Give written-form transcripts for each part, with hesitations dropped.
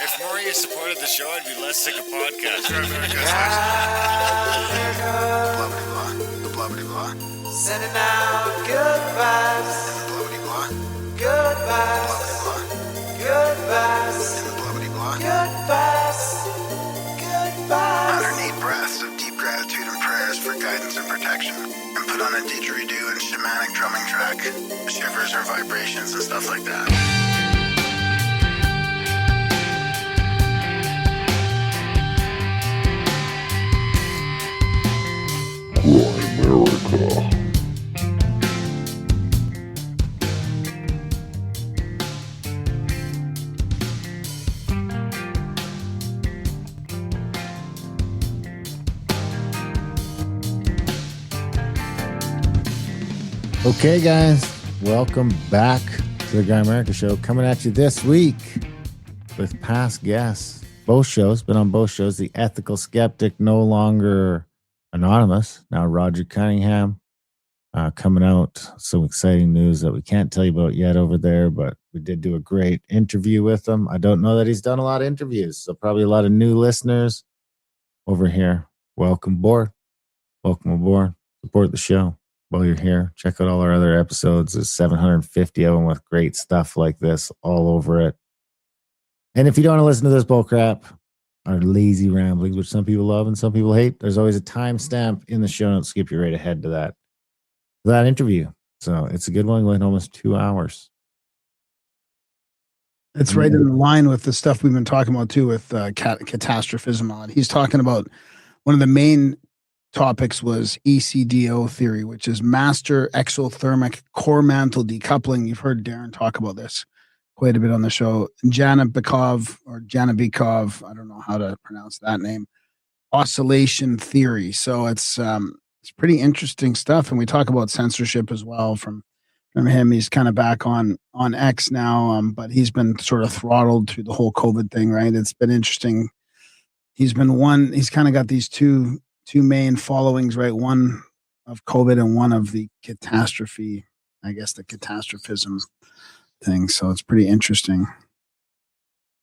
If more of you supported the show, I'd be less sick of podcasts. The blah blah blah. Sending out good vibes. The blah blah blah. Good vibes. Good vibes. The blah blah blah. Good vibes. Good vibes. 108 breaths of deep gratitude and prayers for guidance and protection. And put on a didgeridoo and shamanic drumming track. Shivers or vibrations and stuff like that. America. Okay, guys, welcome back to the Guy America Show. Coming at you this week with past guests. Both shows, been on both shows. The Ethical Skeptic, no longer anonymous. Now Roger Cunningham coming out. Some exciting news that we can't tell you about yet over there, but we did do a great interview with him. I don't know that he's done a lot of interviews, so probably a lot of new listeners over here. Welcome aboard. Welcome aboard. Support the show while you're here. Check out all our other episodes. There's 750 of them with great stuff like this all over it. And if you don't want to listen to this bullcrap, our lazy ramblings, which some people love and some people hate, there's always a timestamp in the show notes. Skip you right ahead to that interview. So it's a good one. Went almost 2 hours. It's right in line with the stuff we've been talking about too with catastrophism on. He's talking about one of the main topics was ECDO theory, which is master exothermic core mantle decoupling. You've heard Darren talk about this quite a bit on the show. Janabikov, I don't know how to pronounce that name, oscillation theory. So it's pretty interesting stuff. And we talk about censorship as well from him. He's kind of back on X now, but he's been sort of throttled through the whole COVID thing, right? It's been interesting. He's kind of got these two main followings, right? One of COVID and one of the catastrophe, I guess the catastrophism thing. So it's pretty interesting.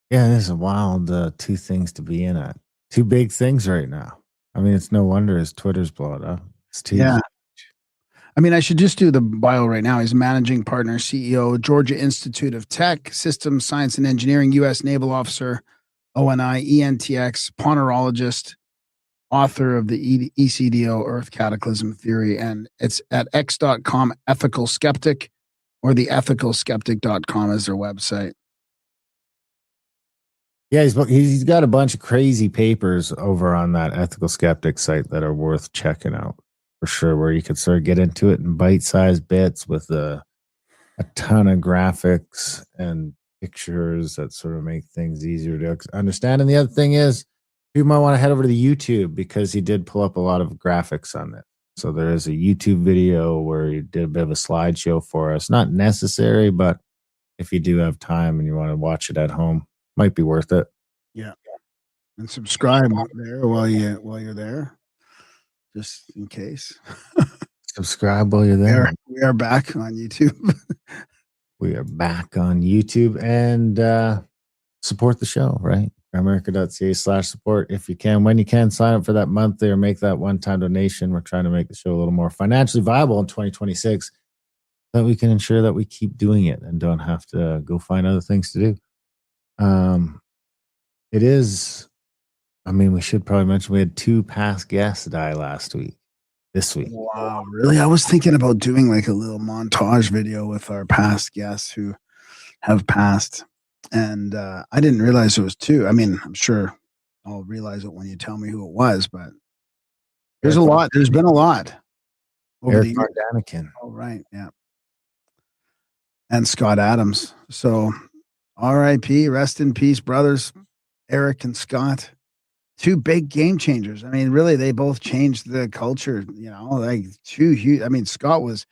Yeah, it is a wild two things to be in at. Two big things right now. I mean, it's no wonder his Twitter's blowing up. It's too huge. I mean, I should just do the bio right now. He's managing partner, CEO, Georgia Institute of Tech, Systems, Science and Engineering, U.S. Naval Officer, ONI, ENTX, Ponerologist, author of the ECDO Earth Cataclysm Theory. And it's at x.com, Ethical Skeptic, or the ethicalskeptic.com is their website. Yeah, he's got a bunch of crazy papers over on that Ethical Skeptic site that are worth checking out for sure, where you could sort of get into it in bite-sized bits with a ton of graphics and pictures that sort of make things easier to understand. And the other thing is, you might want to head over to the YouTube because he did pull up a lot of graphics on it. So there is a YouTube video where he did a bit of a slideshow for us. Not necessary, but if you do have time and you want to watch it at home, might be worth it. Yeah. And subscribe there while you're there, just in case. Subscribe while you're there. We are back on YouTube. We are back on YouTube and support the show, right? America.ca/support if you can. When you can, sign up for that monthly or make that one-time donation. We're trying to make the show a little more financially viable in 2026 so that we can ensure that we keep doing it and don't have to go find other things to do. It is, I mean, we should probably mention we had 2 past guests die this week. Wow, really? I was thinking about doing like a little montage video with our past guests who have passed. And I didn't realize it was 2. I mean, I'm sure I'll realize it when you tell me who it was, but there's a lot. There's been a lot. Eric Danikin. Oh, right. Yeah. And Scott Adams. So R.I.P. Rest in peace, brothers. Eric and Scott. 2 big game changers. I mean, really, they both changed the culture, like 2 huge. I mean, Scott was,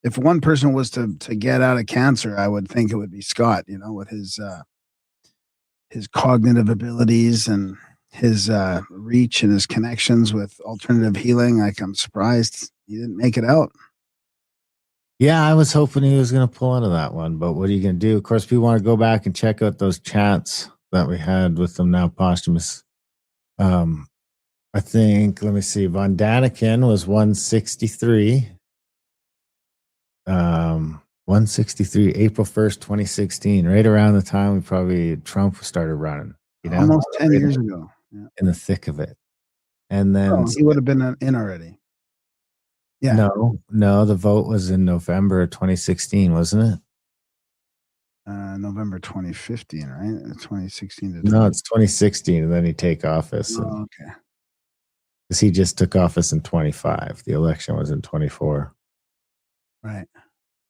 if one person was to get out of cancer, I would think it would be Scott, with his cognitive abilities and his reach and his connections with alternative healing. Like, I'm surprised he didn't make it out. Yeah, I was hoping he was going to pull into that one, but what are you going to do? Of course, people want to go back and check out those chats, that we had with them now posthumous. I think, let me see, Von Daniken was 163. 163, April 1st, 2016, right around the time Trump started running. Almost 10 years ago. Yeah. In the thick of it. And then he would have been in already. Yeah. No, the vote was in November of 2016, wasn't it? November 2015, right? 2016 to No, it's 2016, and then he take office. Oh, okay. Because he just took office in 25. The election was in 24. Right.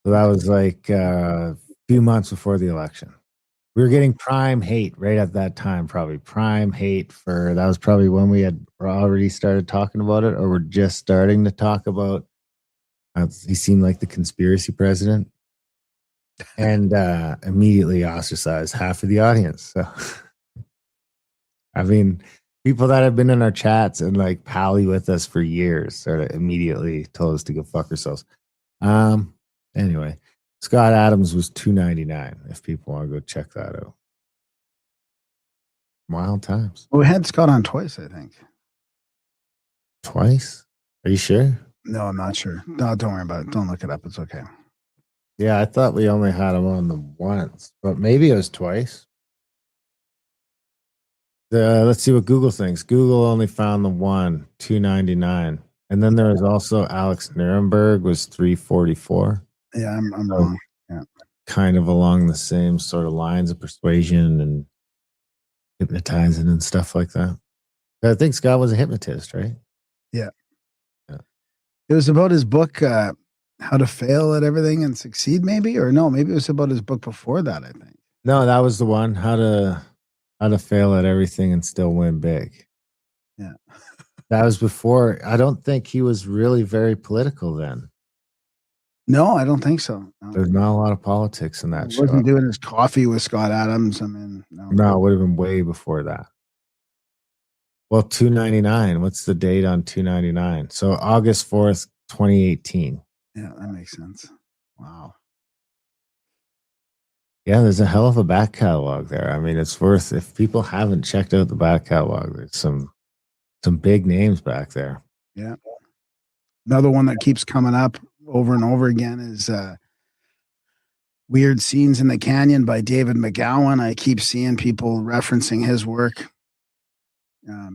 So that was like a few months before the election. We were getting prime hate right at that time, probably prime hate that was probably when we had already started talking about it, or we're just starting to talk about. He seemed like the conspiracy president, and immediately ostracized half of the audience. So, I mean, people that have been in our chats and like pally with us for years sort of immediately told us to go fuck ourselves. Anyway. Scott Adams was $2.99 if people want to go check that out. Wild times. Well, we had Scott on twice, I think. Twice? Are you sure? No, I'm not sure. No, don't worry about it. Don't look it up. It's okay. Yeah, I thought we only had him on the once, but maybe it was twice. Let's see what Google thinks. Google only found the one, $2.99. And then there was also Alex Nuremberg was $3.44. Yeah, I'm wrong. Yeah. Kind of along the same sort of lines of persuasion and hypnotizing and stuff like that. I think Scott was a hypnotist, right? Yeah. It was about his book, How to Fail at Everything and Succeed, maybe? Or no, maybe it was about his book before that, I think. No, that was the one. How to fail at everything and still win big. Yeah. That was before. I don't think he was really very political then. No, I don't think so. No. There's not a lot of politics in that show. He wasn't doing his coffee with Scott Adams. I mean, no. No, it would have been way before that. Well, $2.99. What's the date on $2.99? So August 4th, 2018. Yeah, that makes sense. Wow. Yeah, there's a hell of a back catalog there. I mean, it's worth, if people haven't checked out the back catalog, there's some big names back there. Yeah. Another one that keeps coming up over and over again is Weird Scenes in the Canyon by David McGowan. I keep seeing people referencing his work.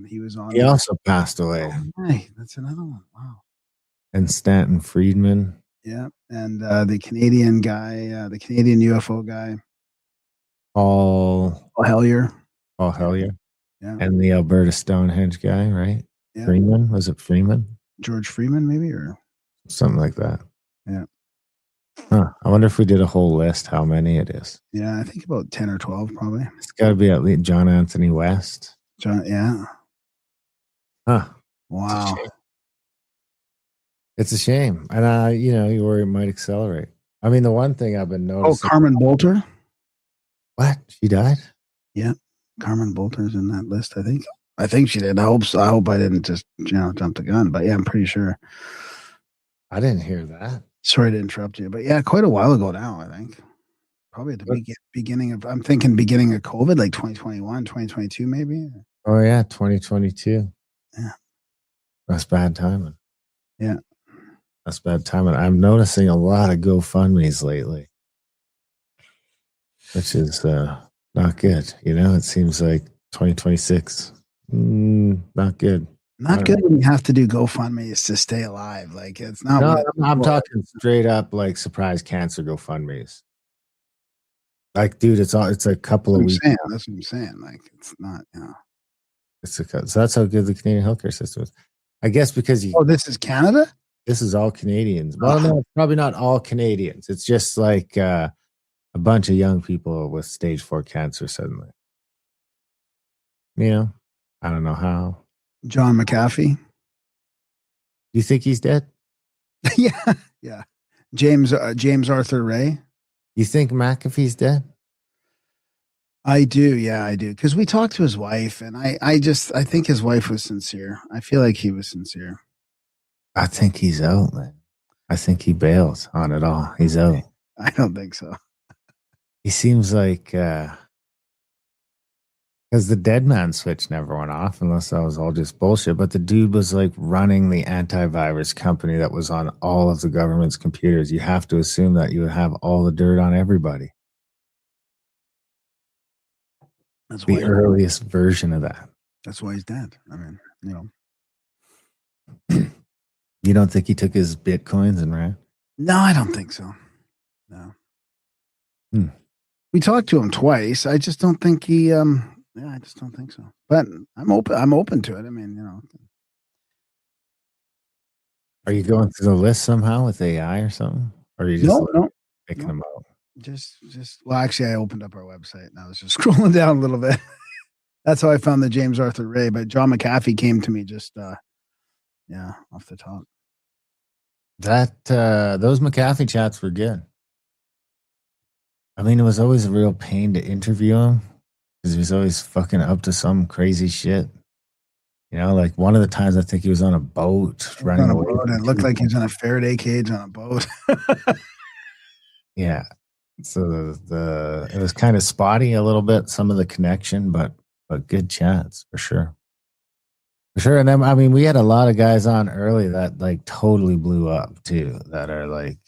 He was on. He also passed away. Oh, hey, that's another one. Wow. And Stanton Friedman. Yeah, and the Canadian guy, the Canadian UFO guy, Paul Hellyer. Paul Hellyer. Yeah. And the Alberta Stonehenge guy, right? Yeah. Freeman. Was it Freeman? George Freeman, maybe, or something like that. Yeah. Huh. I wonder if we did a whole list, how many it is. Yeah, I think about 10 or 12, probably. It's got to be at least John Anthony West. Yeah. Huh. Wow. It's a shame. And, you worry it might accelerate. I mean, the one thing I've been noticing. Oh, Carmen Bolter? What? She died? Yeah. Carmen Bolter's in that list, I think. I think she did. I hope so. I hope I didn't just, jump the gun. But yeah, I'm pretty sure. I didn't hear that. Sorry to interrupt you. But yeah, quite a while ago now, I think. Probably at the beginning of, I'm thinking beginning of COVID, like 2021, 2022, maybe. Oh, yeah, 2022. Yeah. That's bad timing. Yeah. That's bad timing. I'm noticing a lot of GoFundMes lately, which is not good. It seems like 2026, not good. Not good when you have to do GoFundMes to stay alive. Like, it's not. No, I'm talking straight up like surprise cancer GoFundMes. Like, dude, it's a couple of weeks. That's what I'm saying. Like, it's not, so that's how good the Canadian healthcare system is. I guess because this is Canada? This is all Canadians. Well, no, it's probably not all Canadians. It's just like a bunch of young people with stage 4 cancer suddenly. I don't know how. John McAfee. You think he's dead? Yeah. Yeah. James Arthur Ray. You think McAfee's dead? I do. Yeah, I do. Because we talked to his wife, and I think his wife was sincere. I feel like he was sincere. I think he's out, man. I think he bailed on it all. He's out. I don't think so. He seems like Because the dead man switch never went off unless that was all just bullshit. But the dude was like running the antivirus company that was on all of the government's computers. You have to assume that you would have all the dirt on everybody. That's The why. earliest version of that. That's why he's dead. I mean, You don't think he took his bitcoins and ran? No, I don't think so. No. Hmm. We talked to him twice. I just don't think he. Yeah, I just don't think so. But I'm open. I'm open to it. I mean, Are you going through the list somehow with AI or something? Or are you just no, picking them out? just. Well, actually, I opened up our website and I was just scrolling down a little bit. That's how I found the James Arthur Ray. But John McAfee came to me just, off the top. That those McAfee chats were good. I mean, it was always a real pain to interview him because he was always fucking up to some crazy shit. You know, like one of the times I think he was on a boat running On a away. boat. It looked like he was in a Faraday cage on a boat. Yeah. So it was kind of spotty a little bit, some of the connection, but good chats for sure. For sure. And then, I mean, we had a lot of guys on early that like totally blew up too, that are like,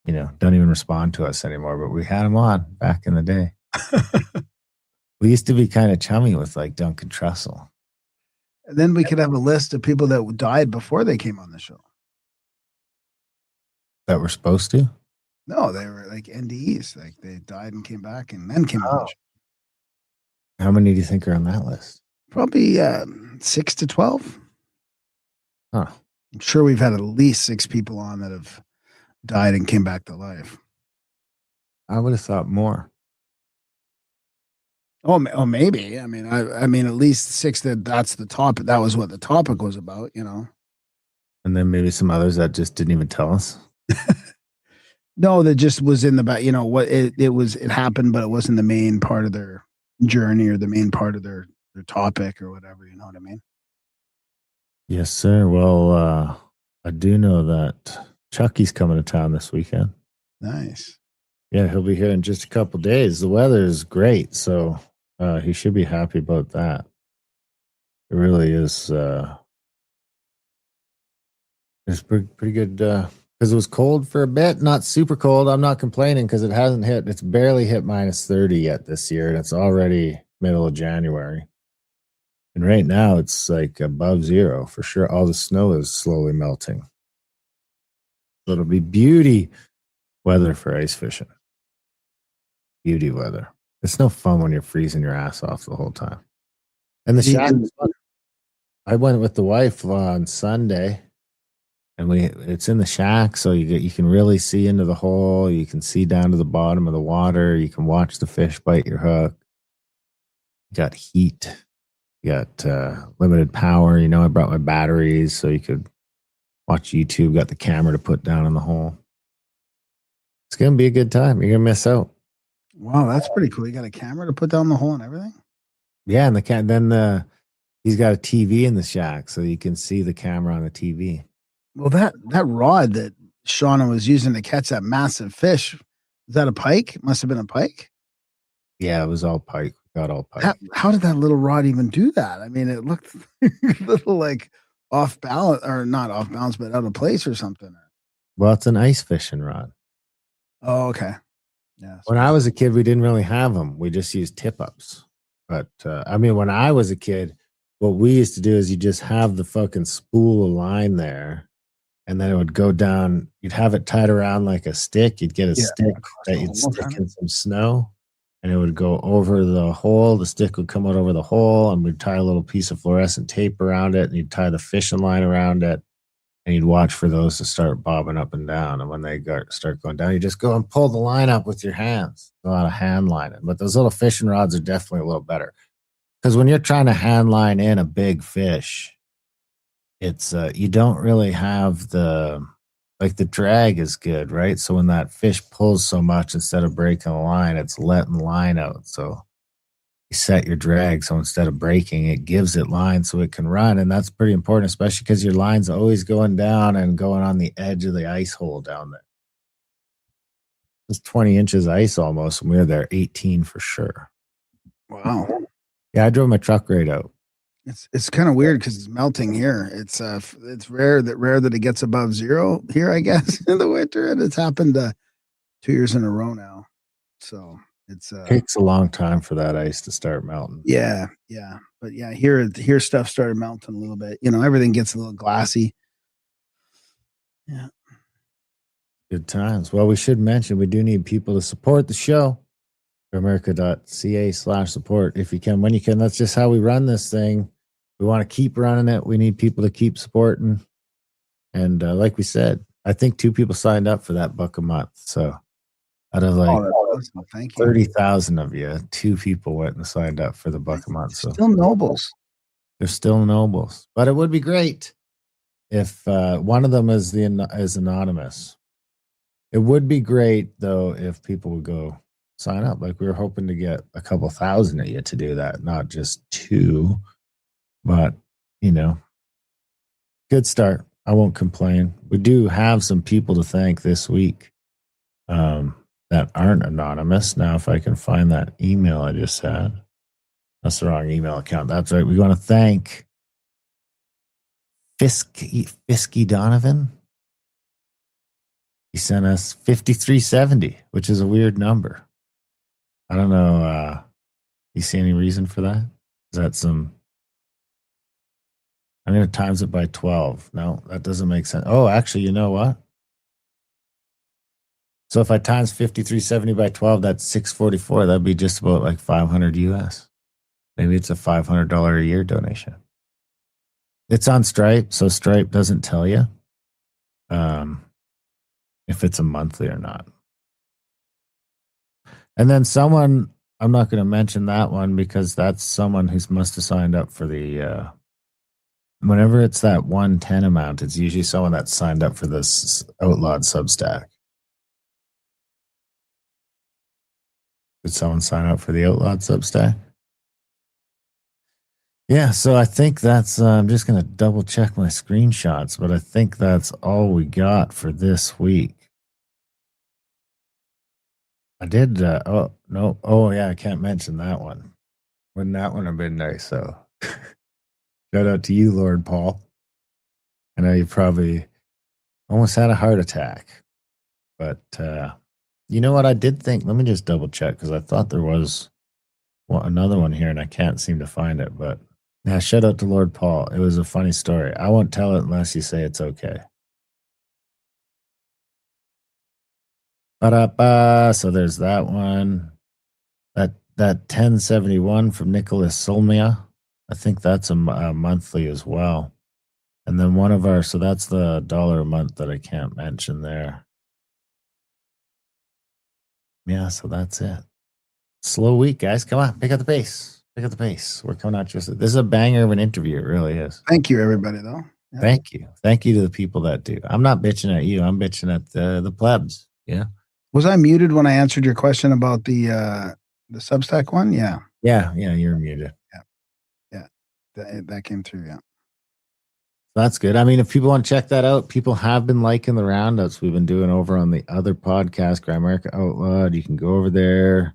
you know, don't even respond to us anymore, but we had them on back in the day. We used to be kind of chummy with like Duncan Trussell. And then we could have a list of people that died before they came on the show. That we're supposed to? No, they were like NDEs. Like they died and came back and then came on the show. How many do you think are on that list? Probably 6 to 12. Huh. I'm sure we've had at least 6 people on that have died and came back to life. I would have thought more. Oh, maybe. I mean, I mean, at least 6 that's the topic. That was what the topic was about, you know. And then maybe some others that just didn't even tell us. No, that just was in the back. You know what? It happened, but it wasn't the main part of their journey or the main part of their topic or whatever. You know what I mean? Yes, sir. Well, I do know that Chucky's coming to town this weekend. Nice. Yeah, he'll be here in just a couple days. The weather is great, so he should be happy about that. It really is. It's pretty good because it was cold for a bit. Not super cold. I'm not complaining because it hasn't hit. It's barely hit minus 30 yet this year, and it's already middle of January. And right now, it's like above zero for sure. All the snow is slowly melting. So it'll be beauty weather for ice fishing. Beauty weather. It's no fun when you're freezing your ass off the whole time. And the shack was fun. I went with the wife on Sunday, and it's in the shack, so you can really see into the hole. You can see down to the bottom of the water. You can watch the fish bite your hook. You got heat. You got limited power. You know, I brought my batteries so you could watch YouTube. Got the camera to put down in the hole. It's gonna be a good time. You're gonna miss out. Wow, that's pretty cool. You got a camera to put down the hole and everything? Yeah, and he's got a TV in the shack, so you can see the camera on the TV. Well, that rod that Shauna was using to catch that massive fish, is that a pike? Must have been a pike. Yeah, it was all pike. Got all pike. How did that little rod even do that? I mean, it looked a little like off balance, or not off balance, but out of place or something. Well, it's an ice fishing rod. Oh, okay. Yeah. When I was a kid, we didn't really have them. We just used tip ups. But I mean, when I was a kid, what we used to do is you just have the fucking spool of line there, and then it would go down. You'd have it tied around like a stick. You'd get a stick that you'd stick in some snow, and it would go over the hole. The stick would come out over the hole, and we'd tie a little piece of fluorescent tape around it, and you'd tie the fishing line around it, and you'd watch for those to start bobbing up and down. And when they start going down, you just go and pull the line up with your hands. A lot of hand lining. But those little fishing rods are definitely a little better. Because when you're trying to hand line in a big fish, it's you don't really have the drag is good, right? So when that fish pulls so much, instead of breaking the line, it's letting the line out. So you set your drag, so instead of breaking, it gives it line so it can run, and that's pretty important, especially because your line's always going down and going on the edge of the ice hole down there. It's 20 inches ice almost, and we were there 18 for sure. Wow. Yeah, I drove my truck right out. It's kind of weird because it's melting here. It's rare that it gets above zero here, I guess, in the winter, and it's happened 2 years in a row now. So it's Takes a long time for that ice to start melting. yeah, but yeah, here stuff started melting a little bit. Everything gets a little glassy. Yeah. Good times. Well, we should mention we do need people to support the show. America.ca/support if you can, when you can. That's just how we run this thing. We want to keep running it. We need people to keep supporting. And like we said, I think 2 people signed up for that $1 a month. So out of like awesome. Thank you. 30,000 of you, 2 people went and signed up for the $1 a month. So still nobles. They're still nobles. But it would be great if one of them is anonymous. It would be great though if people would go sign up. Like we were hoping to get a couple thousand of you to do that, not just 2. But good start. I won't complain. We do have some people to thank this week that aren't anonymous. Now, if I can find that email I just had, that's the wrong email account. That's right. We want to thank Fisky Donovan. He sent us 5370, which is a weird number. I don't know. You see any reason for that? Is that some... I'm going to times it by 12. No, that doesn't make sense. Oh, actually, you know what? So if I times 5370 by 12, that's 644. That'd be just about like 500 US. Maybe it's a $500 a year donation. It's on Stripe, so Stripe doesn't tell you if it's a monthly or not. And then someone, I'm not going to mention that one because that's someone who must have signed up for the... whenever it's that 110 amount, it's usually someone that signed up for this outlawed Substack. Did someone sign up for the outlawed Substack? Yeah, so I think that's, I'm just going to double check my screenshots, but I think that's all we got for this week. I did, oh, no, oh yeah, I can't mention that one. Wouldn't that one have been nice, so... Shout out to you, Lord Paul. I know you probably almost had a heart attack. But you know what I did think? Let me just double check because I thought there was another one here and I can't seem to find it. But yeah, shout out to Lord Paul. It was a funny story. I won't tell it unless you say it's okay. So there's that one. That 1071 from Nicholas Solmia. I think that's a monthly as well. And then one of our, so that's the $1 a month that I can't mention there. Yeah, so that's it. Slow week, guys. Come on, pick up the pace. Pick up the pace. We're coming out just. This is a banger of an interview. It really is. Thank you, everybody, though. Yeah. Thank you. Thank you to the people that do. I'm not bitching at you. I'm bitching at the plebs. Yeah. Was I muted when I answered your question about the Substack one? Yeah. Yeah, you're muted. Yeah. That came through, yeah. That's good. I mean, if people want to check that out, people have been liking the roundups we've been doing over on the other podcast, Grimerica Outlawed. You can go over there.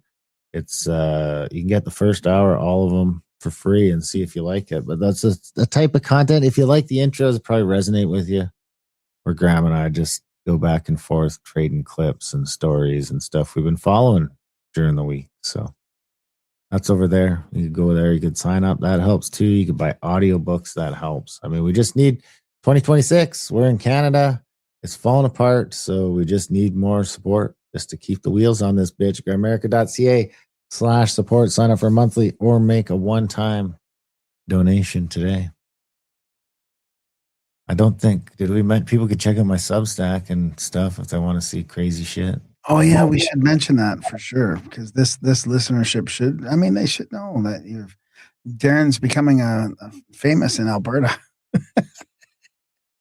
It's you can get the first hour, all of them for free, and see if you like it. But that's the type of content. If you like the intros, it probably resonate with you. Where Graham and I just go back and forth trading clips and stories and stuff we've been following during the week. So that's over there. You could go there. You could sign up. That helps too. You could buy audiobooks. That helps. I mean, we just need 2026. We're in Canada. It's falling apart. So we just need more support just to keep the wheels on this bitch. Grimerica.ca/support. Sign up for a monthly or make a one-time donation today. I don't think, people could check out my Substack and stuff if they want to see crazy shit. Oh yeah, we should mention that for sure because this listenership should. I mean, they should know that Darren's becoming a famous in Alberta.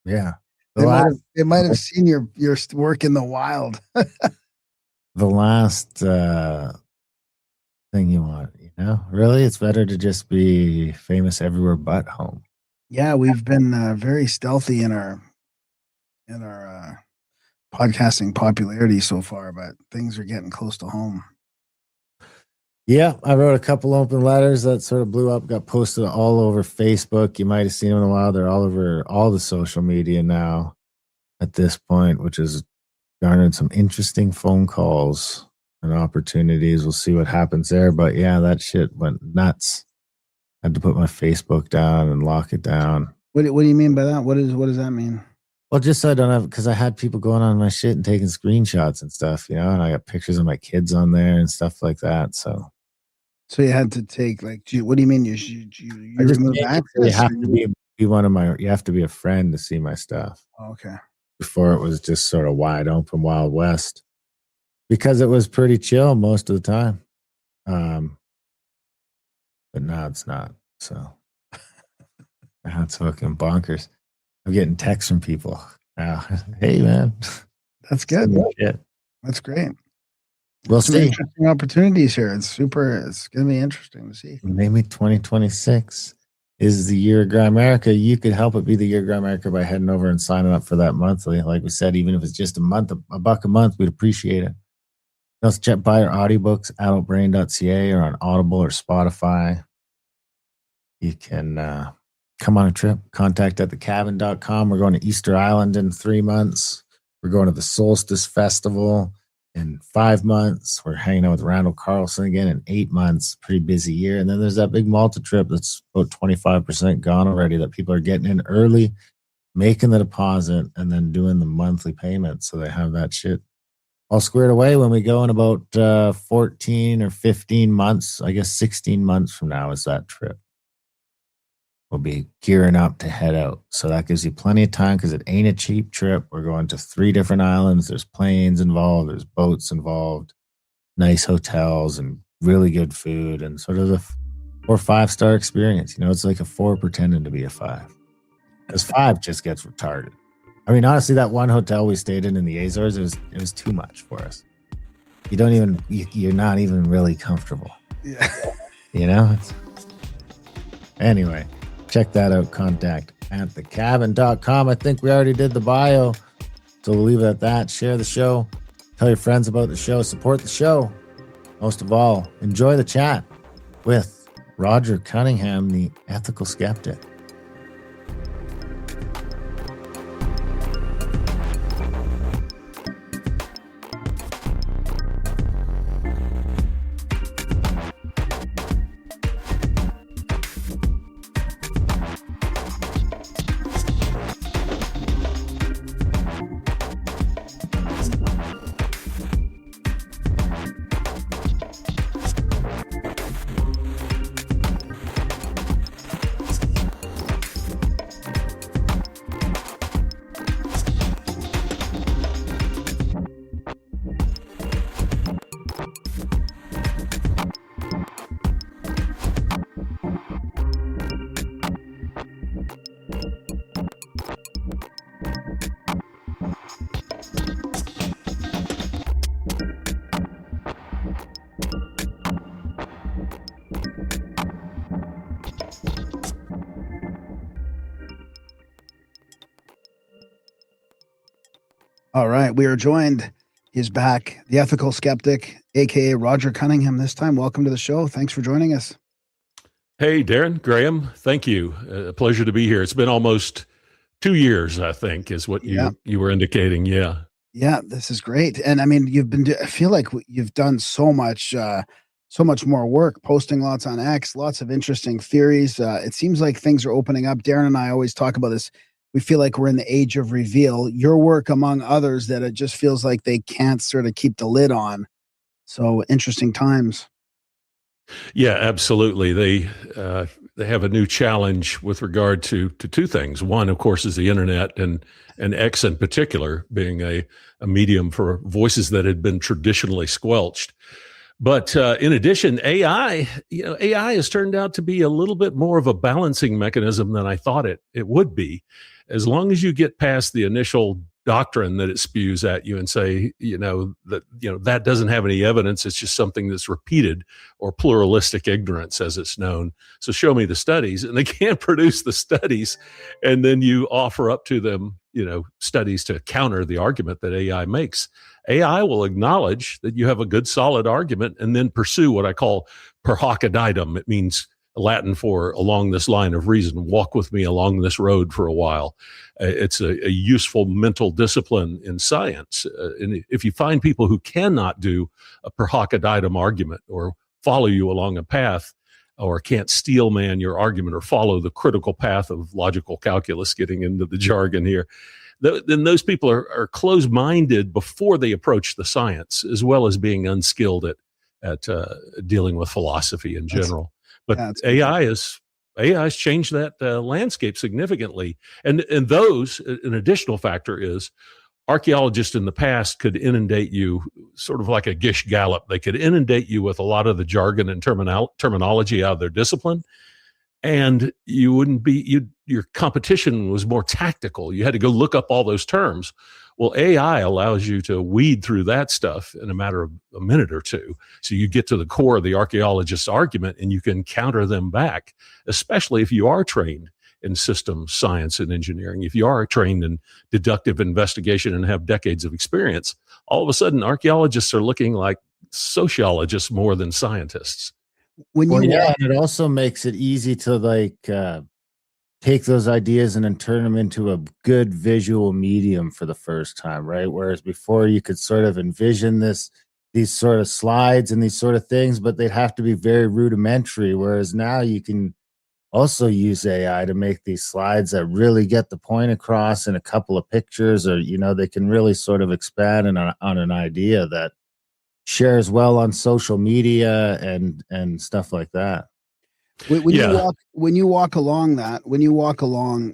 Yeah, they might have seen your work in the wild. The last thing you want, really, it's better to just be famous everywhere but home. Yeah, we've been very stealthy in our podcasting popularity so far, but things are getting close to home. Yeah, I wrote a couple open letters that sort of blew up, got posted all over Facebook. You might have seen them in a while. They're all over all the social media now at this point, which has garnered some interesting phone calls and opportunities. We'll see what happens there. But yeah, that shit went nuts. I had to put my Facebook down and lock it down. What do you mean by that? What does that mean? Well, just so I don't have, because I had people going on my shit and taking screenshots and stuff, and I got pictures of my kids on there and stuff like that. So you had to take what do you mean? You remove access? You have to be one of my. You have to be a friend to see my stuff. Oh, okay. Before it was just sort of wide open, Wild West, because it was pretty chill most of the time. But now it's not. So now it's fucking bonkers. I'm getting texts from people. Hey, man. That's good. Yeah. That's great. We'll Some see. interesting opportunities here. It's going to be interesting to see. Maybe 2026 is the year of Grimerica. You could help it be the year of Grimerica by heading over and signing up for that monthly. Like we said, even if it's just a month, $1 a month, we'd appreciate it. You also check buy our audiobooks, adultbrain.ca, or on Audible or Spotify. You can come on a trip, contact@thecabin.com. We're going to Easter Island in 3 months. We're going to the Solstice Festival in 5 months. We're hanging out with Randall Carlson again in 8 months. Pretty busy year. And then there's that big Malta trip that's about 25% gone already that people are getting in early, making the deposit, and then doing the monthly payment. So they have that shit all squared away when we go in about 14 or 15 months. I guess 16 months from now is that trip. We'll be gearing up to head out. So that gives you plenty of time because it ain't a cheap trip. We're going to 3 different islands. There's planes involved. There's boats involved. Nice hotels and really good food and sort of the 4 or 5-star experience. It's like a 4 pretending to be a 5. Because 5 just gets retarded. I mean, honestly, that one hotel we stayed in the Azores, it was too much for us. You're not even really comfortable. Yeah. Anyway. Check that out. Contact@thecabin.com. I think we already did the bio. So we'll leave it at that. Share the show. Tell your friends about the show. Support the show. Most of all, enjoy the chat with Roger Cunningham, the ethical skeptic. All right. We are joined. He's back. The ethical skeptic, a.k.a. Roger Cunningham this time. Welcome to the show. Thanks for joining us. Hey, Darren, Graham, thank you. A pleasure to be here. It's been almost 2 years, I think, is what you were indicating. Yeah. Yeah, this is great. And I mean, I feel like you've done so much more work, posting lots on X, lots of interesting theories. It seems like things are opening up. Darren and I always talk about this. We feel like we're in the age of reveal. Your work, among others, that it just feels like they can't sort of keep the lid on. So interesting times. Yeah, absolutely. They have a new challenge with regard to 2 things. One, of course, is the internet and X in particular being a medium for voices that had been traditionally squelched. But in addition, AI has turned out to be a little bit more of a balancing mechanism than I thought it would be. As long as you get past the initial doctrine that it spews at you and say, that doesn't have any evidence. It's just something that's repeated, or pluralistic ignorance as it's known. So show me the studies, and they can't produce the studies. And then you offer up to them, studies to counter the argument that AI makes. AI will acknowledge that you have a good, solid argument and then pursue what I call per hoc aditum. It means Latin for along this line of reason. Walk with me along this road for a while. It's a useful mental discipline in science. And if you find people who cannot do a per hoc aditum argument or follow you along a path, or can't steel man your argument or follow the critical path of logical calculus, getting into the jargon here, then those people are closed-minded before they approach the science, as well as being unskilled at dealing with philosophy in general. But AI has changed that landscape significantly. And those, an additional factor is archaeologists in the past could inundate you sort of like a Gish Gallop. They could inundate you with a lot of the jargon and terminology out of their discipline. And you wouldn't be, your competition was more tactical. You had to go look up all those terms. Well, AI allows you to weed through that stuff in a matter of a minute or two. So you get to the core of the archaeologist's argument and you can counter them back, especially if you are trained in systems science and engineering. If you are trained in deductive investigation and have decades of experience, all of a sudden archaeologists are looking like sociologists more than scientists. And it also makes it easy to take those ideas and then turn them into a good visual medium for the first time, right? Whereas before you could sort of envision these sort of slides and these sort of things, but they'd have to be very rudimentary. Whereas now you can also use AI to make these slides that really get the point across in a couple of pictures, or, they can really sort of expand on an idea that shares well on social media and stuff like that. When you walk along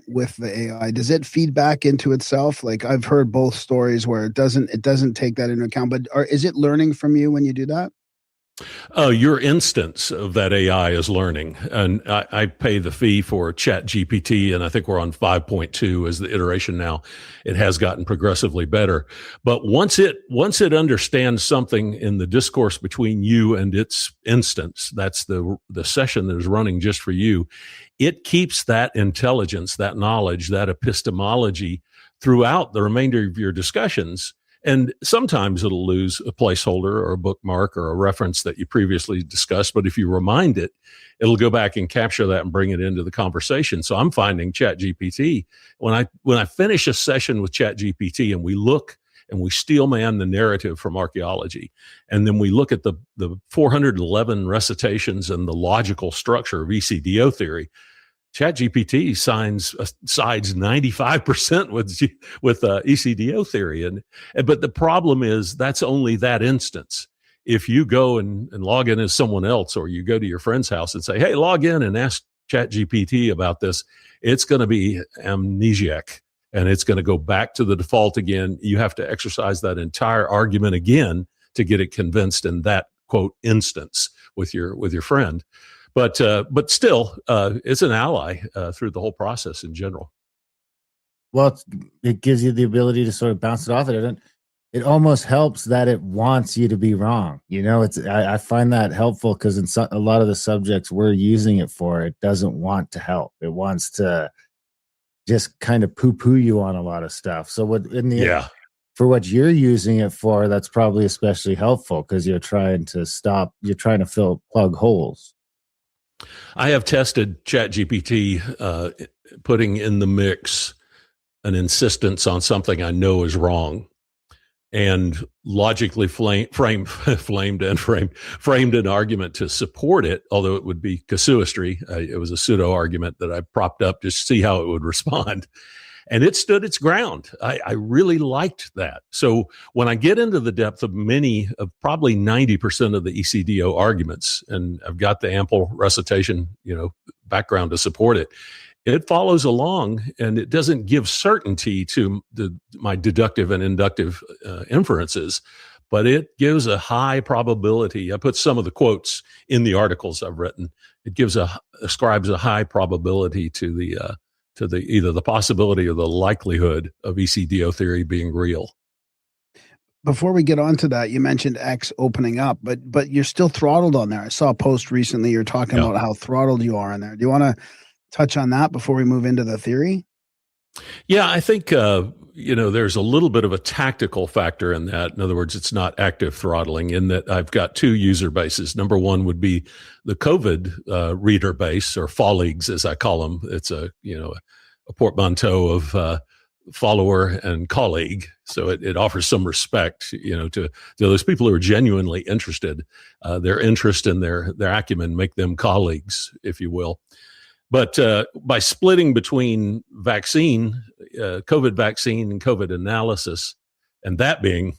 with the AI, does it feed back into itself? Like, I've heard both stories where it doesn't take that into account, but is it learning from you when you do that? Your instance of that AI is learning, and I pay the fee for ChatGPT, and I think we're on 5.2 as the iteration now. It has gotten progressively better, but once it understands something in the discourse between you and its instance, that's the session that is running just for you. It keeps that intelligence, that knowledge, that epistemology throughout the remainder of your discussions. And sometimes it'll lose a placeholder or a bookmark or a reference that you previously discussed. But if you remind it, it'll go back and capture that and bring it into the conversation. So I'm finding ChatGPT, when I finish a session with ChatGPT and we look and we steel man the narrative from archaeology, and then we look at the 411 recitations and the logical structure of ECDO theory, ChatGPT sides 95% with ECDO theory, but the problem is that's only that instance. If you go and log in as someone else, or you go to your friend's house and say, "Hey, log in and ask ChatGPT about this," it's going to be amnesiac and it's going to go back to the default again. You have to exercise that entire argument again to get it convinced in that quote instance with your friend. But still, it's an ally through the whole process in general. Well, it gives you the ability to sort of bounce it off it. And it almost helps that it wants you to be wrong. I find that helpful because in a lot of the subjects we're using it for, it doesn't want to help. It wants to just kind of poo-poo you on a lot of stuff. So for what you're using it for, that's probably especially helpful because you're trying to plug holes. I have tested ChatGPT, putting in the mix an insistence on something I know is wrong, and logically framed an argument to support it, although it would be casuistry. It was a pseudo argument that I propped up just to see how it would respond. And it stood its ground. I really liked that. So when I get into the depth of probably 90% of the ECDO arguments, and I've got the ample recitation, background to support it, it follows along, and it doesn't give certainty to my deductive and inductive inferences, but it gives a high probability. I put some of the quotes in the articles I've written. It ascribes a high probability to the either the possibility or the likelihood of ECDO theory being real. Before we get on to that, you mentioned X opening up, but you're still throttled on there. I saw a post recently. You're talking about how throttled you are in there. Do you want to touch on that before we move into the theory? Yeah, I think there's a little bit of a tactical factor in that. In other words, it's not active throttling. In that, I've got two user bases. Number one would be the COVID reader base, or folleagues, as I call them. It's a portmanteau of follower and colleague. So it offers some respect, to those people who are genuinely interested. Their interest and their acumen make them colleagues, if you will. But by splitting between COVID vaccine and COVID analysis, and that being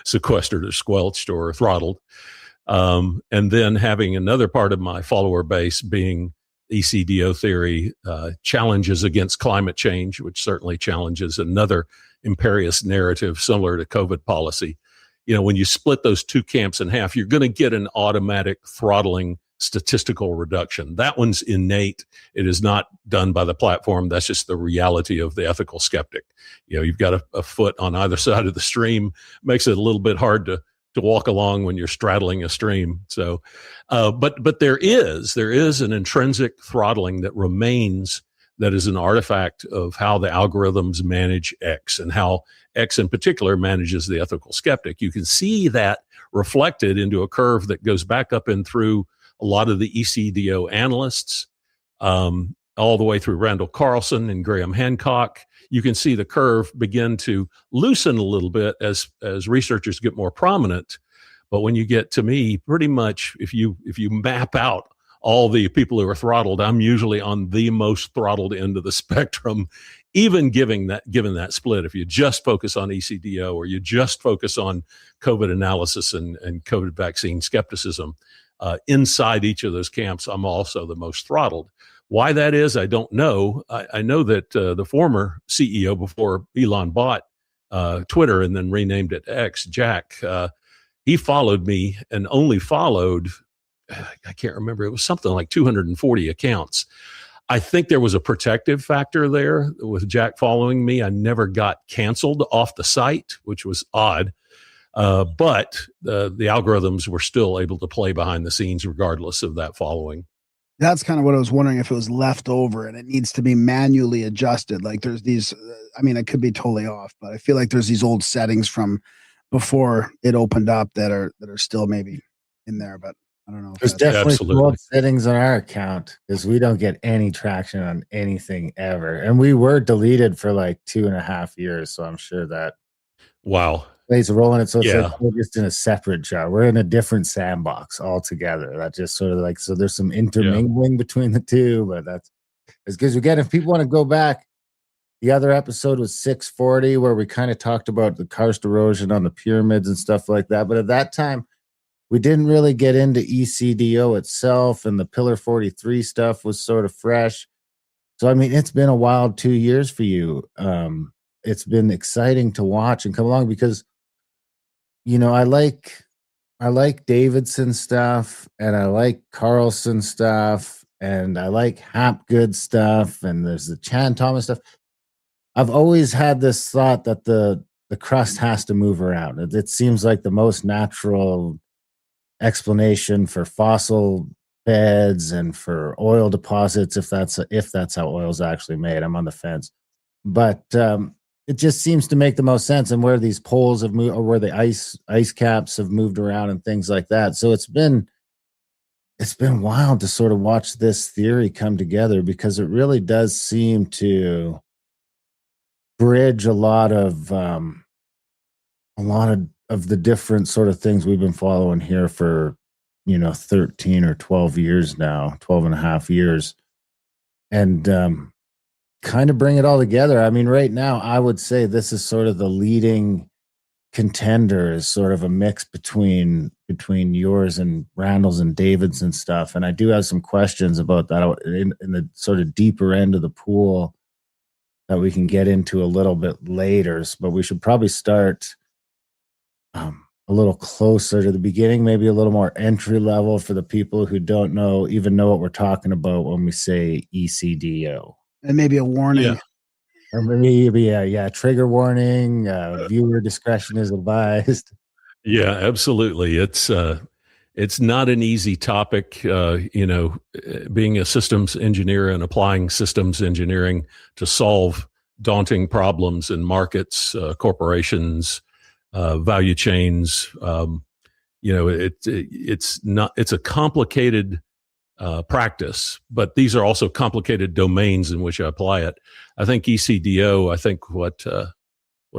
sequestered or squelched or throttled, and then having another part of my follower base being ECDO theory, challenges against climate change, which certainly challenges another imperious narrative similar to COVID policy. When you split those two camps in half, you're going to get an automatic throttling statistical reduction. That one's innate. It is not done by the platform. That's just the reality of the ethical skeptic. You've got a foot on either side of the stream. Makes it a little bit hard to walk along when you're straddling a stream. So, but there is an intrinsic throttling that remains, that is an artifact of how the algorithms manage X, and how X in particular manages the ethical skeptic. You can see that reflected into a curve that goes back up and through a lot of the ECDO analysts, all the way through Randall Carlson and Graham Hancock. You can see the curve begin to loosen a little bit as researchers get more prominent. But when you get to me, pretty much if you map out all the people who are throttled, I'm usually on the most throttled end of the spectrum, even given that split. If you just focus on ECDO, or you just focus on COVID analysis and COVID vaccine skepticism, inside each of those camps, I'm also the most throttled. Why that is, I don't know. I know that the former CEO, before Elon bought Twitter and then renamed it X, Jack, he followed me and only followed, I can't remember, it was something like 240 accounts. I think there was a protective factor there with Jack following me. I never got canceled off the site, which was odd. But the algorithms were still able to play behind the scenes regardless of that following. That's kind of what I was wondering, if it was left over and it needs to be manually adjusted. Like there's these, I could be totally off, but I feel like there's these old settings from before it opened up that are still maybe in there, but I don't know. There's definitely old settings on our account, because we don't get any traction on anything ever. And we were deleted for like 2.5 years. So I'm sure that. Wow. Plays a role in it. So it's like we're just in a separate jar. We're in a different sandbox altogether. That just sort of like, so there's some intermingling between the two, but that's as good as we get. If people want to go back, the other episode was 640, where we kind of talked about the karst erosion on the pyramids and stuff like that. But at that time, we didn't really get into ECDO itself, and the Pillar 43 stuff was sort of fresh. So, it's been a wild 2 years for you. It's been exciting to watch and come along, because I like Davidson stuff, and I like Carlson stuff, and I like Hapgood stuff, and there's the Chan Thomas stuff. I've always had this thought that the crust has to move around. It seems like the most natural explanation for fossil beds and for oil deposits, if that's how oil is actually made. I'm on the fence, but it just seems to make the most sense, and where these poles have moved, or where the ice caps have moved around and things like that. So it's been wild to sort of watch this theory come together, because it really does seem to bridge a lot of the different sort of things we've been following here for 13 or 12 years now, 12 and a half years, and kind of bring it all together. Right now, I would say this is sort of the leading contender, is sort of a mix between yours and Randall's and David's and stuff. And I do have some questions about that in the sort of deeper end of the pool that we can get into a little bit later. But we should probably start a little closer to the beginning, maybe a little more entry level for the people who don't even know what we're talking about when we say ECDO. And maybe a warning. Yeah. Or maybe trigger warning, viewer discretion is advised. Yeah, absolutely. It's it's not an easy topic. Being a systems engineer and applying systems engineering to solve daunting problems in markets, corporations, value chains. It's a complicated practice, but these are also complicated domains in which I apply it. I think ECDO. I think what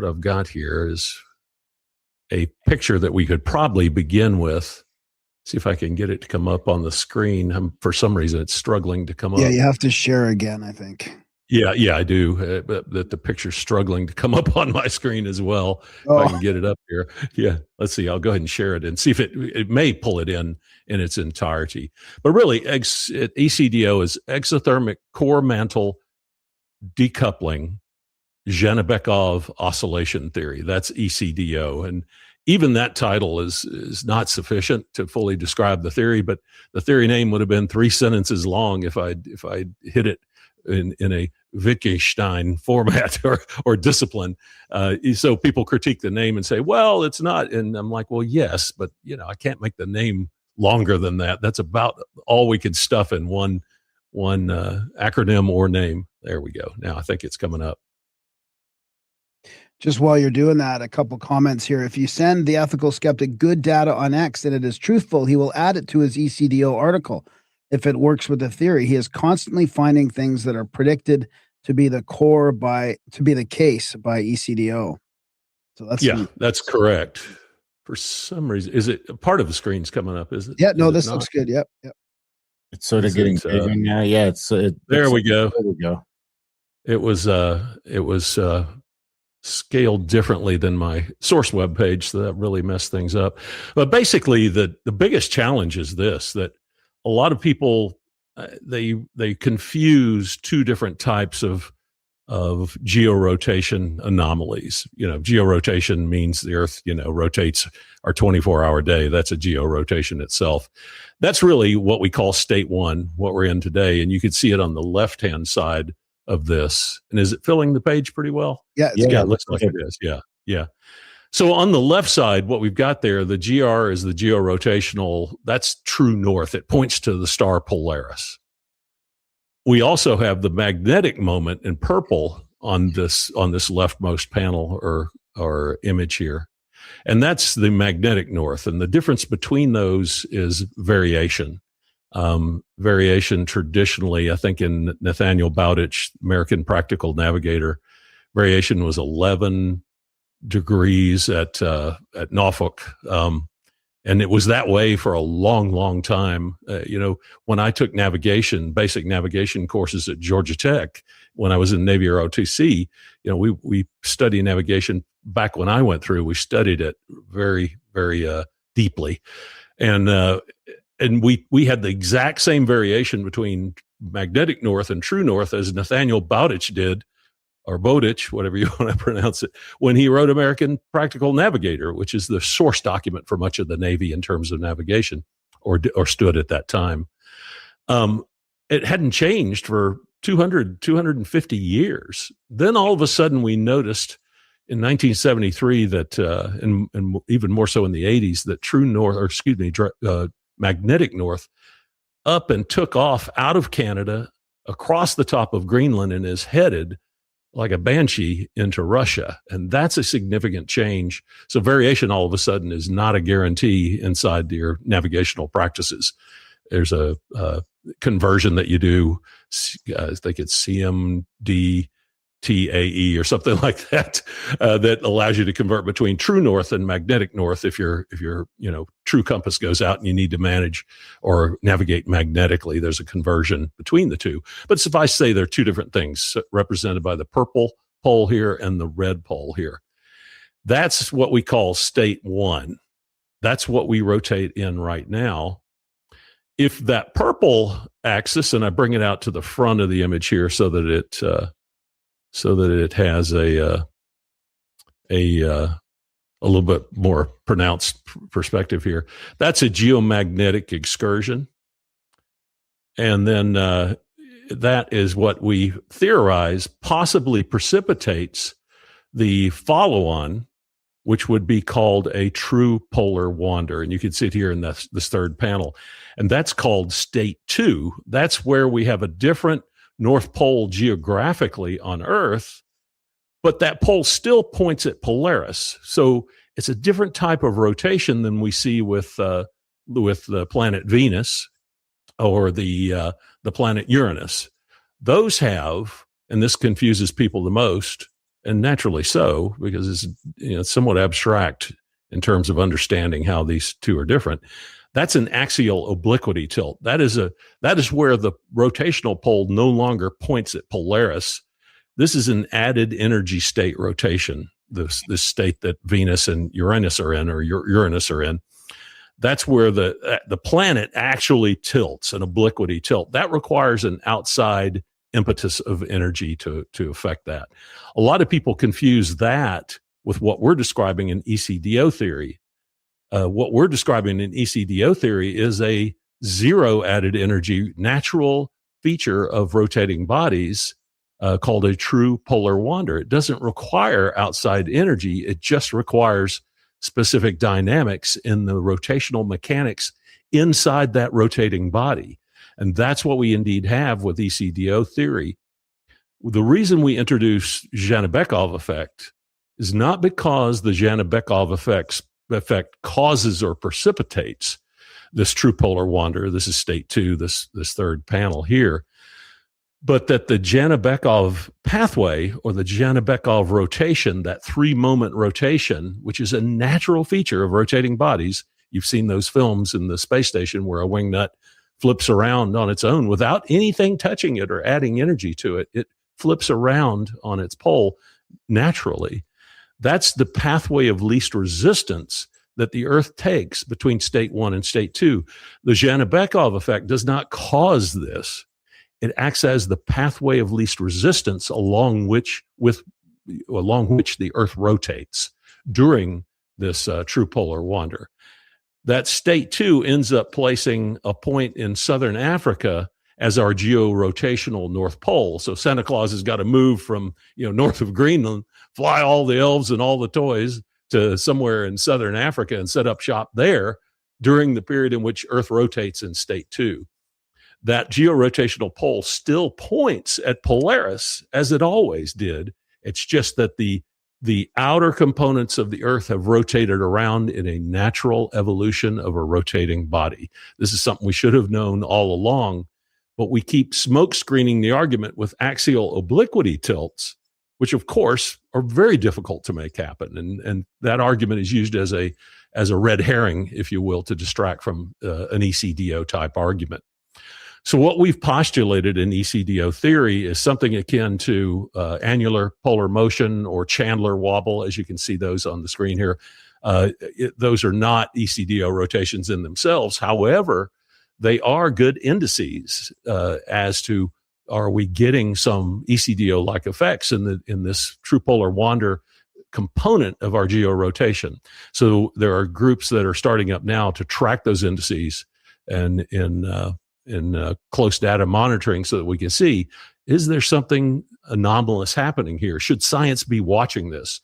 I've got here is a picture that we could probably begin with. See if I can get it to come up on the screen. For some reason, it's struggling to come up. Yeah, you have to share again, I think. Yeah, I do. But the picture's struggling to come up on my screen as well. Oh. If I can get it up here. Yeah, let's see. I'll go ahead and share it and see if it may pull it in its entirety. But really, ECDO is exothermic core mantle decoupling Zhenebekov oscillation theory. That's ECDO. And even that title is not sufficient to fully describe the theory, but the theory name would have been 3 sentences long if I'd hit it in a Wittgenstein format or discipline. So people critique the name and say, well, it's not. And I'm like, well, yes, but I can't make the name longer than that. That's about all we could stuff in one acronym or name. There we go. Now I think it's coming up. Just while you're doing that, a couple comments here. If you send the ethical skeptic good data on X and it is truthful, he will add it to his ECDO article. If it works with the theory, he is constantly finding things that are predicted to be the case by ECDO. So that's correct. For some reason, is it part of the screen's coming up? Is it? Yeah, no, this looks good. Yep. It's sort of getting bigger now. Yeah, there we go. There we go. It was scaled differently than my source web page, so that really messed things up. But basically, the biggest challenge is this: that a lot of people they confuse two different types of georotation anomalies. Georotation means the Earth, rotates our 24-hour day. That's a georotation itself. That's really what we call state one, what we're in today. And you can see it on the left-hand side of this. And is it filling the page pretty well? Yeah, it looks like it is. Yeah. So on the left side, what we've got there, the GR is the georotational. That's true north. It points to the star Polaris. We also have the magnetic moment in purple on this leftmost panel or image here. And that's the magnetic north. And the difference between those is variation. Variation traditionally, I think in Nathaniel Bowditch, American Practical Navigator, variation was 11 degrees at Norfolk. And it was that way for a long, long time. When I took basic navigation courses at Georgia Tech, when I was in Navy ROTC, we studied navigation back when I went through. We studied it very, very deeply. And we had the exact same variation between magnetic north and true north as Nathaniel Bowditch did, or Bowditch, whatever you want to pronounce it, when he wrote American Practical Navigator, which is the source document for much of the Navy in terms of navigation, or stood at that time. It hadn't changed for 250 years. Then all of a sudden we noticed in 1973 that, and even more so in the 80s, that magnetic north up and took off out of Canada across the top of Greenland and is headed like a banshee into Russia. And that's a significant change. So variation all of a sudden is not a guarantee inside your navigational practices. There's a conversion that you do. I think it's CMD TAE or something like that, that allows you to convert between true north and magnetic north if your true compass goes out and you need to manage or navigate magnetically. There's a conversion between the two. But suffice to say, they're two different things represented by the purple pole here and the red pole here. That's what we call state one. That's what we rotate in right now. If that purple axis, and I bring it out to the front of the image here so that it has a little bit more pronounced perspective here. That's a geomagnetic excursion. And then that is what we theorize possibly precipitates the follow-on which would be called a true polar wander. And you can see it here in this third panel. And that's called state 2. That's where we have a different North Pole geographically on Earth, but that pole still points at Polaris. So it's a different type of rotation than we see with the planet Venus or the planet Uranus. Those have, and this confuses people the most, and naturally so, because it's somewhat abstract in terms of understanding how these two are different. That's an axial obliquity tilt. That is where the rotational pole no longer points at Polaris. This is an added energy state rotation, this state that Venus and Uranus are in, or Uranus are in. That's where the planet actually tilts, an obliquity tilt. That requires an outside impetus of energy to affect that. A lot of people confuse that with what we're describing in ECDO theory. What we're describing in ECDO theory is a zero added energy natural feature of rotating bodies called a true polar wander. It doesn't require outside energy. It just requires specific dynamics in the rotational mechanics inside that rotating body. And that's what we indeed have with ECDO theory. The reason we introduce Janibekov effect is not because the Janibekov effect causes or precipitates this true polar wander. This is state 2, this third panel here. But that the Janibekov pathway, or the Janibekov rotation, that 3-moment rotation, which is a natural feature of rotating bodies. You've seen those films in the space station where a wing nut flips around on its own without anything touching it or adding energy to it. It flips around on its pole naturally. That's the pathway of least resistance that the Earth takes between state 1 and state 2. The Janibekov effect does not cause this. It acts as the pathway of least resistance along which the Earth rotates during this true polar wander. That state 2 ends up placing a point in southern Africa as our georotational North Pole. So Santa Claus has got to move from north of Greenland, fly all the elves and all the toys to somewhere in southern Africa and set up shop there during the period in which Earth rotates in state 2. That georotational pole still points at Polaris as it always did. It's just that the outer components of the Earth have rotated around in a natural evolution of a rotating body. This is something we should have known all along, but we keep smoke screening the argument with axial obliquity tilts, which of course are very difficult to make happen. And that argument is used as a red herring, if you will, to distract from an ECDO type argument. So what we've postulated in ECDO theory is something akin to annular polar motion or Chandler wobble, as you can see those on the screen here. Those are not ECDO rotations in themselves. However, they are good indices as to, are we getting some ECDO-like effects in this true polar wander component of our georotation? So there are groups that are starting up now to track those indices and in close data monitoring so that we can see, is there something anomalous happening here? Should science be watching this?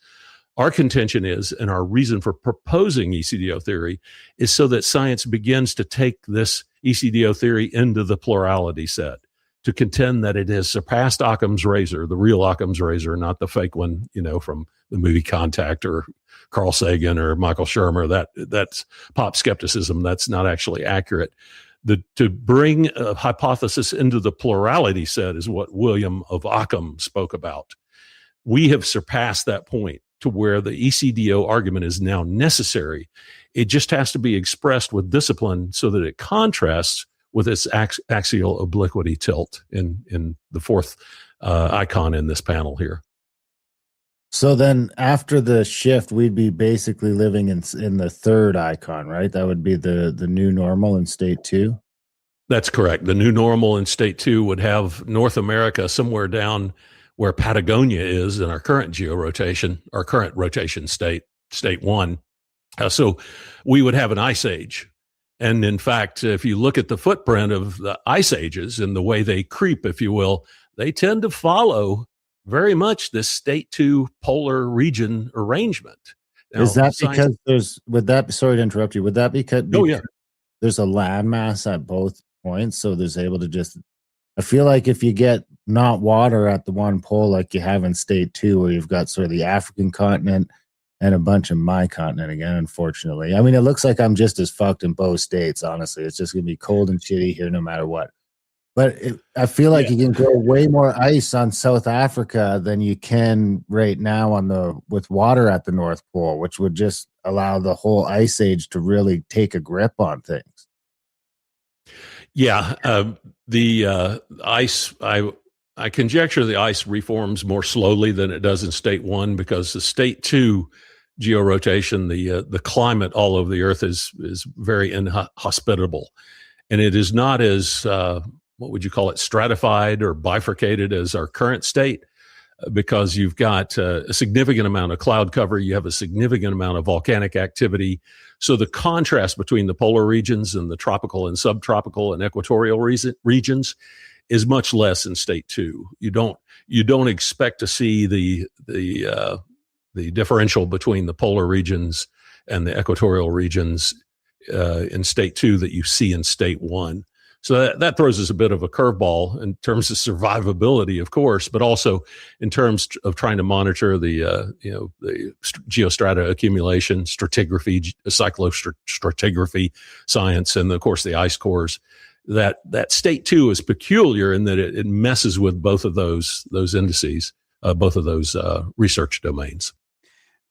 Our contention is, and our reason for proposing ECDO theory, is so that science begins to take this ECDO theory into the plurality set, to contend that it has surpassed Occam's razor, the real Occam's razor, not the fake one, from the movie Contact or Carl Sagan or Michael Shermer. That's pop skepticism. That's not actually accurate. To bring a hypothesis into the plurality set is what William of Ockham spoke about. We have surpassed that point to where the ECDO argument is now necessary. It just has to be expressed with discipline so that it contrasts with its axial obliquity tilt in the fourth icon in this panel here. So then after the shift, we'd be basically living in the third icon, right? That would be the new normal in state 2? That's correct. The new normal in state 2 would have North America somewhere down where Patagonia is in our current georotation, our current rotation state 1. So we would have an ice age. And in fact, if you look at the footprint of the ice ages and the way they creep, if you will, they tend to follow very much this state 2 polar region arrangement. Now, Is that because sorry to interrupt you, would that because Oh, yeah. there's a landmass at both points, so there's able to just, I feel like if you get not water at the one pole like you have in state 2, where you've got sort of the African continent and a bunch of my continent again, unfortunately. I mean, it looks like I'm just as fucked in both states, honestly. It's just going to be cold and shitty here no matter what. But I feel like you can grow way more ice on South Africa than you can right now with water at the North Pole, which would just allow the whole ice age to really take a grip on things. Yeah, the ice. I conjecture the ice reforms more slowly than it does in state 1, because the state 2 georotation, the climate all over the Earth is very inhospitable, and it is not as what would you call it, stratified or bifurcated as our current state, because you've got a significant amount of cloud cover, you have a significant amount of volcanic activity. So the contrast between the polar regions and the tropical and subtropical and equatorial regions is much less in state 2. You don't expect to see the differential between the polar regions and the equatorial regions in state 2 that you see in state 1. So that throws us a bit of a curveball in terms of survivability, of course, but also in terms of trying to monitor the geostrata accumulation, stratigraphy, cyclostratigraphy science, and of course the ice cores. That state 2 is peculiar in that it messes with both of those indices, both of those research domains.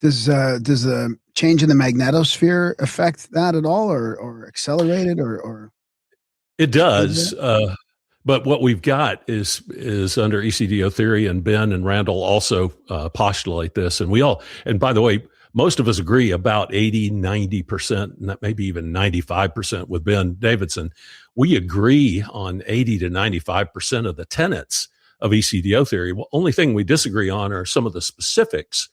Does the change in the magnetosphere affect that at all, or accelerate it, or? It does, but what we've got is under ECDO theory, and Ben and Randall also postulate this, and by the way, most of us agree about 80, 90%, maybe even 95% with Ben Davidson. We agree on 80 to 95% of the tenets of ECDO theory. Well, only thing we disagree on are some of the specifics,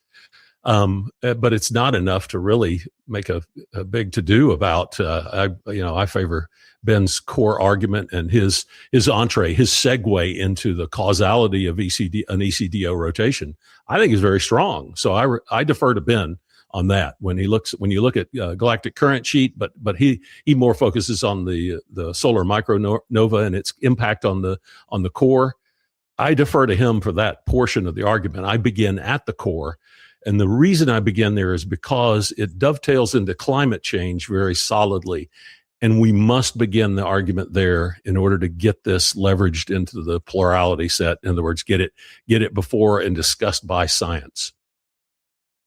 but it's not enough to really make a big to-do about. I favor Ben's core argument and his entree, his segue into the causality of an ECDO rotation, I think is very strong. So I defer to Ben on that when you look at galactic current sheet, but he more focuses on the solar micronova and its impact on the core. I defer to him for that portion of the argument. I begin at the core. And the reason I begin there is because it dovetails into climate change very solidly. And we must begin the argument there in order to get this leveraged into the plurality set. In other words, get it before and discussed by science.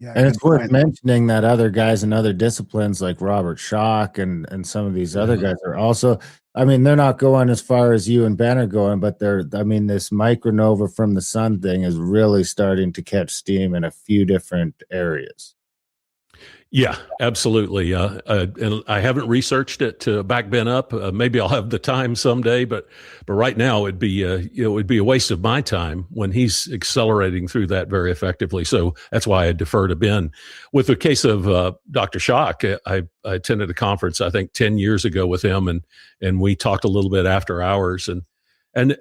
Yeah, and it's worth mentioning that other guys in other disciplines like Robert Schock and some of these other guys are also, I mean, they're not going as far as you and Ben are going, but this micronova from the sun thing is really starting to catch steam in a few different areas. Yeah, absolutely. And I haven't researched it to back Ben up. Maybe I'll have the time someday, but right now it'd be a waste of my time when he's accelerating through that very effectively. So that's why I defer to Ben. With the case of Dr. Schock, I attended a conference I think 10 years ago with him, and we talked a little bit after hours, and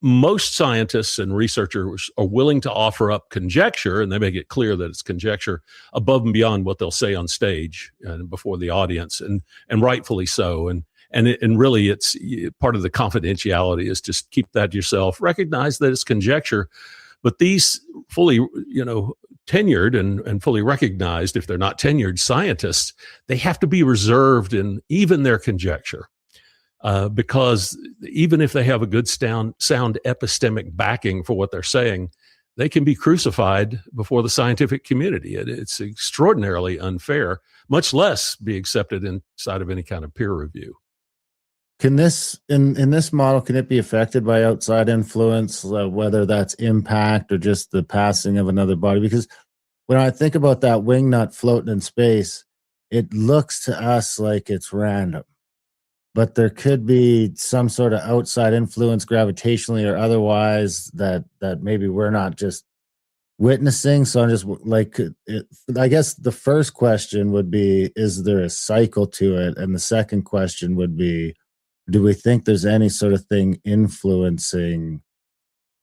most scientists and researchers are willing to offer up conjecture, and they make it clear that it's conjecture above and beyond what they'll say on stage and before the audience, and rightfully so. And really, it's part of the confidentiality is just keep that to yourself. Recognize that it's conjecture, but these fully, tenured and fully recognized, if they're not tenured scientists, they have to be reserved in even their conjecture. Because even if they have a good sound epistemic backing for what they're saying, they can be crucified before the scientific community. It's extraordinarily unfair, much less be accepted inside of any kind of peer review. Can this, in this model, can it be affected by outside influence, whether that's impact or just the passing of another body? Because when I think about that wingnut floating in space, it looks to us like it's random. But there could be some sort of outside influence, gravitationally or otherwise, that maybe we're not just witnessing. So I'm just I guess the first question would be, is there a cycle to it? And the second question would be, do we think there's any sort of thing influencing?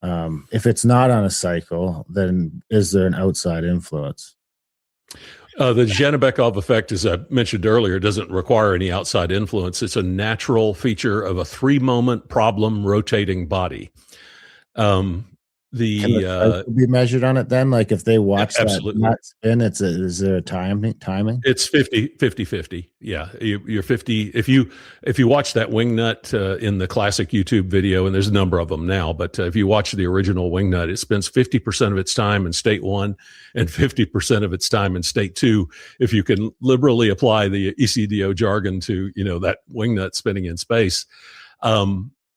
If it's not on a cycle, then is there an outside influence? The Janabekov effect, as I mentioned earlier, doesn't require any outside influence. It's a natural feature of a 3-moment problem rotating body. Can the cycle be measured on it then? Like if they watch that nut spin, is there a timing? It's 50-50. Yeah. You're 50. If you watch that wing nut in the classic YouTube video, and there's a number of them now, but if you watch the original wing nut, it spends 50% of its time in state 1 and 50% of its time in state 2. If you can liberally apply the ECDO jargon to, that wing nut spinning in space.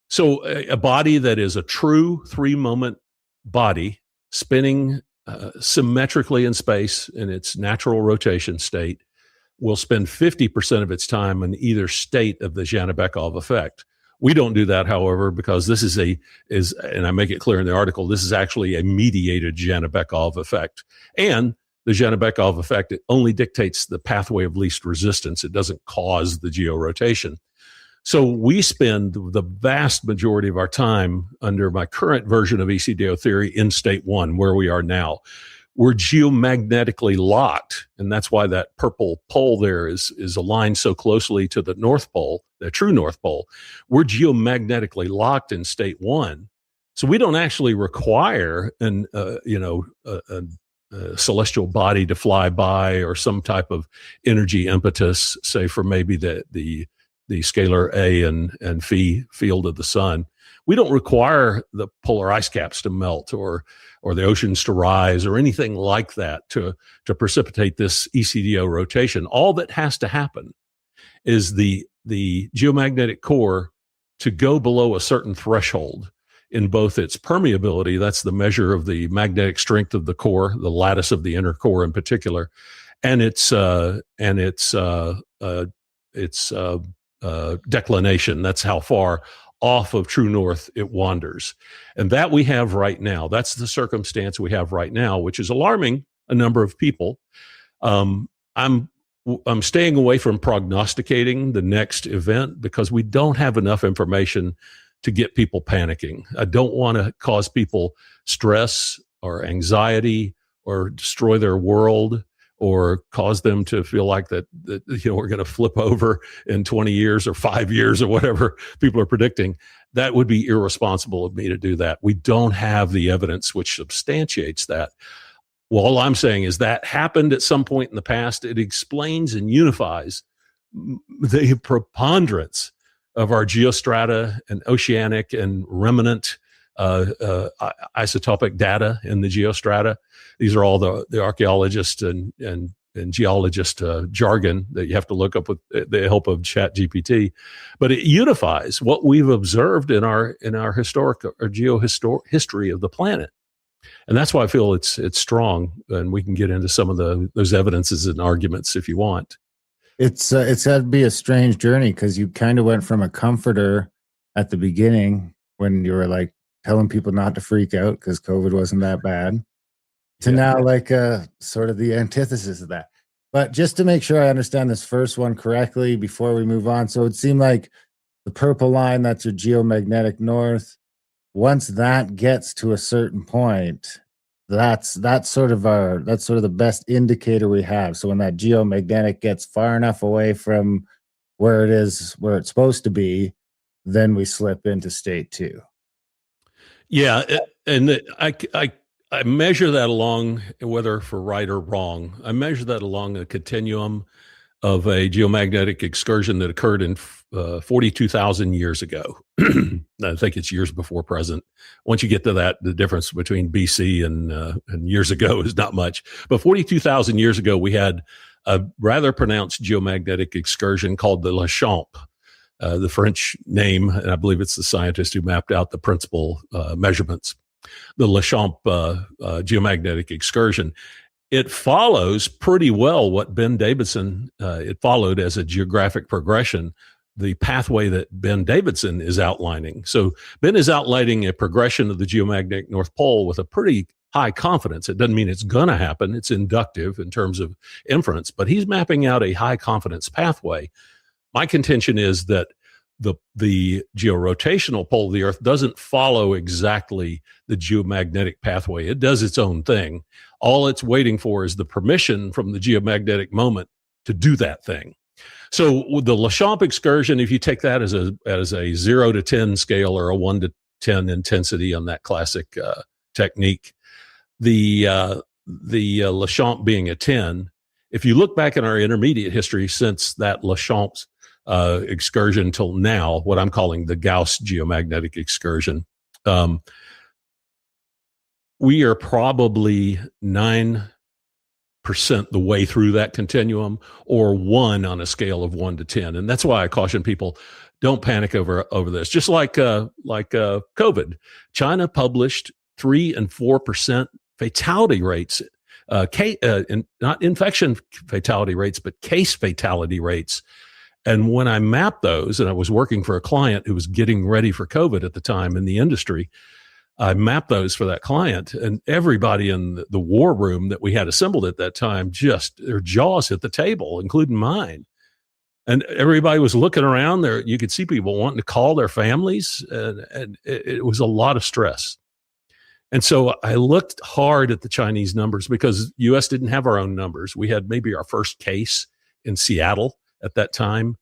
So a body that is a true 3-moment body spinning symmetrically in space in its natural rotation state will spend 50% of its time in either state of the Janabekov effect. We don't do that, however, because this is and I make it clear in the article, this is actually a mediated Janabekov effect. And the Janabekov effect, it only dictates the pathway of least resistance. It doesn't cause the georotation. So we spend the vast majority of our time under my current version of ECDO theory in state 1, where we are now. We're geomagnetically locked, and that's why that purple pole there is aligned so closely to the North Pole, the true North Pole. We're geomagnetically locked in state 1. So we don't actually require a celestial body to fly by or some type of energy impetus, say for maybe the scalar A and phi field of the sun. We don't require the polar ice caps to melt or the oceans to rise or anything like that to precipitate this ECDO rotation. All that has to happen is the geomagnetic core to go below a certain threshold in both its permeability, that's the measure of the magnetic strength of the core, the lattice of the inner core in particular, and its declination. That's how far off of true north it wanders. And that we have right now. That's the circumstance we have right now, which is alarming a number of people. I'm staying away from prognosticating the next event because we don't have enough information to get people panicking. I don't want to cause people stress or anxiety or destroy their world or cause them to feel like that we're going to flip over in 20 years or 5 years or whatever people are predicting. That would be irresponsible of me to do that. We don't have the evidence which substantiates that. Well, all I'm saying is that happened at some point in the past. It explains and unifies the preponderance of our geostrata and oceanic and remnant isotopic data in the geostrata. These are all the archaeologist and geologist jargon that you have to look up with the help of ChatGPT. But it unifies what we've observed in our historic or history of the planet. And that's why I feel it's strong. And we can get into some of those evidences and arguments if you want. It's had to be a strange journey because you kind of went from a comforter at the beginning when you were like telling people not to freak out because COVID wasn't that bad to now like sort of the antithesis of that. But just to make sure I understand this first one correctly before we move on. So it seemed like the purple line, that's your geomagnetic north. Once that gets to a certain point, that's sort of the best indicator we have. So when that geomagnetic gets far enough away from where it's supposed to be, then we slip into state 2. Yeah, and I measure that along, whether for right or wrong, I measure that along a continuum of a geomagnetic excursion that occurred in 42,000 years ago. I think it's years before present. Once you get to that, the difference between BC and years ago is not much. But 42,000 years ago, we had a rather pronounced geomagnetic excursion called the Le Champ, the French name, and I believe it's the scientist who mapped out the principal measurements. The Le Champ geomagnetic excursion. It follows pretty well what Ben Davidson, it followed as a geographic progression, the pathway that Ben Davidson is outlining. So Ben is outlining a progression of the geomagnetic North Pole with a pretty high confidence. It doesn't mean it's going to happen. It's inductive in terms of inference, but he's mapping out a high confidence pathway. My contention is that the georotational pole of the Earth doesn't follow exactly the geomagnetic pathway. It does its own thing. All it's waiting for is the permission from the geomagnetic moment to do that thing. So with the Lechamp excursion, if you take that as a 0 to 10 scale or a 1 to 10 intensity on that classic technique, the Lechamp being a 10, if you look back in our intermediate history since that Lechamp's excursion till now, what I'm calling the Gauss geomagnetic excursion, we are probably 9% the way through that continuum, or 1 on a scale of 1 to 10. And that's why I caution people, don't panic over this. Just like COVID, China published 3 and 4% fatality rates, not infection fatality rates, but case fatality rates. And when I mapped those, and I was working for a client who was getting ready for COVID at the time in the industry, I mapped those for that client, and everybody in the war room that we had assembled at that time, just their jaws hit the table, including mine. And everybody was looking around there. You could see people wanting to call their families, and it was a lot of stress. And so I looked hard at the Chinese numbers because U.S. didn't have our own numbers. We had maybe our first case in Seattle at that time,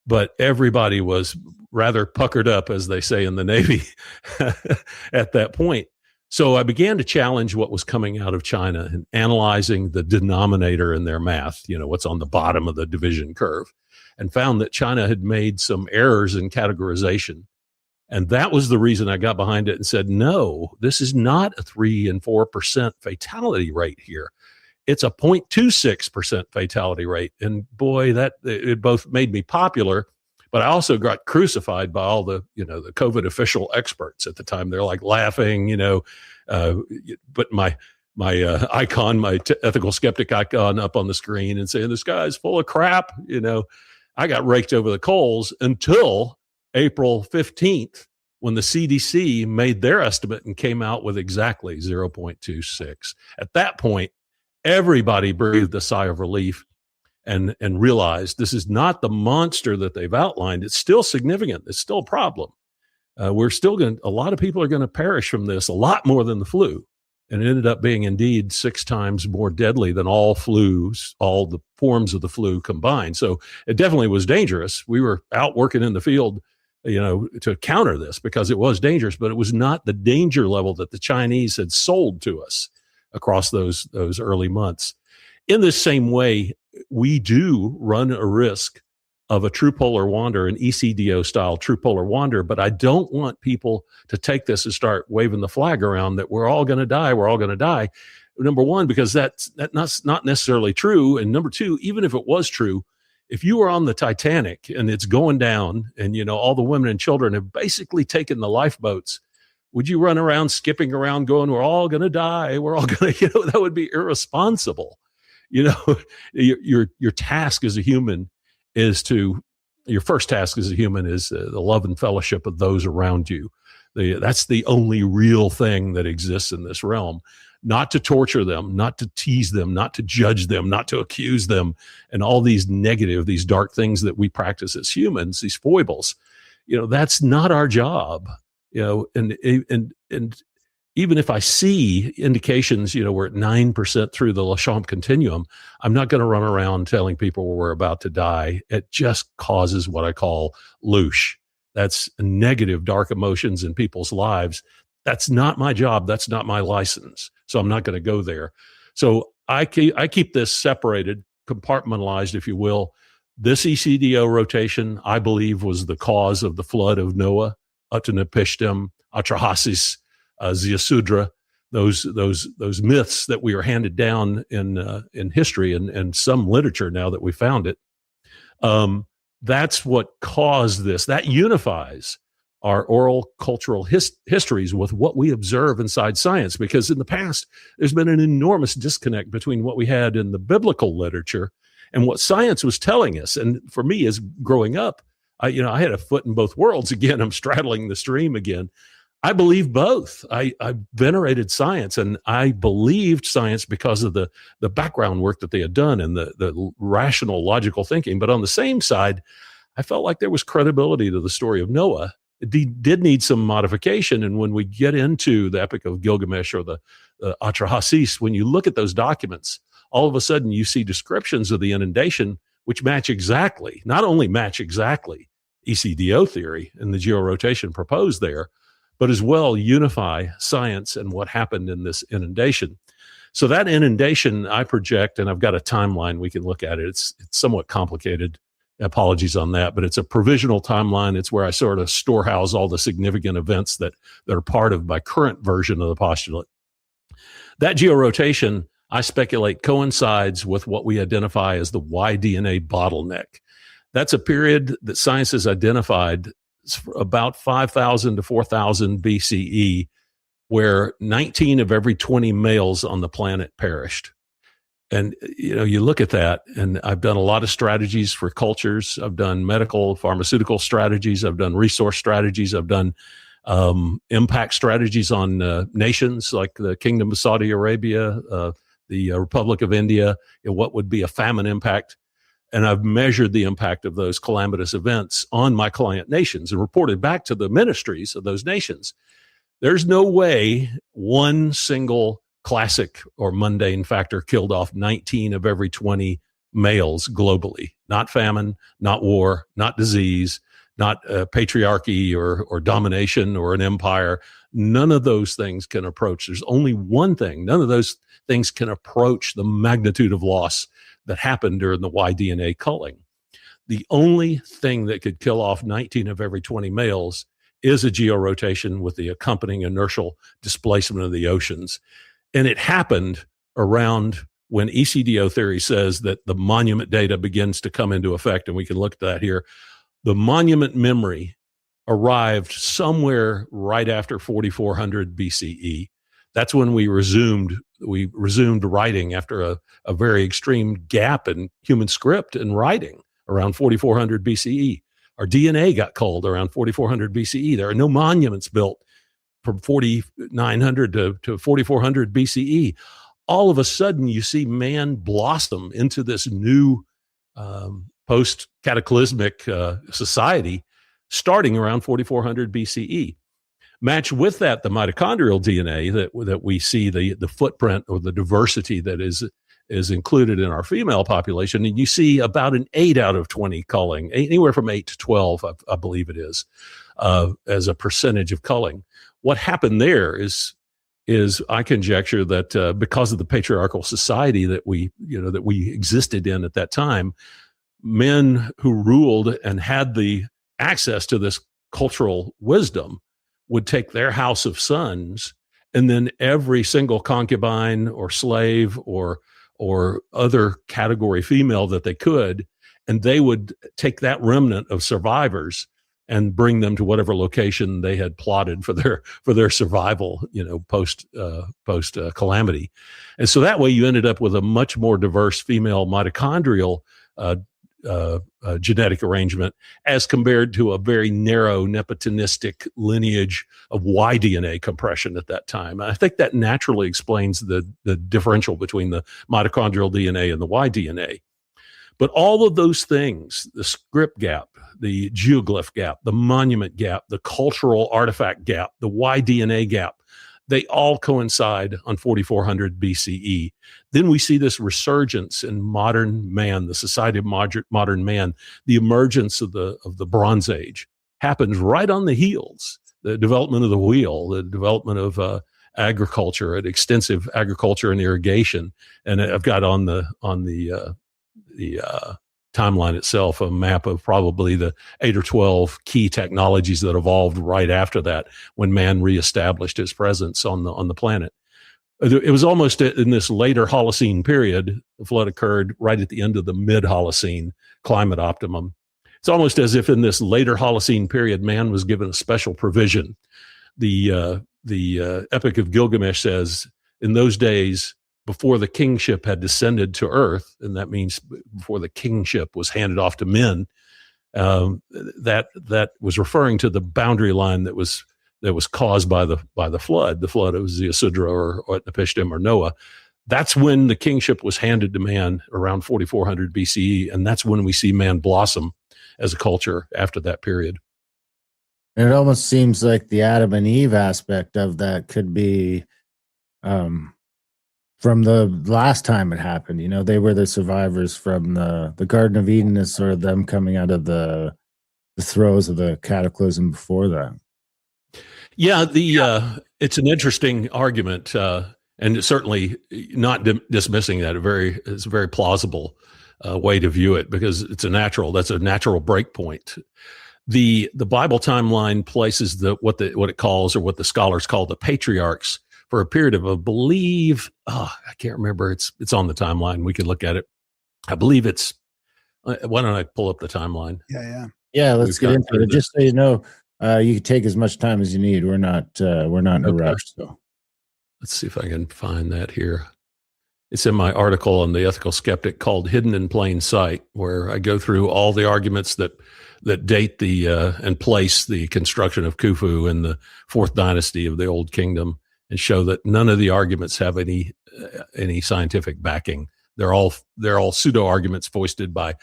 but everybody was rather puckered up, as they say in the Navy, at that point. So I began to challenge what was coming out of China and analyzing the denominator in their math, what's on the bottom of the division curve, and found that China had made some errors in categorization. And that was the reason I got behind it and said, no, this is not a 3 and 4% fatality rate here. It's a 0.26% fatality rate. And boy, it both made me popular, but I also got crucified by all the COVID official experts at the time. They're like laughing, put my icon, my ethical skeptic icon up on the screen and saying, this guy's full of crap. I got raked over the coals until April 15th, when the CDC made their estimate and came out with exactly 0.26. At that point, everybody breathed a sigh of relief and realized this is not the monster that they've outlined. It's still significant. It's still a problem. A lot of people are going to perish from this, a lot more than the flu. And it ended up being indeed 6 times more deadly than all flus, all the forms of the flu combined. So it definitely was dangerous. We were out working in the field, to counter this because it was dangerous, but it was not the danger level that the Chinese had sold to us across those early months. In the same way, we do run a risk of a true polar wander, an ECDO style true polar wander, but I don't want people to take this and start waving the flag around that we're all going to die. We're all going to die. Number one, because that's not necessarily true. And number two, even if it was true, if you were on the Titanic and it's going down and, all the women and children have basically taken the lifeboats, would you run around, skipping around going, we're all going to die. We're all going to, that would be irresponsible. Your task as a human your first task as a human is the love and fellowship of those around you. That's the only real thing that exists in this realm. Not to torture them, not to tease them, not to judge them, not to accuse them, and all these these dark things that we practice as humans, these foibles. That's not our job. And even if I see indications, we're at 9% through the Lechamp continuum, I'm not going to run around telling people we're about to die. It just causes what I call loosh. That's negative, dark emotions in people's lives. That's not my job. That's not my license. So I'm not going to go there. So I keep this separated, compartmentalized, if you will. This ECDO rotation, I believe, was the cause of the flood of Noah, Utnapishtim, Atrahasis, Ziusudra, those myths that we are handed down in history and some literature now that we found it. That's what caused this. That unifies our oral cultural histories with what we observe inside science, because in the past, there's been an enormous disconnect between what we had in the biblical literature and what science was telling us. And for me, as growing up, I had a foot in both worlds. Again, I'm straddling the stream again. I believe both. I venerated science, and I believed science because of the background work that they had done and the rational, logical thinking. But on the same side, I felt like there was credibility to the story of Noah. It did need some modification. And when we get into the Epic of Gilgamesh or the Atrahasis, when you look at those documents, all of a sudden you see descriptions of the inundation which match exactly, not only match exactly ECDO theory and the georotation proposed there, but as well unify science and what happened in this inundation. So that inundation, I project, and I've got a timeline we can look at it. It's somewhat complicated. Apologies on that, but it's a provisional timeline. It's where I sort of storehouse all the significant events that are part of my current version of the postulate. That georotation, I speculate, coincides with what we identify as the Y-DNA bottleneck. That's a period that science has identified about 5,000 to 4,000 BCE, where 19 of every 20 males on the planet perished. And, you look at that, and I've done a lot of strategies for cultures. I've done medical, pharmaceutical strategies. I've done resource strategies. I've done impact strategies on nations like the Kingdom of Saudi Arabia, the Republic of India, what would be a famine impact. And I've measured the impact of those calamitous events on my client nations and reported back to the ministries of those nations. There's no way one single classic or mundane factor killed off 19 of every 20 males globally. Not famine, not war, not disease, not patriarchy or domination or an empire. None of those things can approach. There's only one thing. None of those things can approach the magnitude of loss that happened during the Y-DNA culling. The only thing that could kill off 19 of every 20 males is a georotation with the accompanying inertial displacement of the oceans. And it happened around when ECDO theory says that the monument data begins to come into effect, and we can look at that here. The monument memory arrived somewhere right after 4400 BCE. That's when we resumed writing after a very extreme gap in human script and writing around 4400 BCE. Our DNA got culled around 4400 BCE. There are no monuments built from 4900 to 4400 BCE. All of a sudden, you see man blossom into this new post-cataclysmic society starting around 4400 BCE. Match with that the mitochondrial DNA that we see, the footprint or the diversity that is included in our female population, and you see about an 8 out of 20 culling, anywhere from 8 to 12, I believe it is, as a percentage of culling. What happened there is I conjecture that because of the patriarchal society that we existed in at that time, men who ruled and had the access to this cultural wisdom would take their house of sons, and then every single concubine or slave or other category female that they could, and they would take that remnant of survivors and bring them to whatever location they had plotted for their survival, post calamity. And so that way you ended up with a much more diverse female mitochondrial genetic arrangement as compared to a very narrow nepotistic lineage of Y-DNA compression at that time. I think that naturally explains the differential between the mitochondrial DNA and the Y-DNA. But all of those things, the script gap, the geoglyph gap, the monument gap, the cultural artifact gap, the Y-DNA gap, they all coincide on 4400 BCE. Then we see this resurgence in modern man, the society of modern man. The emergence of the Bronze Age happens right on the heels. The development of the wheel, the development of agriculture, and extensive agriculture and irrigation. And I've got on the timeline itself a map of probably the 8 or 12 key technologies that evolved right after that, when man reestablished his presence on the planet. It was almost in this later Holocene period. The flood occurred right at the end of the mid-Holocene climate optimum. It's almost as if in this later Holocene period, man was given a special provision. The Epic of Gilgamesh says, in those days, before the kingship had descended to earth, and that means before the kingship was handed off to men, that was referring to the boundary line that was caused by the flood. The flood, it was the ECDO or Utnapishtim or Noah. That's when the kingship was handed to man around 4400 BCE, and that's when we see man blossom as a culture after that period. And it almost seems like the Adam and Eve aspect of that could be from the last time it happened. You know, they were the survivors from the Garden of Eden, is sort of them coming out of the throes of the cataclysm before that. Yeah, it's an interesting argument, and certainly not dismissing that. It's a very plausible way to view it, because that's a natural break point. The Bible timeline places what it calls, or what the scholars call, the patriarchs for a period of, I believe, I can't remember. It's on the timeline. We can look at it. I believe it's. Why don't I pull up the timeline? Yeah. Let's get into it. Just so you know, you can take as much time as you need. We're not in a rush. So let's see if I can find that here. It's in my article on the Ethical Skeptic called "Hidden in Plain Sight," where I go through all the arguments that date and place the construction of Khufu in the fourth dynasty of the Old Kingdom, and show that none of the arguments have any scientific backing. They're all pseudo arguments foisted by,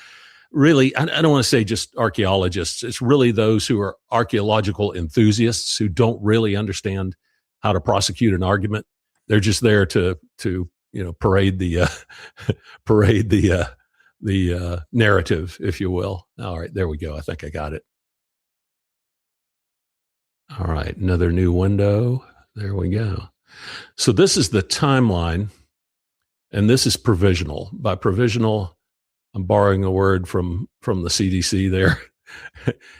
really, I don't want to say just archaeologists. It's really those who are archaeological enthusiasts who don't really understand how to prosecute an argument. They're just there to parade the narrative, if you will. All right, there we go. I think I got it. All right, another new window. There we go. So this is the timeline, and this is provisional. By provisional, I'm borrowing a word from the CDC there.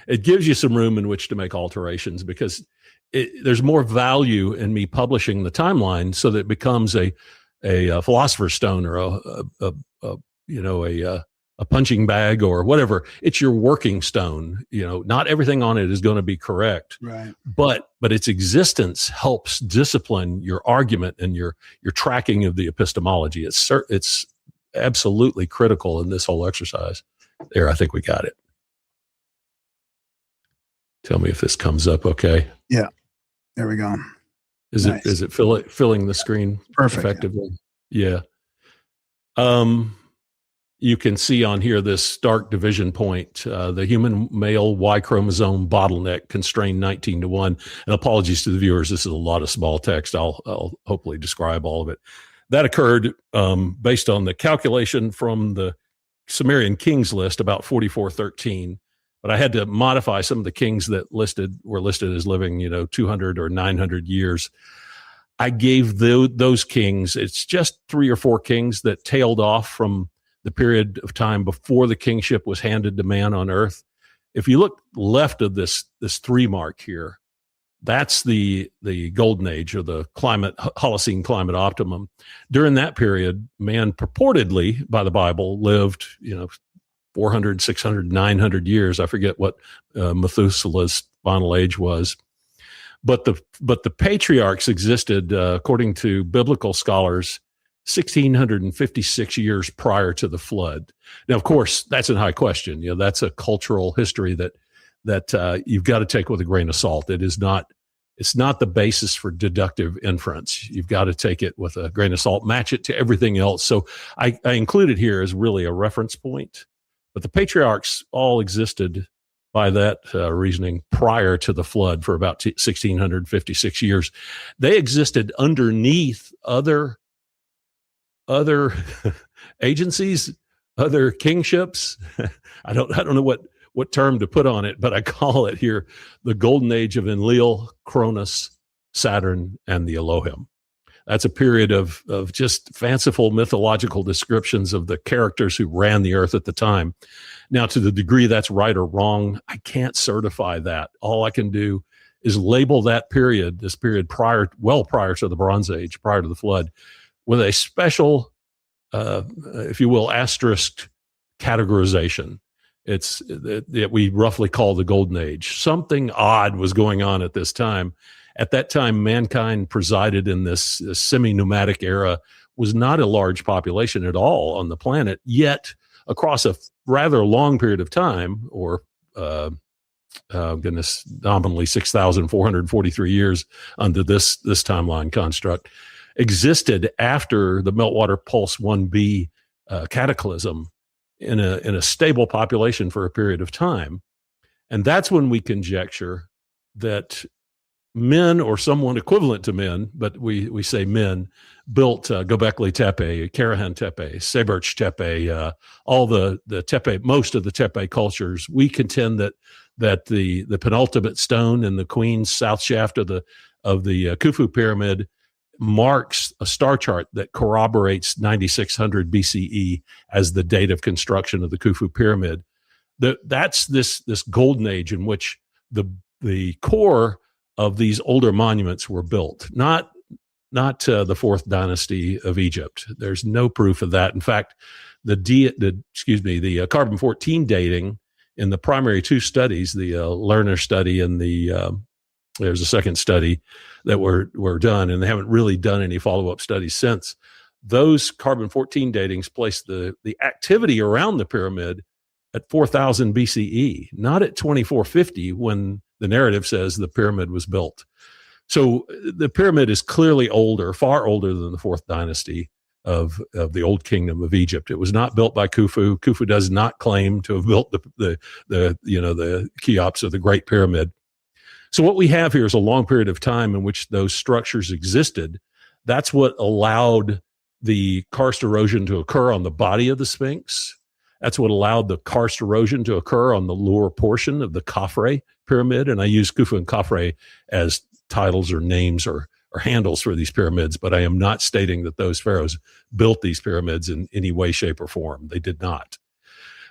It gives you some room in which to make alterations, because there's more value in me publishing the timeline so that it becomes a philosopher's stone, or a punching bag, or whatever. It's your working stone. Not everything on it is going to be correct, Right. But its existence helps discipline your argument and your tracking of the epistemology. It's absolutely critical in this whole exercise. There, I think we got it. Tell me if this comes up okay. Yeah, there we go. Is it filling the screen Perfect, effectively? Yeah. You can see on here this stark division point, the human male Y chromosome bottleneck constrained 19-1. And apologies to the viewers, this is a lot of small text. I'll hopefully describe all of it. That occurred based on the calculation from the Sumerian kings list about 4413. But I had to modify some of the kings that were listed as living, 200 or 900 years. I gave those kings, it's just 3 or 4 kings that tailed off from the period of time before the kingship was handed to man on earth. If you look left of this 3 mark here, that's the golden age, or the Holocene climate optimum. During that period, man purportedly by the Bible lived, 400, 600, 900 years. I forget what Methuselah's final age was. But the patriarchs existed, according to biblical scholars, 1,656 years prior to the flood. Now, of course, that's a high question. That's a cultural history that you've got to take with a grain of salt. It's not the basis for deductive inference. You've got to take it with a grain of salt, match it to everything else. So I included here as really a reference point. But the patriarchs all existed by that reasoning prior to the flood for about 1,656 years. They existed underneath other agencies, other kingships. I don't know what term to put on it, but I call it here the golden age of Enlil, Cronus, Saturn, and the Elohim. That's a period of just fanciful mythological descriptions of the characters who ran the earth at the time. Now, to the degree that's right or wrong, I can't certify that. All I can do is label this period prior to the Bronze Age, prior to the flood, with a special, if you will, asterisk categorization. It's that we roughly call the Golden Age. Something odd was going on at this time. At that time, mankind presided in this semi-nomadic era, was not a large population at all on the planet, yet across a rather long period of time, or nominally 6,443 years under this timeline construct, existed after the Meltwater Pulse 1b cataclysm in a stable population for a period of time. And that's when we conjecture that men, or someone equivalent to men, but we say men, built Göbekli Tepe, Karahan Tepe, Seberch Tepe, all the Tepe, most of the Tepe cultures. We contend that the penultimate stone in the Queen's south shaft of the Khufu pyramid marks a star chart that corroborates 9600 BCE as the date of construction of the Khufu pyramid. That's this golden age in which the core of these older monuments were built, not the fourth dynasty of Egypt. There's no proof of that. In fact, the carbon-14 dating in the primary two studies, the Lerner study and there's a second study that were done, and they haven't really done any follow-up studies since. Those carbon-14 datings place the activity around the pyramid at 4000 BCE, not at 2450 when the narrative says the pyramid was built. So the pyramid is clearly older, far older than the fourth dynasty of the Old Kingdom of Egypt. It was not built by Khufu. Khufu does not claim to have built the Cheops or the Great Pyramid. So what we have here is a long period of time in which those structures existed. That's what allowed the karst erosion to occur on the body of the Sphinx. That's what allowed the karst erosion to occur on the lower portion of the Khafre pyramid. And I use Khufu and Khafre as titles or names or handles for these pyramids, but I am not stating that those pharaohs built these pyramids in any way, shape, or form. They did not.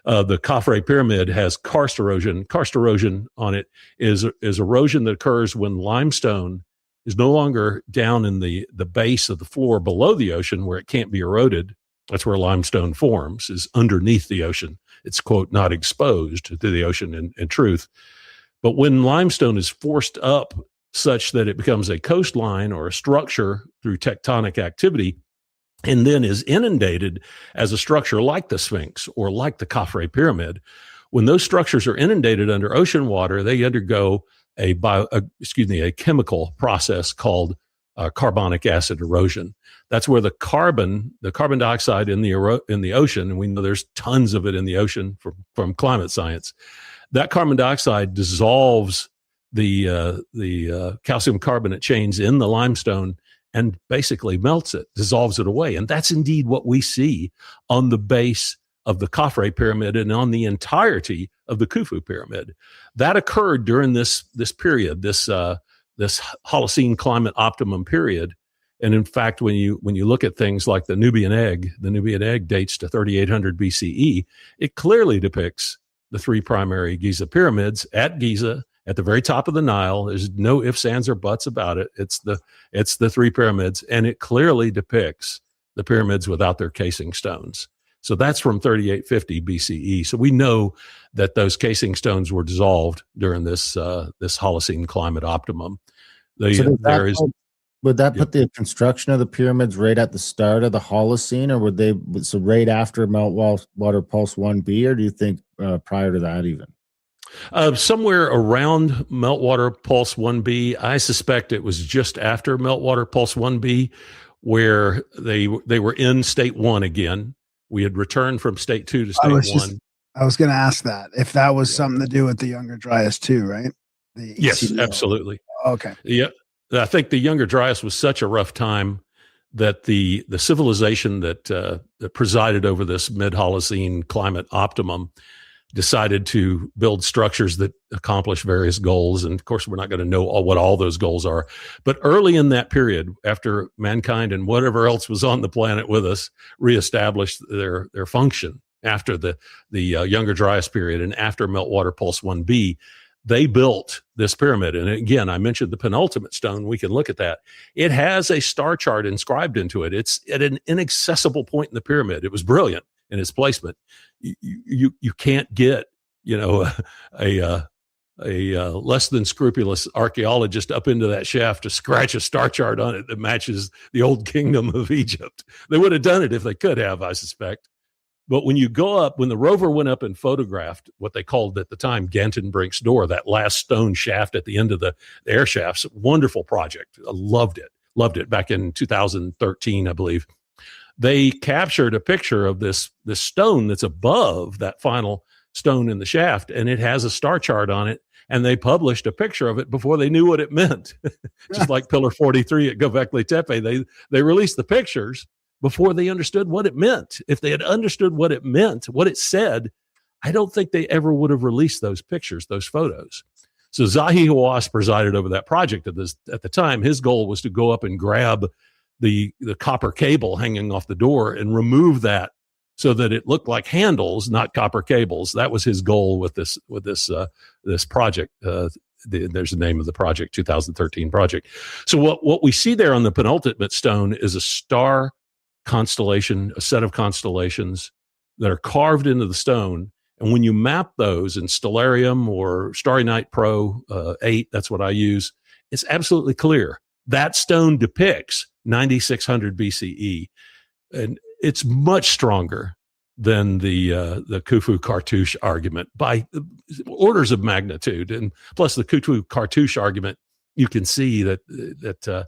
The Khafre pyramid has karst erosion. Karst erosion on it is erosion that occurs when limestone is no longer down in the base of the floor below the ocean where it can't be eroded. That's where limestone forms, is underneath the ocean. It's, quote, not exposed to the ocean in truth. But when limestone is forced up such that it becomes a coastline or a structure through tectonic activity, and then is inundated as a structure like the Sphinx or like the Khafre pyramid, when those structures are inundated under ocean water, they undergo a chemical process called carbonic acid erosion. That's where the carbon dioxide in the ocean, and we know there's tons of it in the ocean from climate science, that carbon dioxide dissolves the calcium carbonate chains in the limestone and basically melts it, dissolves it away. And that's indeed what we see on the base of the Khafre pyramid and on the entirety of the Khufu pyramid. That occurred during this period, this Holocene climate optimum period. And in fact, when you look at things like the Nubian egg dates to 3800 BCE. It clearly depicts the three primary Giza pyramids at Giza, at the very top of the Nile. There's no ifs, ands, or buts about it. It's the three pyramids, and it clearly depicts the pyramids without their casing stones. So that's from 3850 BCE. So we know that those casing stones were dissolved during this Holocene climate optimum. Would that put the construction of the pyramids right at the start of the Holocene, or would they right after Meltwater Pulse 1b, or do you think prior to that even? Somewhere around Meltwater Pulse 1b. I suspect it was just after Meltwater Pulse 1b, where they were in state 1 again. We had returned from state 2 to state 1. I was going to ask that if that was something to do with the Younger Dryas too, right? Yes, absolutely. Okay. Yeah, I think the Younger Dryas was such a rough time that the civilization that presided over this mid-Holocene climate optimum decided to build structures that accomplish various goals. And of course, we're not going to know what all those goals are. But early in that period, after mankind and whatever else was on the planet with us reestablished their function after the Younger Dryas period and after Meltwater Pulse 1b, they built this pyramid. And again, I mentioned the penultimate stone. We can look at that. It has a star chart inscribed into it. It's at an inaccessible point in the pyramid. It was brilliant in its placement. You can't get, a less than scrupulous archaeologist up into that shaft to scratch a star chart on it that matches the Old Kingdom of Egypt. They would have done it if they could have, I suspect. But when you go up, when the rover went up and photographed what they called at the time Gantenbrink's door, that last stone shaft at the end of the air shafts, wonderful project. I loved it back in 2013, I believe. they captured a picture of this stone that's above that final stone in the shaft, and it has a star chart on it. And they published a picture of it before they knew what it meant. Just like Pillar 43 at Göbekli Tepe, they released the pictures before they understood what it meant. If they had understood what it meant, what it said, I don't think they ever would have released those pictures, those photos. So Zahi Hawass presided over that project at the time. His goal was to go up and grab the copper cable hanging off the door and remove that so that it looked like handles, not copper cables. That was his goal with this project. There's the name of the project, 2013 project. So what we see there on the penultimate stone is a star constellation, a set of constellations that are carved into the stone. And when you map those in Stellarium or Starry Night Pro 8, that's what I use, it's absolutely clear. That stone depicts 9600 BCE. And it's much stronger than the Khufu Cartouche argument by orders of magnitude. And plus the Khufu Cartouche argument, you can see that the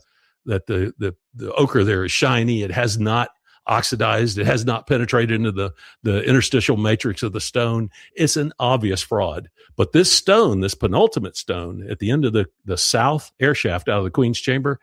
ochre there is shiny. It has not oxidized. It has not penetrated into the interstitial matrix of the stone. It's an obvious fraud. But this stone, this penultimate stone at the end of the south air shaft out of the Queen's Chamber,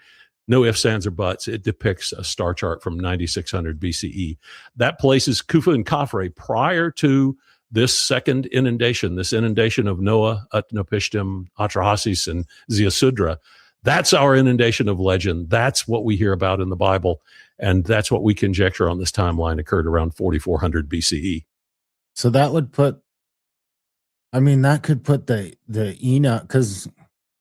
no ifs, ands, or buts. It depicts a star chart from 9600 BCE. That places Khufu and Khafre prior to this second inundation, this inundation of Noah, Utnapishtim, Atrahasis, and Ziusudra. That's our inundation of legend. That's what we hear about in the Bible. And that's what we conjecture on this timeline occurred around 4400 BCE. So that would put, that could put the Enoch, because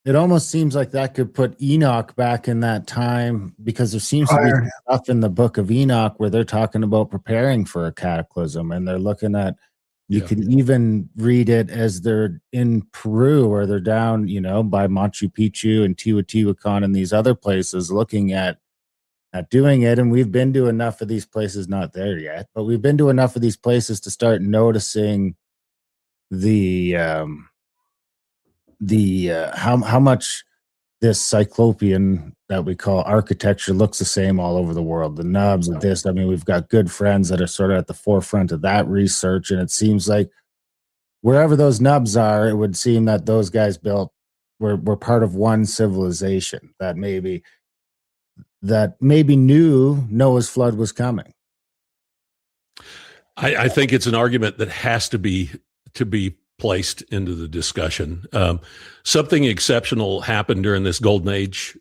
it almost seems like that could put Enoch back in that time, because there seems to be stuff in the book of Enoch where they're talking about preparing for a cataclysm, and they're looking at, you can even read it as they're in Peru or they're down, by Machu Picchu and Teotihuacan and these other places looking at doing it. And we've been to enough of these places, not there yet, but we've been to enough of these places to start noticing how much this cyclopean that we call architecture looks the same all over the world. The nubs of this, we've got good friends that are sort of at the forefront of that research, and it seems like wherever those nubs are, it would seem that those guys were part of one civilization that maybe knew Noah's flood was coming. I think it's an argument that has to be placed into the discussion. Something exceptional happened during this golden age.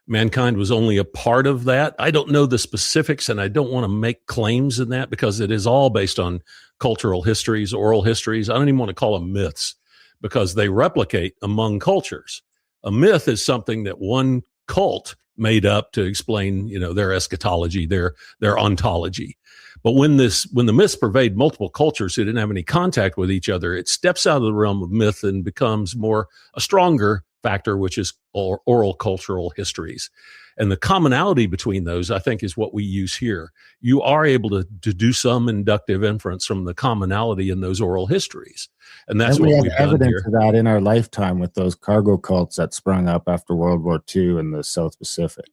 Mankind was only a part of that. I don't know the specifics, and I don't want to make claims in that because it is all based on cultural histories, oral histories. I don't even want to call them myths because they replicate among cultures. A myth is something that one cult made up to explain, their eschatology, their ontology. But when the myths pervade multiple cultures who didn't have any contact with each other, it steps out of the realm of myth and becomes a stronger factor, which is oral cultural histories. And the commonality between those, I think, is what we use here. You are able to do some inductive inference from the commonality in those oral histories. And that's what we've done evidence here. of that in our lifetime with those cargo cults that sprung up after World War II in the South Pacific.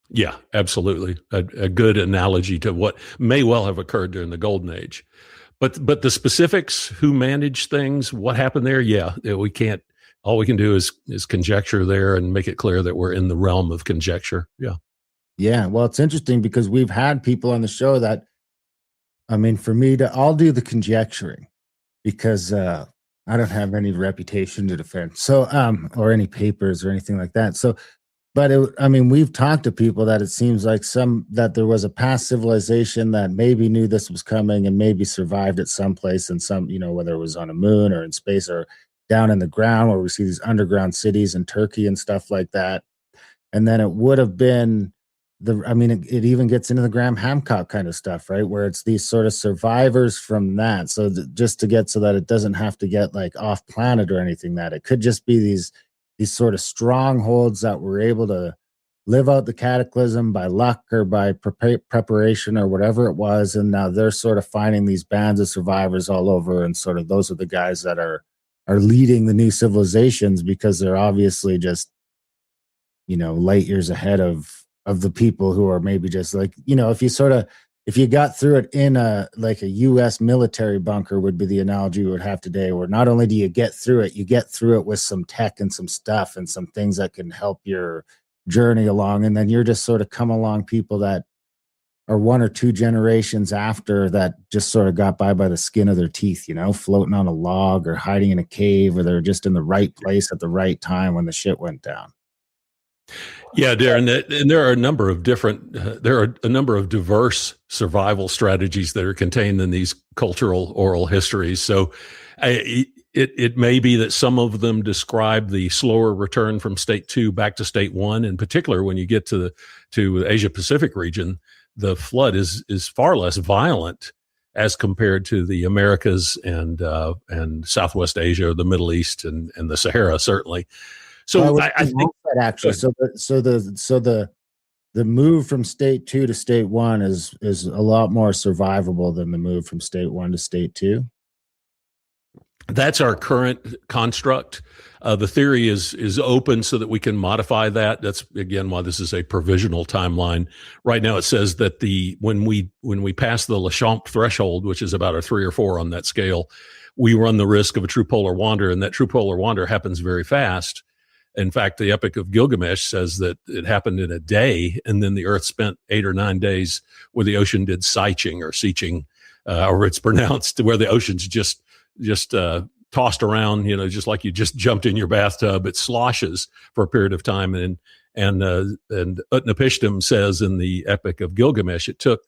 Yeah, absolutely. A good analogy to what may well have occurred during the Golden Age. But the specifics, who managed things, what happened there, we can't. All we can do is conjecture there and make it clear that we're in the realm of conjecture. Yeah. Yeah. Well, it's interesting because we've had people on the show that, for me I'll do the conjecturing because I don't have any reputation to defend. So, or any papers or anything like that. So, but we've talked to people that it seems like that there was a past civilization that maybe knew this was coming and maybe survived at some place and some, whether it was on a moon or in space or down in the ground where we see these underground cities in Turkey and stuff like that. And then it would have been it even gets into the Graham Hancock kind of stuff, right? Where it's these sort of survivors from that. So just to get so that it doesn't have to get like off planet or anything, that it could just be these sort of strongholds that were able to live out the cataclysm by luck or by preparation or whatever it was. And now they're sort of finding these bands of survivors all over. And sort of those are the guys that are leading the new civilizations because they're obviously just, light years ahead of the people who are maybe just like, if you sort of if you got through it in a U.S. military bunker would be the analogy we would have today, where not only do you get through it, you get through it with some tech and some stuff and some things that can help your journey along. And then you're just sort of come along people that are one or two generations after that just sort of got by the skin of their teeth, floating on a log or hiding in a cave, or they're just in the right place at the right time when the shit went down. Yeah, Darren, and there are a number of diverse survival strategies that are contained in these cultural oral histories. So it may be that some of them describe the slower return from state 2 back to state 1. In particular, when you get to the Asia Pacific region, the flood is far less violent as compared to the Americas and Southwest Asia, the Middle East, and the Sahara, certainly. So I think that actually, so the move from state 2 to state 1 is a lot more survivable than the move from state 1 to state 2. That's our current construct. The theory is open so that we can modify that. That's again why this is a provisional timeline. Right now, it says that when we pass the Lechamp threshold, which is about a 3 or 4 on that scale, we run the risk of a true polar wander, and that true polar wander happens very fast. In fact, the Epic of Gilgamesh says that it happened in a day, and then the Earth spent 8 or 9 days where the ocean did sieching or seeching, or it's pronounced, where the ocean's just tossed around, just like you just jumped in your bathtub. It sloshes for a period of time, and Utnapishtim says in the Epic of Gilgamesh, it took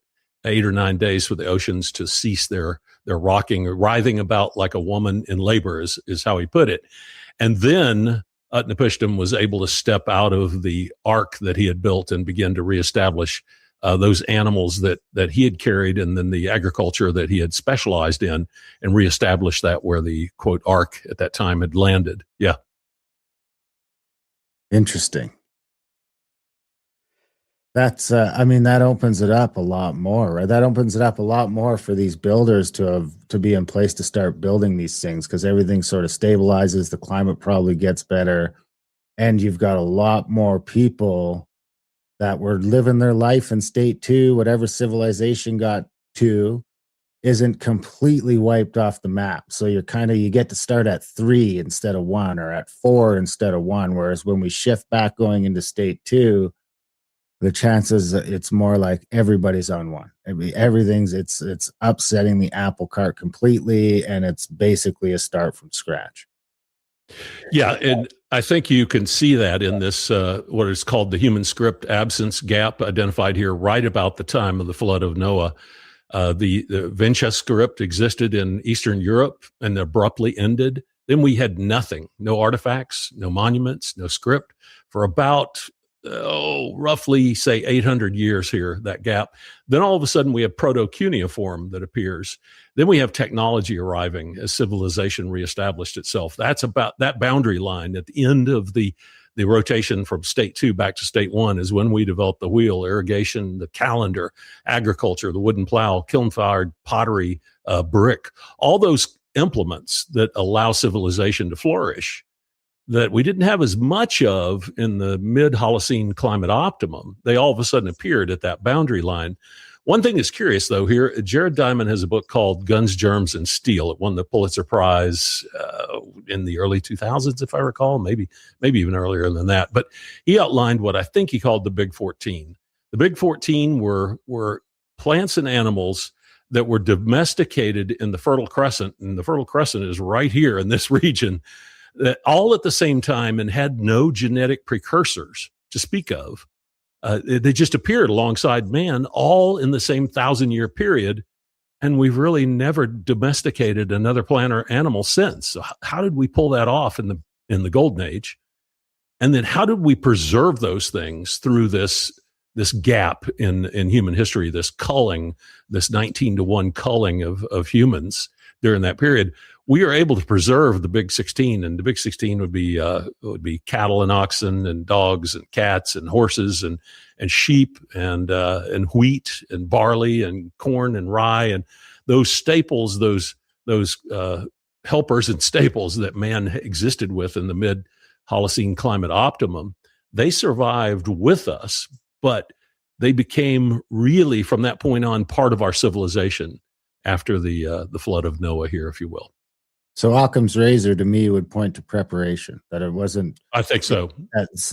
8 or 9 days for the oceans to cease their rocking or writhing about like a woman in labor, is how he put it, and then Utnapishtim was able to step out of the ark that he had built and begin to reestablish those animals that he had carried, and then the agriculture that he had specialized in, and reestablish that where the quote ark at that time had landed. Yeah. Interesting. That's, that opens it up a lot more, right? That opens it up a lot more for these builders to be in place to start building these things, because everything sort of stabilizes, the climate probably gets better, and you've got a lot more people that were living their life in state 2, whatever civilization got to isn't completely wiped off the map. So you get to start at 3 instead of 1, or at 4 instead of 1. Whereas when we shift back going into state 2, the chances it's more like everybody's on 1. It's upsetting the apple cart completely, and it's basically a start from scratch. Yeah, and I think you can see that in this, what is called the human script absence gap, identified here right about the time of the flood of Noah. The Vincha script existed in Eastern Europe and abruptly ended. Then we had nothing, no artifacts, no monuments, no script for about, roughly, say, 800 years here, that gap. Then all of a sudden we have proto-cuneiform that appears. Then we have technology arriving as civilization reestablished itself. That's about that boundary line at the end of the rotation from state 2 back to state 1 is when we develop the wheel, irrigation, the calendar, agriculture, the wooden plow, kiln-fired pottery, brick, all those implements that allow civilization to flourish that we didn't have as much of in the mid-Holocene climate optimum. They all of a sudden appeared at that boundary line. One thing that's curious, though, here, Jared Diamond has a book called Guns, Germs, and Steel. It won the Pulitzer Prize in the early 2000s, if I recall, maybe even earlier than that. But he outlined what I think he called the Big 14. The Big 14 were plants and animals that were domesticated in the Fertile Crescent, and the Fertile Crescent is right here in this region, all at the same time, and had no genetic precursors to speak of. They just appeared alongside man, all in the same 1,000-year period, and we've really never domesticated another plant or animal since. So how did we pull that off in the Golden Age? And then how did we preserve those things through this gap in human history, this culling, this 19-to-1 culling of humans during that period? We are able to preserve the Big 16, and the Big 16 would be cattle and oxen and dogs and cats and horses and sheep and wheat and barley and corn and rye, and those staples, those helpers and staples that man existed with in the mid-Holocene climate optimum. They survived with us, but they became really, from that point on, part of our civilization after the flood of Noah here, if you will. So Occam's razor to me would point to preparation, that it wasn't. I think so.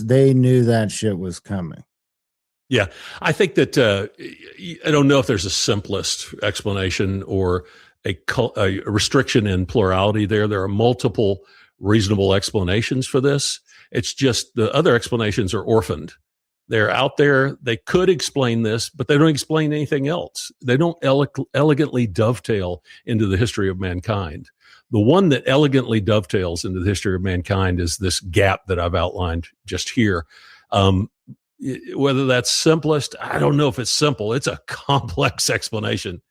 They knew that shit was coming. Yeah, I think that I don't know if there's a simplest explanation or a restriction in plurality there. There are multiple reasonable explanations for this. It's just the other explanations are orphaned. They're out there. They could explain this, but they don't explain anything else. They don't elegantly dovetail into the history of mankind. The one that elegantly dovetails into the history of mankind is this gap that I've outlined just here. Whether that's simplest, I don't know if it's simple. It's a complex explanation.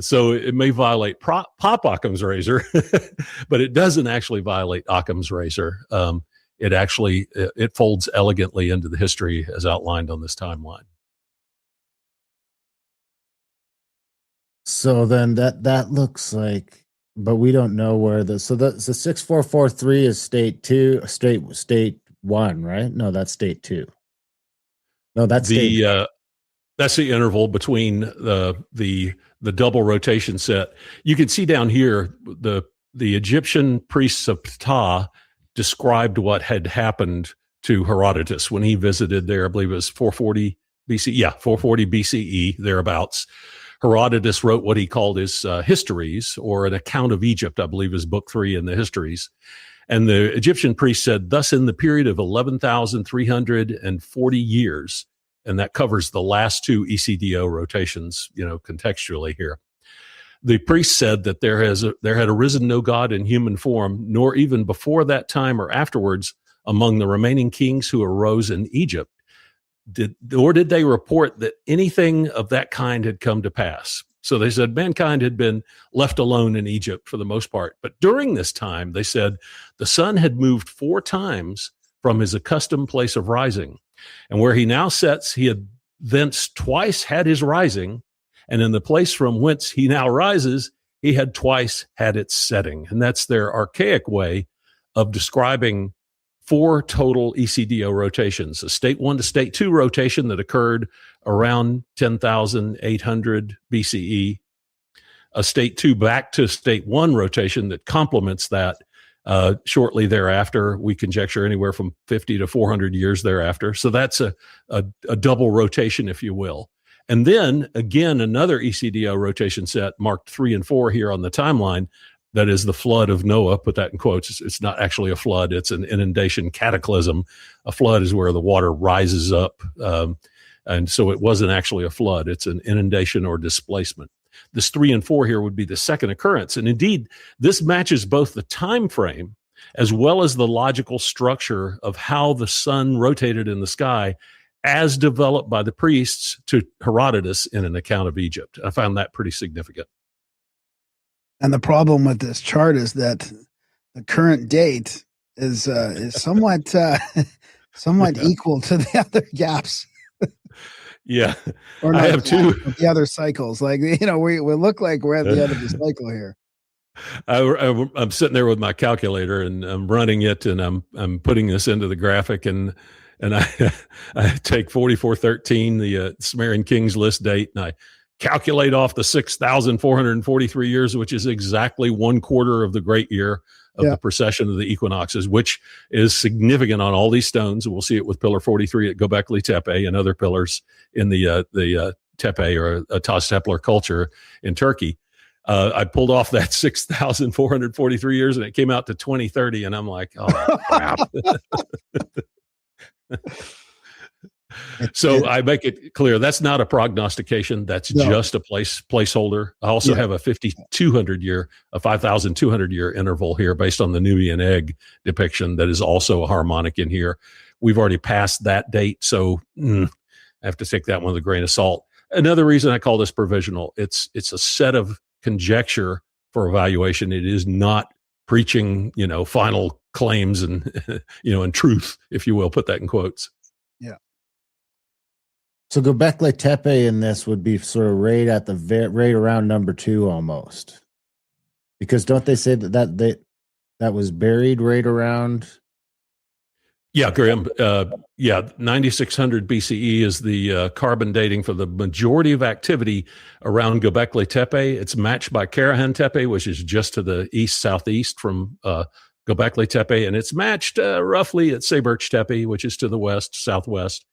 So it may violate Pop Occam's razor, but it doesn't actually violate Occam's razor. It actually it folds elegantly into the history as outlined on this timeline. So then that looks like, but we don't know where the 6443 is state 2, state 1, right? No, that's state 2. No, that's that's the interval between the double rotation set. You can see down here the Egyptian priests of Ptah described what had happened to Herodotus when he visited there. I believe it was 440 BC. Yeah, 440 BCE, thereabouts. Herodotus wrote what he called his histories, or an account of Egypt, I believe is book 3 in the histories. And the Egyptian priest said, thus in the period of 11,340 years, and that covers the last 2 ECDO rotations, contextually here. The priest said that there had arisen no God in human form, nor even before that time or afterwards among the remaining kings who arose in Egypt. Nor did they report that anything of that kind had come to pass. So they said mankind had been left alone in Egypt for the most part. But during this time, they said the sun had moved 4 times from his accustomed place of rising. And where he now sets, he had thence twice had his rising. And in the place from whence he now rises, he had twice had its setting. And that's their archaic way of describing 4 total ECDO rotations, a state 1 to state 2 rotation that occurred around 10,800 BCE, a state 2 back to state 1 rotation that complements that shortly thereafter. We conjecture anywhere from 50 to 400 years thereafter. So that's a double rotation, if you will. And then again, another ECDO rotation set marked 3 and 4 here on the timeline. That is the flood of Noah. Put that in quotes. It's not actually a flood. It's an inundation, cataclysm. A flood is where the water rises up. And so it wasn't actually a flood. It's an inundation or displacement. This 3 and 4 here would be the second occurrence. And indeed, this matches both the time frame as well as the logical structure of how the sun rotated in the sky as developed by the priests to Herodotus in an account of Egypt. I found that pretty significant. And the problem with this chart is that the current date is somewhat somewhat equal to the other gaps. Yeah, Or not, I have 2. The other cycles. Like, we look like we're at the end of the cycle here. I'm sitting there with my calculator and I'm running it, and I'm putting this into the graphic, and I take 4413, the Sumerian Kings list date, and I calculate off the 6,443 years, which is exactly 1/4 of the great year of the precession of the equinoxes, which is significant on all these stones. We'll see it with pillar 43 at Göbekli Tepe and other pillars in the Tepe or Taz culture in Turkey. I pulled off that 6,443 years, and it came out to 2030, and I'm like, oh crap. So I make it clear that's not a prognostication. That's just a placeholder. I also have a 5,200 year interval here based on the Nubian egg depiction that is also a harmonic in here. We've already passed that date, so I have to take that one with a grain of salt. Another reason I call this provisional, it's a set of conjecture for evaluation. It is not preaching, final claims and, and truth, if you will, put that in quotes. Yeah. So Göbekli Tepe in this would be sort of right at right around number 2 almost, because don't they say that was buried right around? Yeah, Graham. 9600 BCE is the carbon dating for the majority of activity around Göbekli Tepe. It's matched by Karahan Tepe, which is just to the east-southeast from Göbekli Tepe, and it's matched roughly at Seberch Tepe, which is to the west-southwest.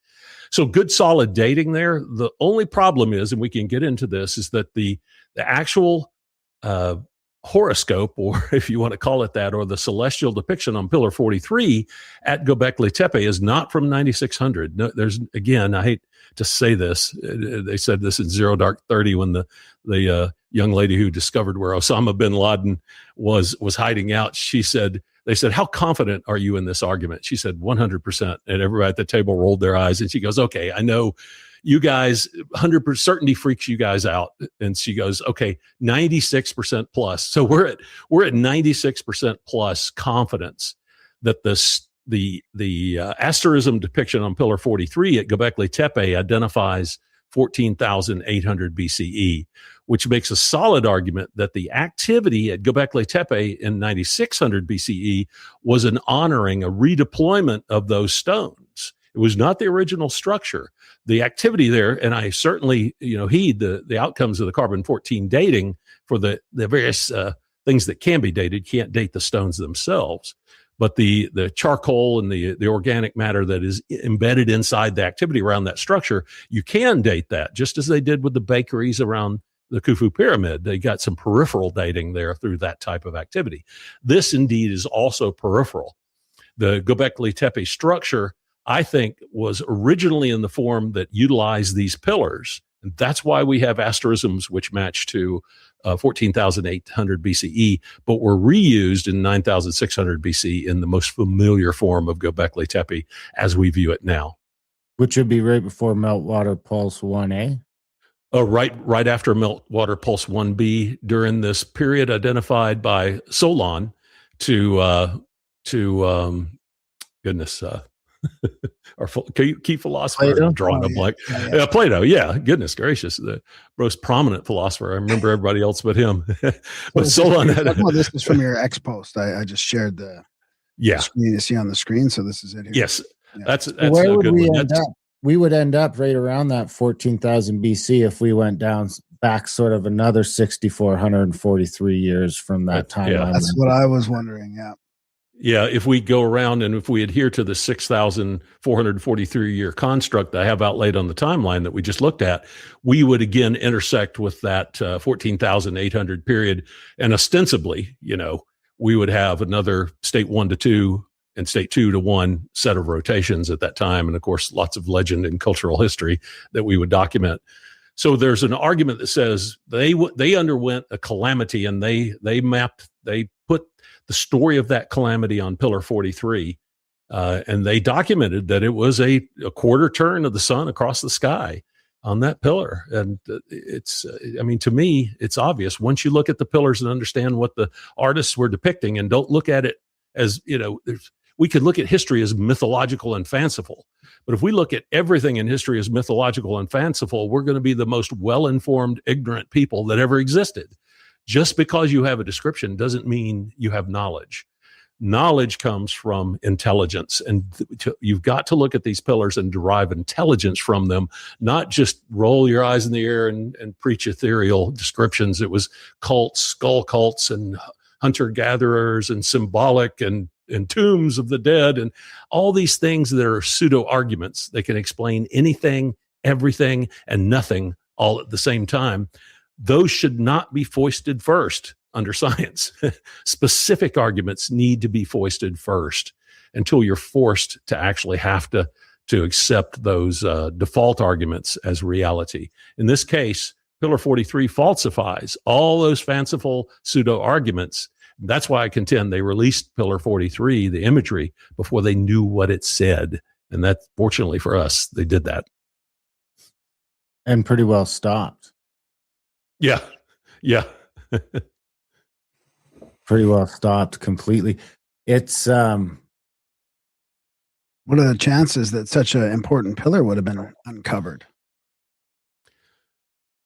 So good, solid dating there. The only problem is, and we can get into this, is that the actual horoscope, or if you want to call it that, or the celestial depiction on Pillar 43 at Göbekli Tepe is not from 9600. No, there's, again, I hate to say this. They said this in Zero Dark 30 when the young lady who discovered where Osama bin Laden was hiding out. They said, how confident are you in this argument? She said, 100%. And everybody at the table rolled their eyes. And she goes, okay, I know you guys, 100% certainty freaks you guys out. And she goes, okay, 96% plus. So we're at 96% plus confidence that the asterism depiction on Pillar 43 at Göbekli Tepe identifies 14,800 BCE, which makes a solid argument that the activity at Göbekli Tepe in 9600 BCE was an honoring, a redeployment of those stones. It was not the original structure. The activity there, and I certainly, heed the outcomes of the carbon-14 dating for the various things that can be dated. Can't date the stones themselves, but the charcoal and the organic matter that is embedded inside the activity around that structure, you can date that, just as they did with the bakeries around the Khufu Pyramid. They got some peripheral dating there through that type of activity. This indeed is also peripheral. The Göbekli Tepe structure, I think, was originally in the form that utilized these pillars. And that's why we have asterisms which match to 14,800 BCE, but were reused in 9,600 BC in the most familiar form of Göbekli Tepe as we view it now. Which would be right before Meltwater Pulse 1A? Right after Meltwater Pulse 1B, during this period identified by Solon to our key philosopher. Plato? I'm drawing a blank. Yeah, Plato. Yeah, goodness gracious, the most prominent philosopher. I remember everybody else but him. But Solon had. This is from your X post. I just shared the screen you see on the screen. So this is it here. Yes, yeah. that's where no would good we one. end up? We would end up right around that 14,000 BC if we went down back sort of another 6,443 years from that time. Yeah. That's what I was wondering. Yeah. Yeah, if we go around and if we adhere to the 6,443 year construct that I have outlaid on the timeline that we just looked at, we would again intersect with that 14,800 period. And ostensibly, we would have another state 1 to 2 and state 2 to 1 set of rotations at that time. And of course, lots of legend and cultural history that we would document. So there's an argument that says they underwent a calamity and they put the story of that calamity on Pillar 43, and they documented that it was a quarter turn of the sun across the sky on that pillar. And to me, it's obvious. Once you look at the pillars and understand what the artists were depicting and don't look at it as, we could look at history as mythological and fanciful. But if we look at everything in history as mythological and fanciful, we're going to be the most well-informed, ignorant people that ever existed. Just because you have a description doesn't mean you have knowledge. Knowledge comes from intelligence, and you've got to look at these pillars and derive intelligence from them, not just roll your eyes in the air and preach ethereal descriptions. It was cults, skull cults, and hunter-gatherers, and symbolic, and tombs of the dead, and all these things that are pseudo-arguments. They can explain anything, everything, and nothing all at the same time. Those should not be foisted first under science. Specific arguments need to be foisted first until you're forced to actually have to accept those default arguments as reality. In this case, Pillar 43 falsifies all those fanciful pseudo arguments. That's why I contend they released Pillar 43, the imagery, before they knew what it said. And that, fortunately for us, they did that. And pretty well stopped. Yeah. Pretty well stopped completely. It's what are the chances that such an important pillar would have been uncovered?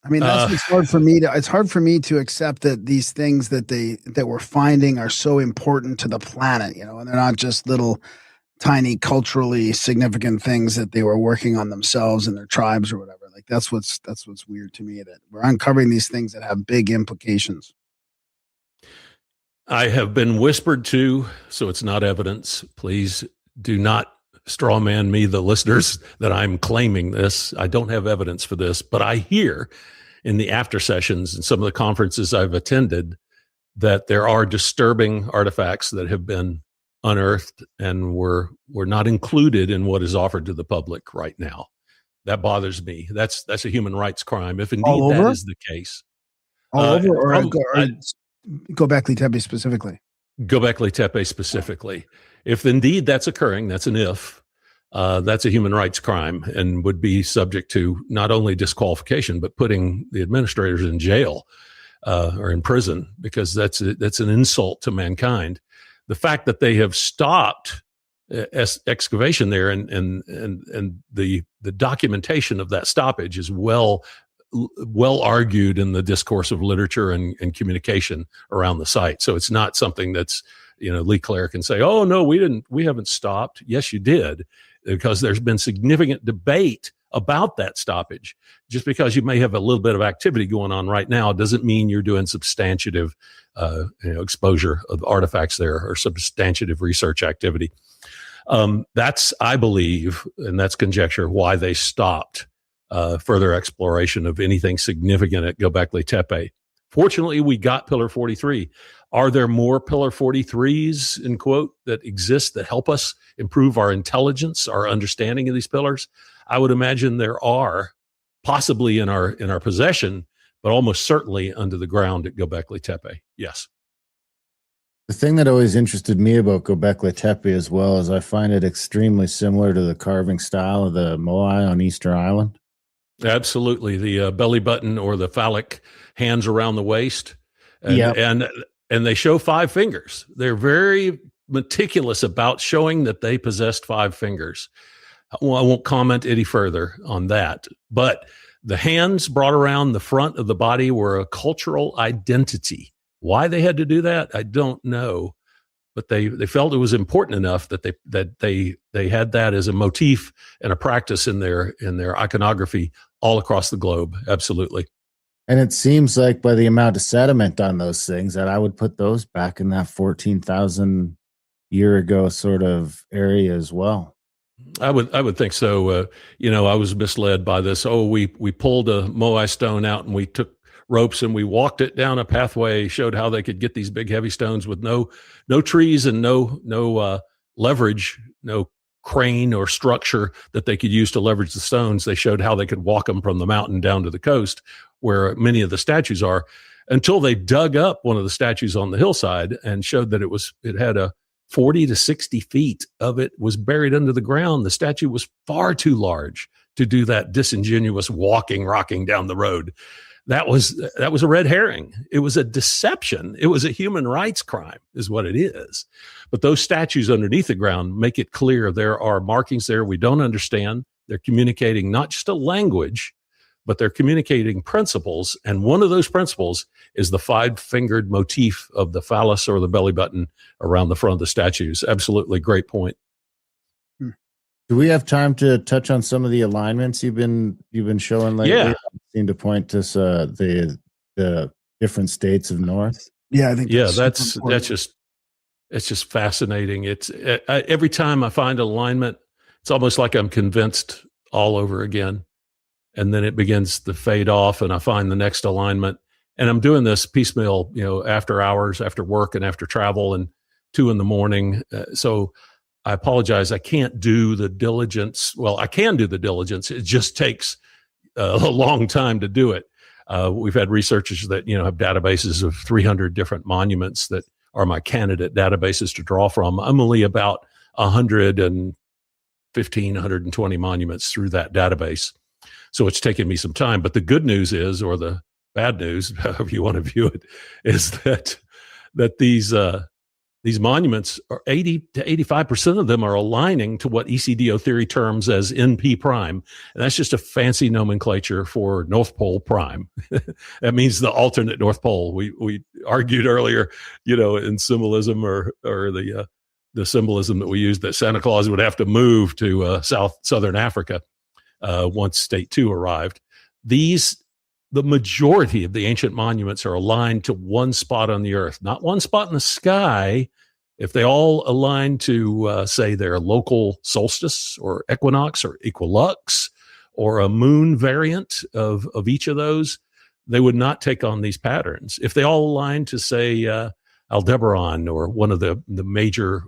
I mean, it's hard for me to accept that these things that we're finding are so important to the planet, and they're not just little tiny culturally significant things that they were working on themselves and their tribes or whatever. Like that's what's weird to me, that we're uncovering these things that have big implications. I have been whispered to, so it's not evidence. Please do not strawman me, the listeners, that I'm claiming this. I don't have evidence for this, but I hear in the after sessions and some of the conferences I've attended that there are disturbing artifacts that have been unearthed and were not included in what is offered to the public right now. That bothers me. That's a human rights crime, if indeed that is the case. All over, or Göbekli Tepe specifically? Göbekli Tepe specifically. If indeed that's occurring, that's an if, that's a human rights crime and would be subject to not only disqualification, but putting the administrators in jail or in prison, because that's an insult to mankind. The fact that they have stopped excavation there and the documentation of that stoppage is well argued in the discourse of literature and communication around the site. So it's not something that's, Lee Clare can say, oh no, we haven't stopped. Yes, you did, because there's been significant debate about that stoppage. Just because you may have a little bit of activity going on right now doesn't mean you're doing substantive exposure of artifacts there or substantive research activity. That's, I believe, and that's conjecture, why they stopped further exploration of anything significant at Göbekli Tepe. Fortunately, we got Pillar 43. Are there more Pillar 43s, in quote, that exist that help us improve our intelligence, our understanding of these pillars? I would imagine there are, possibly in our possession, but almost certainly under the ground at Göbekli Tepe. Yes. The thing that always interested me about Göbekli Tepe as well is I find it extremely similar to the carving style of the Moai on Easter Island. Absolutely. The belly button or the phallic hands around the waist. And they show 5 fingers. They're very meticulous about showing that they possessed 5 fingers. Well, I won't comment any further on that. But the hands brought around the front of the body were a cultural identity. Why they had to do that, I don't know. But they felt it was important enough that they had that as a motif and a practice in their iconography all across the globe. Absolutely. And it seems like by the amount of sediment on those things that I would put those back in that 14,000 year ago sort of area as well. I would think so. I was misled by this. Oh, we pulled a Moai stone out and we took ropes and we walked it down a pathway, showed how they could get these big heavy stones with no trees and no leverage, no crane or structure that they could use to leverage the stones. They showed how they could walk them from the mountain down to the coast where many of the statues are, until they dug up one of the statues on the hillside and showed that it had a 40 to 60 feet of it was buried under the ground. The statue was far too large to do that disingenuous rocking down the road. That was a red herring. It was a deception. It was a human rights crime is what it is. But those statues underneath the ground make it clear there are markings there we don't understand. They're communicating not just a language, but they're communicating principles. And one of those principles is the 5-fingered motif of the phallus or the belly button around the front of the statues. Absolutely. Great point. Do we have time to touch on some of the alignments you've been showing lately? Yeah. Seem to point to the different states of North. Yeah, I think it's just fascinating. It's every time I find alignment, it's almost like I'm convinced all over again, and then it begins to fade off, and I find the next alignment. And I'm doing this piecemeal, after hours, after work, and after travel, and 2 a.m. So I apologize. I can't do the diligence. Well, I can do the diligence. It just takes a long time to do it. We've had researchers that, have databases of 300 different monuments that are my candidate databases to draw from. I'm only about 115, 120 monuments through that database. So it's taken me some time. But the good news is, or the bad news, however you want to view it, is that these monuments are 80 to 85% of them are aligning to what ECDO theory terms as NP prime. And that's just a fancy nomenclature for North Pole prime. That means the alternate North Pole. We argued earlier, in symbolism or the the symbolism that we use, that Santa Claus would have to move to southern Africa once State 2 arrived. The majority of the ancient monuments are aligned to one spot on the earth, not one spot in the sky. If they all align to, say, their local solstice or equinox or equilux or a moon variant of each of those, they would not take on these patterns. If they all align to, say, Aldebaran or one of the major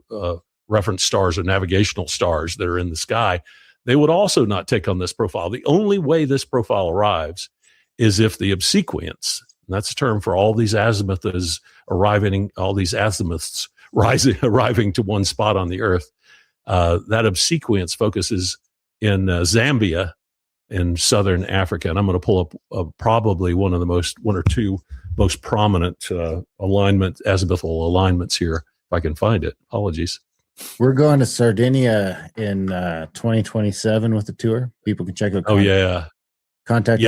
reference stars or navigational stars that are in the sky, they would also not take on this profile. The only way this profile arrives is if the obsequience, and that's a term for all these azimuths arriving to one spot on the earth, that obsequience focuses in Zambia in southern Africa. And I'm going to pull up probably one or two most prominent azimuthal alignments here, if I can find it. Apologies. We're going to Sardinia in 2027 with the tour. People can check out. Contact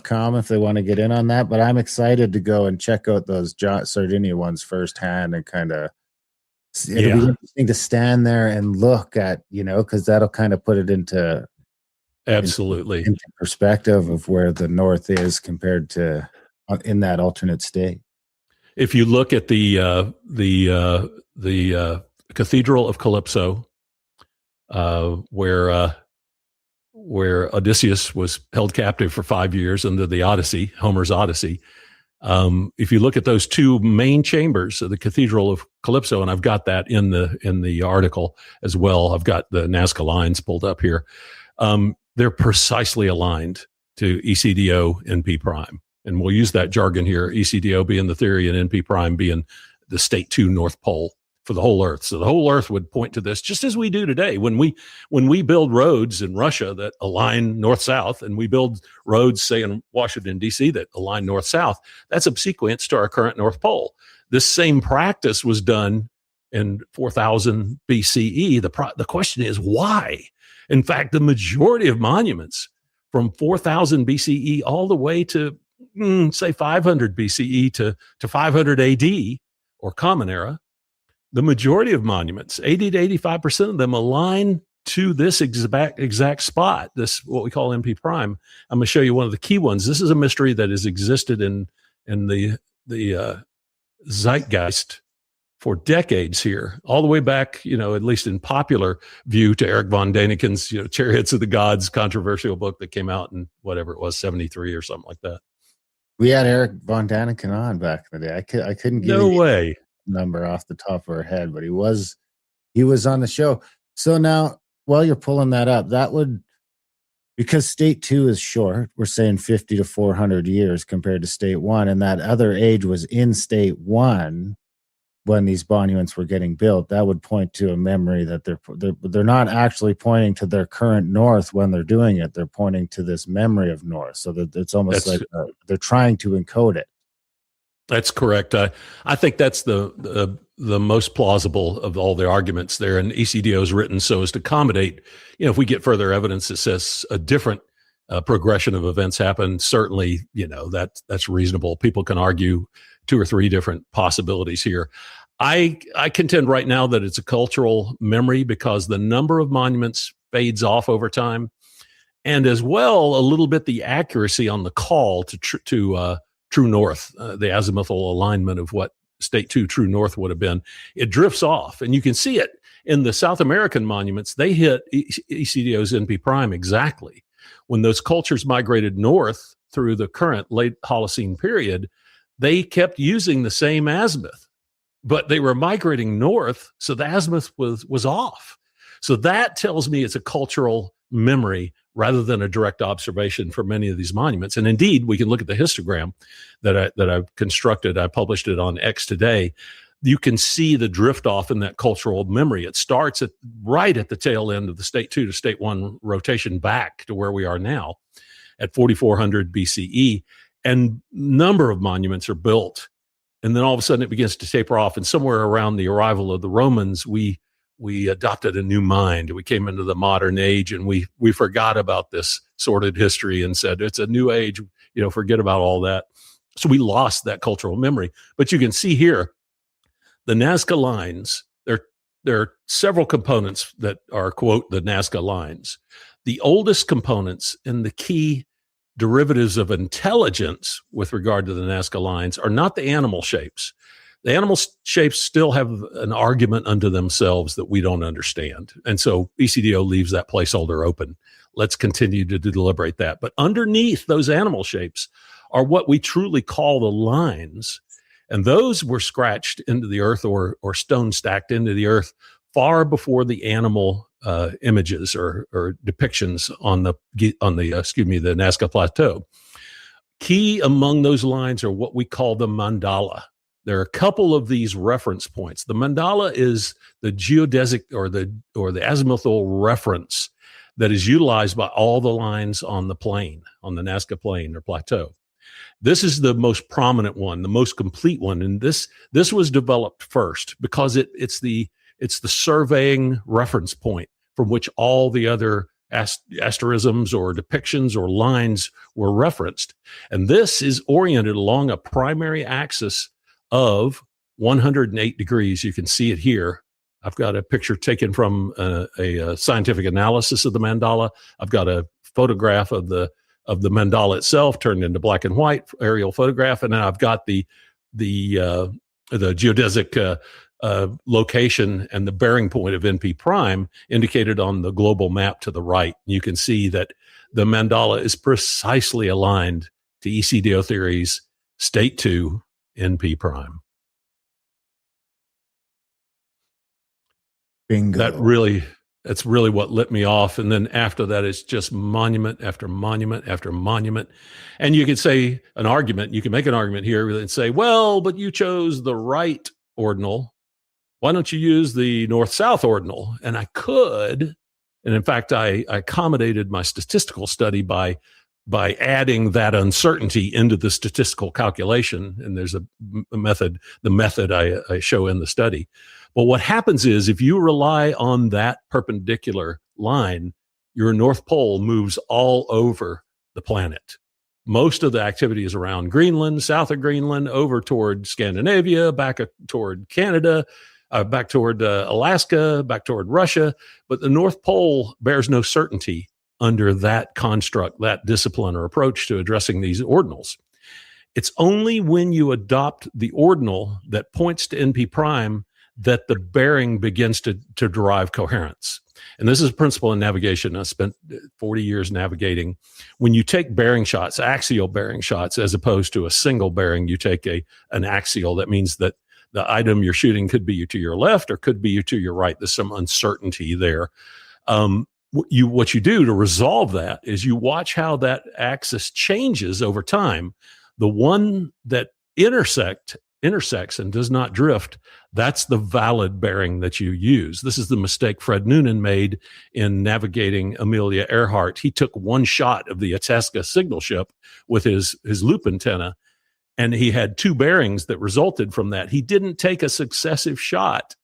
.com if they want to get in on that. But I'm excited to go and check out those Sardinia ones firsthand and kind of. It'll be interesting to stand there and look at, because that'll kind of put it into perspective of where the north is compared to in that alternate state. If you look at the Cathedral of Calypso, where Odysseus was held captive for 5 years under the Odyssey, Homer's Odyssey. If you look at those two main chambers of the Cathedral of Calypso, and I've got that in the article as well. I've got the Nazca lines pulled up here. They're precisely aligned to ECDO NP prime. And we'll use that jargon here, ECDO being the theory and NP prime being the State 2 North Pole for the whole Earth. So the whole Earth would point to this, just as we do today. When we build roads in Russia that align north-south, and we build roads, say, in Washington, D.C. that align north-south, that's obsequious to our current North Pole. This same practice was done in 4000 BCE. The question is, why? In fact, the majority of monuments from 4000 BCE all the way to, say, 500 BCE to 500 AD, or Common Era, the majority of monuments, 80 to 85% of them, align to this exact spot, this what we call NP prime. I'm going to show you one of the key ones. This is a mystery that has existed in the zeitgeist for decades here, all the way back, at least in popular view, to Eric von Daniken's, Chariots of the Gods controversial book that came out in whatever it was, 73 or something like that. We had Eric von Daniken on back in the day. I couldn't give way number off the top of our head, but he was on the show. So now, while you're pulling that up, that would, because State 2 is short, we're saying 50 to 400 years compared to State 1, and that other age was in State 1 when these monuments were getting built. That would point to a memory that they're not actually pointing to their current north when they're doing it. They're pointing to this memory of north, so that it's almost like they're trying to encode it. That's correct. I think that's the most plausible of all the arguments there. And ECDO is written so as to accommodate, if we get further evidence that says a different progression of events happen, certainly, that's reasonable. People can argue 2 or 3 different possibilities here. I contend right now that it's a cultural memory because the number of monuments fades off over time, and as well, a little bit the accuracy on the call to true north, the azimuthal alignment of what State 2 true north would have been. It drifts off, and you can see it in the South American monuments. They hit ECDO's NP prime exactly. When those cultures migrated north through the current late Holocene period, they kept using the same azimuth, but they were migrating north, so the azimuth was off. So that tells me it's a cultural memory rather than a direct observation for many of these monuments. And indeed, we can look at the histogram that I've constructed. I published it on X today. You can see the drift off in that cultural memory. It starts right at the tail end of the State 2 to State 1 rotation back to where we are now at 4400 BCE. And number of monuments are built. And then all of a sudden it begins to taper off. And somewhere around the arrival of the Romans, we adopted a new mind. We came into the modern age, and we forgot about this sordid history and said, it's a new age, forget about all that. So we lost that cultural memory. But you can see here, the Nazca lines, they're there are several components that are, quote, the Nazca lines. The oldest components and the key derivatives of intelligence with regard to the Nazca lines are not the animal shapes. The animal shapes still have an argument unto themselves that we don't understand. And so ECDO leaves that placeholder open. Let's continue to deliberate that. But underneath those animal shapes are what we truly call the lines. And those were scratched into the earth or stone stacked into the earth far before the animal images or depictions on the Nazca Plateau. Key among those lines are what we call the mandala. There are a couple of these reference points. The mandala is the geodesic or the azimuthal reference that is utilized by all the lines on the plain, on the Nazca Plain or plateau. This is the most prominent one, the most complete one, and this was developed first because it's the surveying reference point from which all the other asterisms or depictions or lines were referenced. And this is oriented along a primary axis of 108 degrees. You can see it here. I've got a picture taken from a scientific analysis of the mandala. I've got a photograph of the mandala itself turned into black and white aerial photograph, and then I've got the geodesic location and the bearing point of NP prime indicated on the global map to the right. You can see that the mandala is precisely aligned to ECDO theory's state 2 NP prime. Bingo. That's really what lit me off. And then after that, it's just monument after monument after monument. And you could say you can make an argument here and say, well, but you chose the right ordinal. Why don't you use the north-south ordinal? And I could. And in fact, I accommodated my statistical study by adding that uncertainty into the statistical calculation. And there's a method, the method I show in the study. But what happens is if you rely on that perpendicular line, your North Pole moves all over the planet. Most of the activity is around Greenland, south of Greenland, over toward Scandinavia, back toward Canada, back toward Alaska, back toward Russia. But the North Pole bears no certainty under that construct, that discipline or approach to addressing these ordinals. It's only when you adopt the ordinal that points to NP prime that the bearing begins to derive coherence. And this is a principle in navigation. I spent 40 years navigating. When you take bearing shots, axial bearing shots, as opposed to a single bearing, you take an axial. That means that the item you're shooting could be to your left or could be to your right. There's some uncertainty there. What you do to resolve that is you watch how that axis changes over time. The one that intersects and does not drift, that's the valid bearing that you use. This is the mistake Fred Noonan made in navigating Amelia Earhart. He took one shot of the Itasca signal ship with his loop antenna, and he had two bearings that resulted from that. He didn't take a successive shot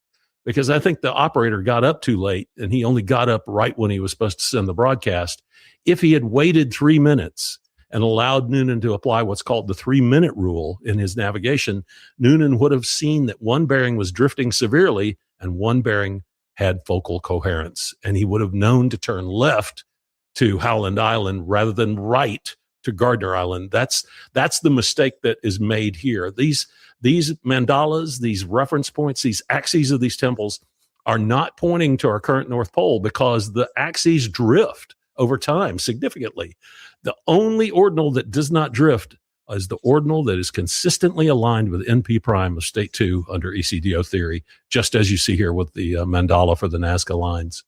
because I think the operator got up too late, and he only got up right when he was supposed to send the broadcast. If he had waited 3 minutes and allowed Noonan to apply what's called the 3-minute rule in his navigation, Noonan would have seen that one bearing was drifting severely and one bearing had focal coherence. And he would have known to turn left to Howland Island rather than right to Gardner Island. That's the mistake that is made here. These mandalas, these reference points, these axes of these temples are not pointing to our current North Pole because the axes drift over time significantly. The only ordinal that does not drift is the ordinal that is consistently aligned with NP prime of state 2 under ECDO theory, just as you see here with the mandala for the Nazca lines.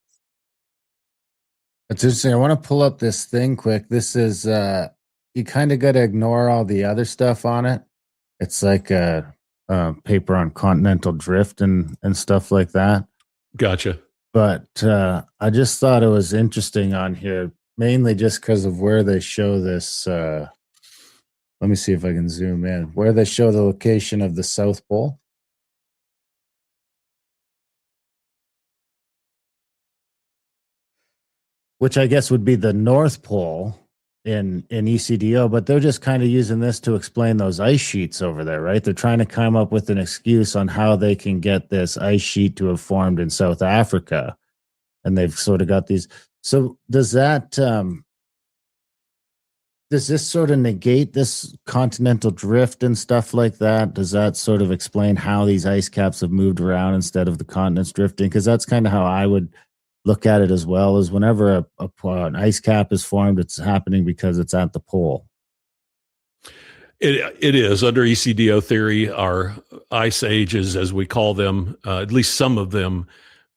That's interesting. I want to pull up this thing quick. This is, you kind of got to ignore all the other stuff on it. It's like a paper on continental drift and stuff like that. Gotcha. But I just thought it was interesting on here, mainly just because of where they show this. Let me see if I can zoom in. Where they show the location of the South Pole. Which I guess would be the North Pole. in ECDO, but they're just kind of using this to explain those ice sheets over there, right? They're trying to come up with an excuse on how they can get this ice sheet to have formed in South Africa. And they've sort of got these. So does that, does this sort of negate this continental drift and stuff like that? Does that sort of explain how these ice caps have moved around instead of the continents drifting? Because that's kind of how I would look at it as well, is whenever an ice cap is formed, it's happening because it's at the pole. It is. Under ECDO theory, our ice ages, as we call them, at least some of them,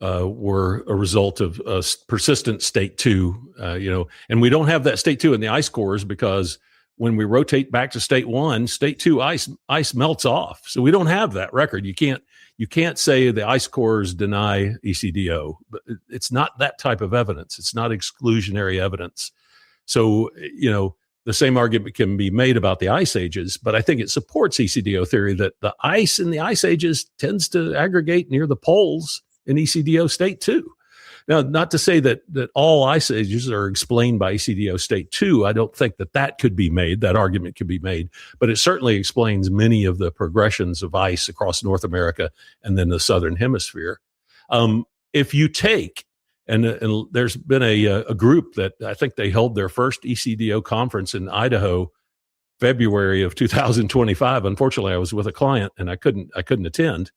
were a result of persistent state 2, and we don't have that state 2 in the ice cores, because when we rotate back to state 1, state 2 ice melts off. So we don't have that record. You can't say the ice cores deny ECDO, but it's not that type of evidence. It's not exclusionary evidence. So, the same argument can be made about the ice ages, but I think it supports ECDO theory that the ice in the ice ages tends to aggregate near the poles in ECDO state 2. Now, not to say that all ice ages are explained by ECDO state 2. I don't think that could be made. That argument could be made, but it certainly explains many of the progressions of ice across North America and then the Southern Hemisphere. If you take, and there's been a group that I think they held their first ECDO conference in Idaho, February of 2025. Unfortunately, I was with a client and I couldn't attend.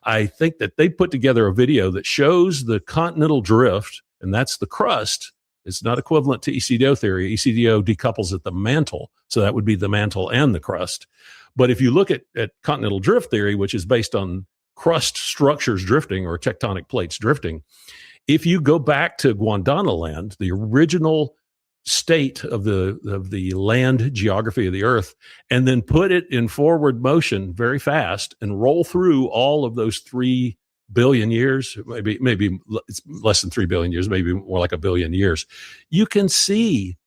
I think that they put together a video that shows the continental drift, and that's the crust. It's not equivalent to ECDO theory. ECDO decouples at the mantle, so that would be the mantle and the crust. But if you look at continental drift theory, which is based on crust structures drifting or tectonic plates drifting, if you go back to Gondwanaland, the original state of the land geography of the earth, and then put it in forward motion very fast and roll through all of those 3 billion years, maybe it's less than 3 billion years, maybe more like 1 billion years, you can see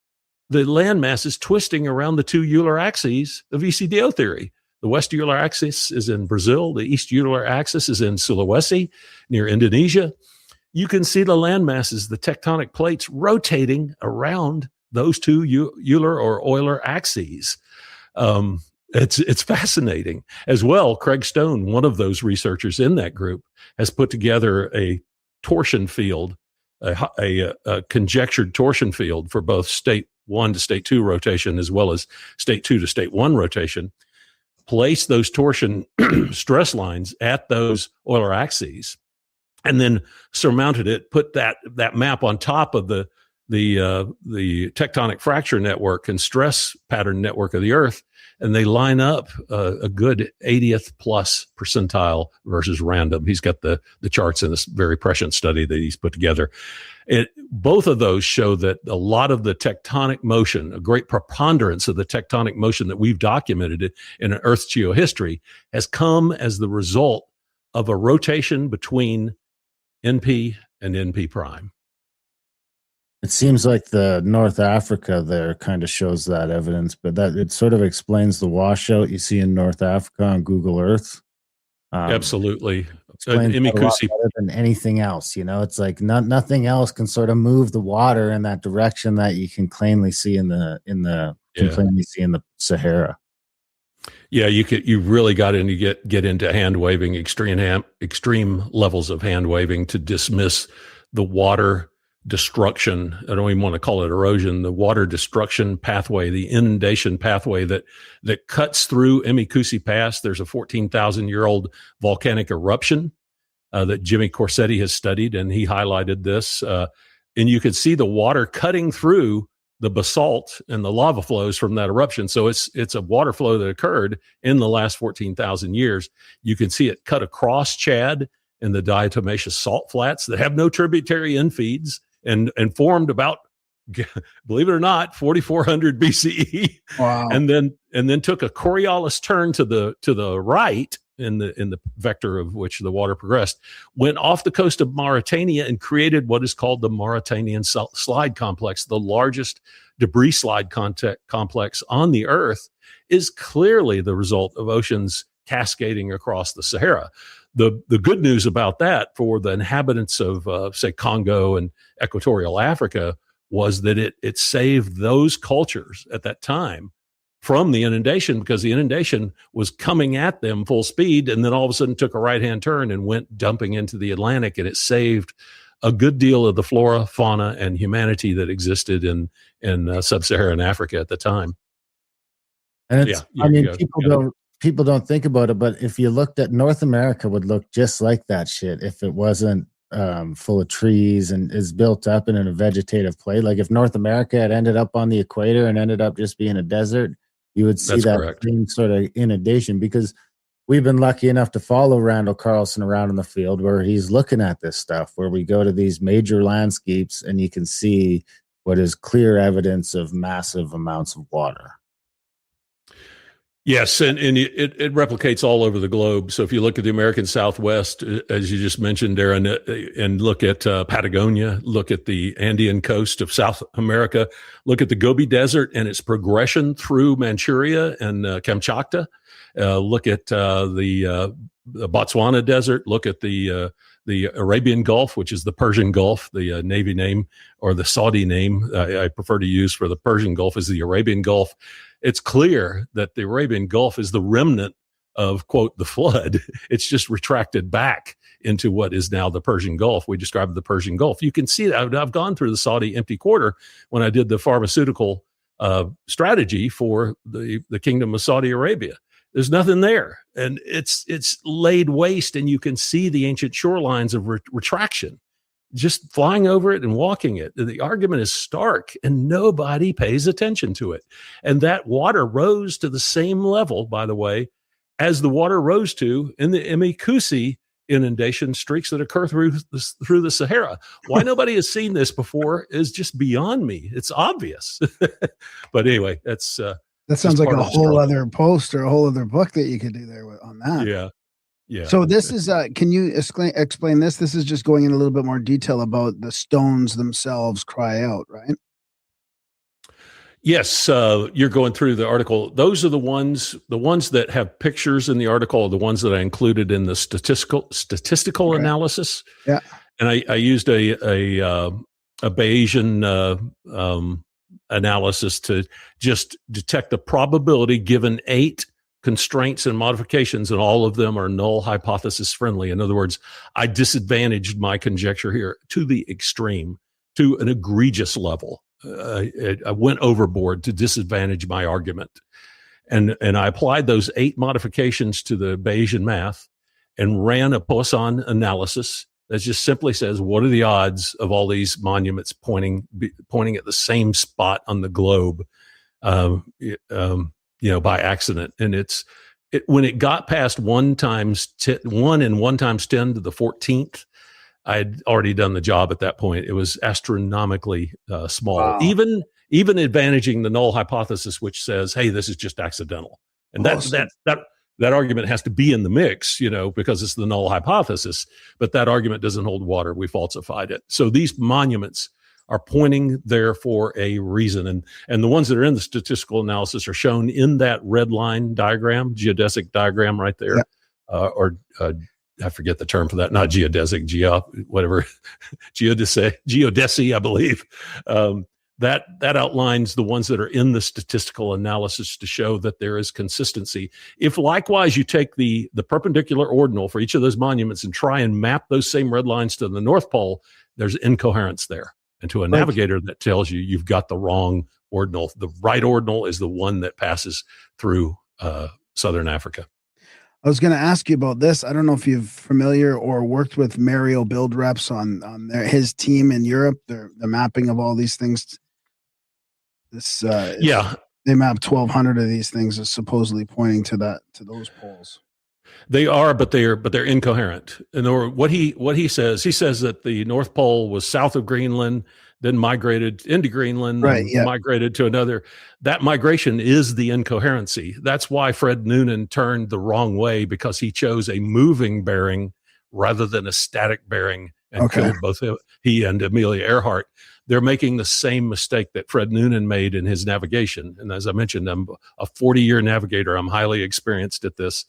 the land masses twisting around the 2 Euler axes of ECDO theory. The west Euler axis is in Brazil. The east Euler axis is in Sulawesi near Indonesia. You can see the land masses, the tectonic plates, rotating around those 2 Euler or Euler axes. It's fascinating. As well, Craig Stone, one of those researchers in that group, has put together a torsion field, a conjectured torsion field for both state 1 to state 2 rotation, as well as state 2 to state 1 rotation. Place those torsion stress lines at those Euler axes, and then surmounted it, put that map on top of the tectonic fracture network and stress pattern network of the Earth, and they line up a good 80th plus percentile versus random. He's got the charts in this very prescient study that he's put together. Both of those show that a lot of the tectonic motion, a great preponderance of the tectonic motion that we've documented in Earth's geohistory, has come as the result of a rotation between NP and NP prime. It seems like the North Africa there kind of shows that evidence, but that it sort of explains the washout you see in North Africa on Google Earth. Absolutely. Explains a lot better than anything else. It's like nothing else can sort of move the water in that direction that you can plainly see in the Sahara. Yeah, you really got to get into hand waving, extreme levels of hand waving to dismiss the water destruction. I don't even want to call it erosion. The water destruction pathway, the inundation pathway that cuts through Emikusi Pass. There's a 14,000-year-old volcanic eruption that Jimmy Corsetti has studied, and he highlighted this. And you could see the water cutting through the basalt and the lava flows from that eruption. So it's a water flow that occurred in the last 14,000 years. You can see it cut across Chad in the diatomaceous salt flats that have no tributary infeeds and formed about, believe it or not, 4,400 BCE. Wow. And then took a Coriolis turn to the right in the vector of which the water progressed, went off the coast of Mauritania and created what is called the Mauritanian Slide Complex. The largest debris slide complex on the Earth is clearly the result of oceans cascading across the Sahara. The good news about that for the inhabitants of, say, Congo and equatorial Africa was that it saved those cultures at that time from the inundation, because the inundation was coming at them full speed, and then all of a sudden took a right-hand turn and went dumping into the Atlantic, and it saved a good deal of the flora, fauna, and humanity that existed in sub-Saharan Africa at the time. And it's, people don't think about it, but if you looked at North America, would look just like that shit if it wasn't full of trees and is built up and in a vegetative play. Like if North America had ended up on the equator and ended up just being a desert, you would see same sort of inundation, because we've been lucky enough to follow Randall Carlson around in the field where he's looking at this stuff, where we go to these major landscapes and you can see what is clear evidence of massive amounts of water. Yes, and it replicates all over the globe. So if you look at the American Southwest, as you just mentioned, Darren, and look at Patagonia, look at the Andean coast of South America, look at the Gobi Desert and its progression through Manchuria and Kamchatka, look at the Botswana Desert, look at the Arabian Gulf, which is the Persian Gulf, the Navy name, or the Saudi name I prefer to use for the Persian Gulf is the Arabian Gulf. It's clear that the Arabian Gulf is the remnant of, quote, the flood. It's just retracted back into what is now the Persian Gulf. We described the Persian Gulf. You can see that. I've gone through the Saudi empty quarter when I did the pharmaceutical strategy for the Kingdom of Saudi Arabia. There's nothing there, and it's laid waste, and you can see the ancient shorelines of retraction. Just flying over it and walking it. The argument is stark, and nobody pays attention to it. And that water rose to the same level, by the way, as the water rose to in the Imikusi inundation streaks that occur through the Sahara. Why nobody has seen this before is just beyond me. It's obvious. But anyway, that sounds like a whole other post or a whole other book that you could do there on that. Yeah. Yeah. So this is, can you explain this? This is just going in a little bit more detail about the stones themselves cry out, right? Yes. You're going through the article. Those are the ones that have pictures in the article are the ones that I included in the statistical analysis. Yeah. And I used a Bayesian analysis to just detect the probability given 8 constraints and modifications, and all of them are null hypothesis friendly. In other words, I disadvantaged my conjecture here to the extreme, to an egregious level. I went overboard to disadvantage my argument. And I applied those 8 modifications to the Bayesian math and ran a Poisson analysis that just simply says, what are the odds of all these monuments pointing at the same spot on the globe? By accident. And when it got past 1 times 10 to the 14th, I had already done the job at that point. It was astronomically small, wow. even advantaging the null hypothesis, which says, hey, this is just accidental. And that argument has to be in the mix, because it's the null hypothesis, but that argument doesn't hold water. We falsified it. So these monuments are pointing there for a reason. And the ones that are in the statistical analysis are shown in that red line diagram, geodesic diagram right there. Yeah. I forget the term for that, not geodesic, geodesy, I believe. That outlines the ones that are in the statistical analysis to show that there is consistency. If likewise you take the perpendicular ordinal for each of those monuments and try and map those same red lines to the North Pole, there's incoherence there. And to a navigator, that tells you you've got the wrong ordinal. The right ordinal is the one that passes through Southern Africa. I was going to ask you about this. I don't know if you're familiar or worked with Mario Build Reps on his team in Europe. The mapping of all these things. They mapped 1,200 of these things as supposedly pointing to those poles. They are, but they're incoherent. And what he says that the North Pole was south of Greenland, then migrated into Greenland, right, yeah. Migrated to another. That migration is the incoherency. That's why Fred Noonan turned the wrong way, because he chose a moving bearing rather than a static bearing, and killed both he and Amelia Earhart. They're making the same mistake that Fred Noonan made in his navigation. And as I mentioned, I'm a 40-year navigator. I'm highly experienced at this.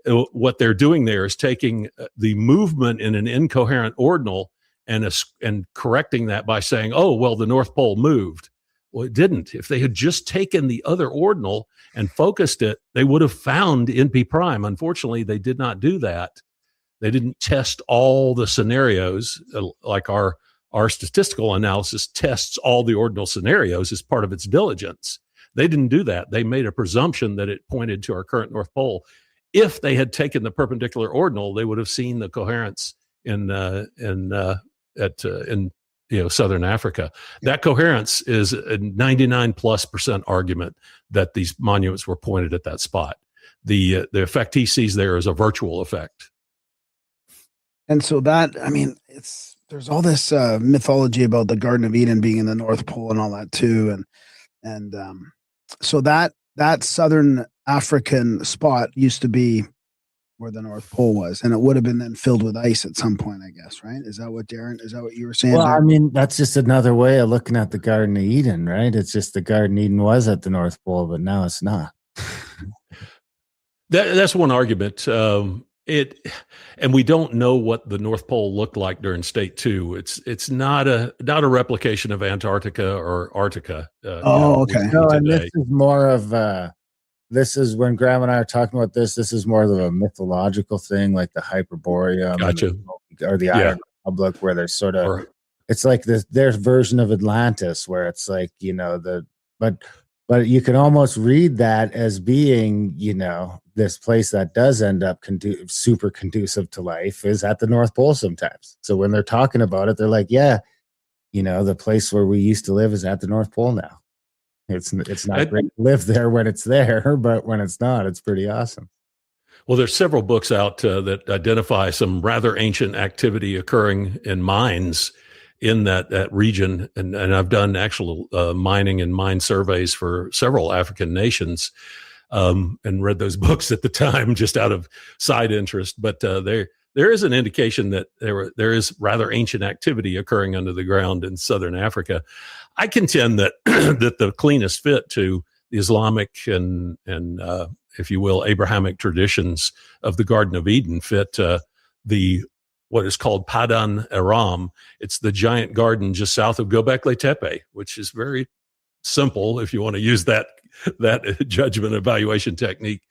What they're doing there is taking the movement in an incoherent ordinal and correcting that by saying, oh, well, the North Pole moved. Well, it didn't. If they had just taken the other ordinal and focused it, they would have found NP prime. Unfortunately, they did not do that. They didn't test all the scenarios like our statistical analysis tests all the ordinal scenarios as part of its diligence. They didn't do that. They made a presumption that it pointed to our current North Pole. If they had taken the perpendicular ordinal, they would have seen the coherence in Southern Africa. That coherence is a 99+% argument that these monuments were pointed at that spot. The effect he sees there is a virtual effect. And so that, I mean, there's all this mythology about the Garden of Eden being in the North Pole and all that too, and so that Southern African spot used to be where the North Pole was, and it would have been then filled with ice at some point, I guess, right? Is that what you were saying? Well, Darren? I mean, that's just another way of looking at the Garden of Eden, right? It's just the Garden of Eden was at the North Pole, but now it's not. That's one argument. And we don't know what the North Pole looked like during State 2. It's not a replication of Antarctica or Arctica. Okay. No, and this is more of this is when Graham and I are talking about this. This is more of a mythological thing, like the Hyperborean, gotcha, or the Iron Republic, where there's sort of it's like their version of Atlantis, where it's like but you can almost read that as being this place that does end up super conducive to life is at the North Pole sometimes. So when they're talking about it, they're like, yeah, the place where we used to live is at the North Pole now. It's not great to live there when it's there, but when it's not, it's pretty awesome. Well, there's several books out that identify some rather ancient activity occurring in mines in that region. And I've done actual mining and mine surveys for several African nations, and read those books at the time just out of side interest. But there is an indication that there is rather ancient activity occurring under the ground in Southern Africa. I contend that that the cleanest fit to the Islamic and if you will, Abrahamic traditions of the Garden of Eden fit what is called Padan Aram. It's the giant garden just south of Göbekli Tepe, which is very simple if you want to use that judgment evaluation technique.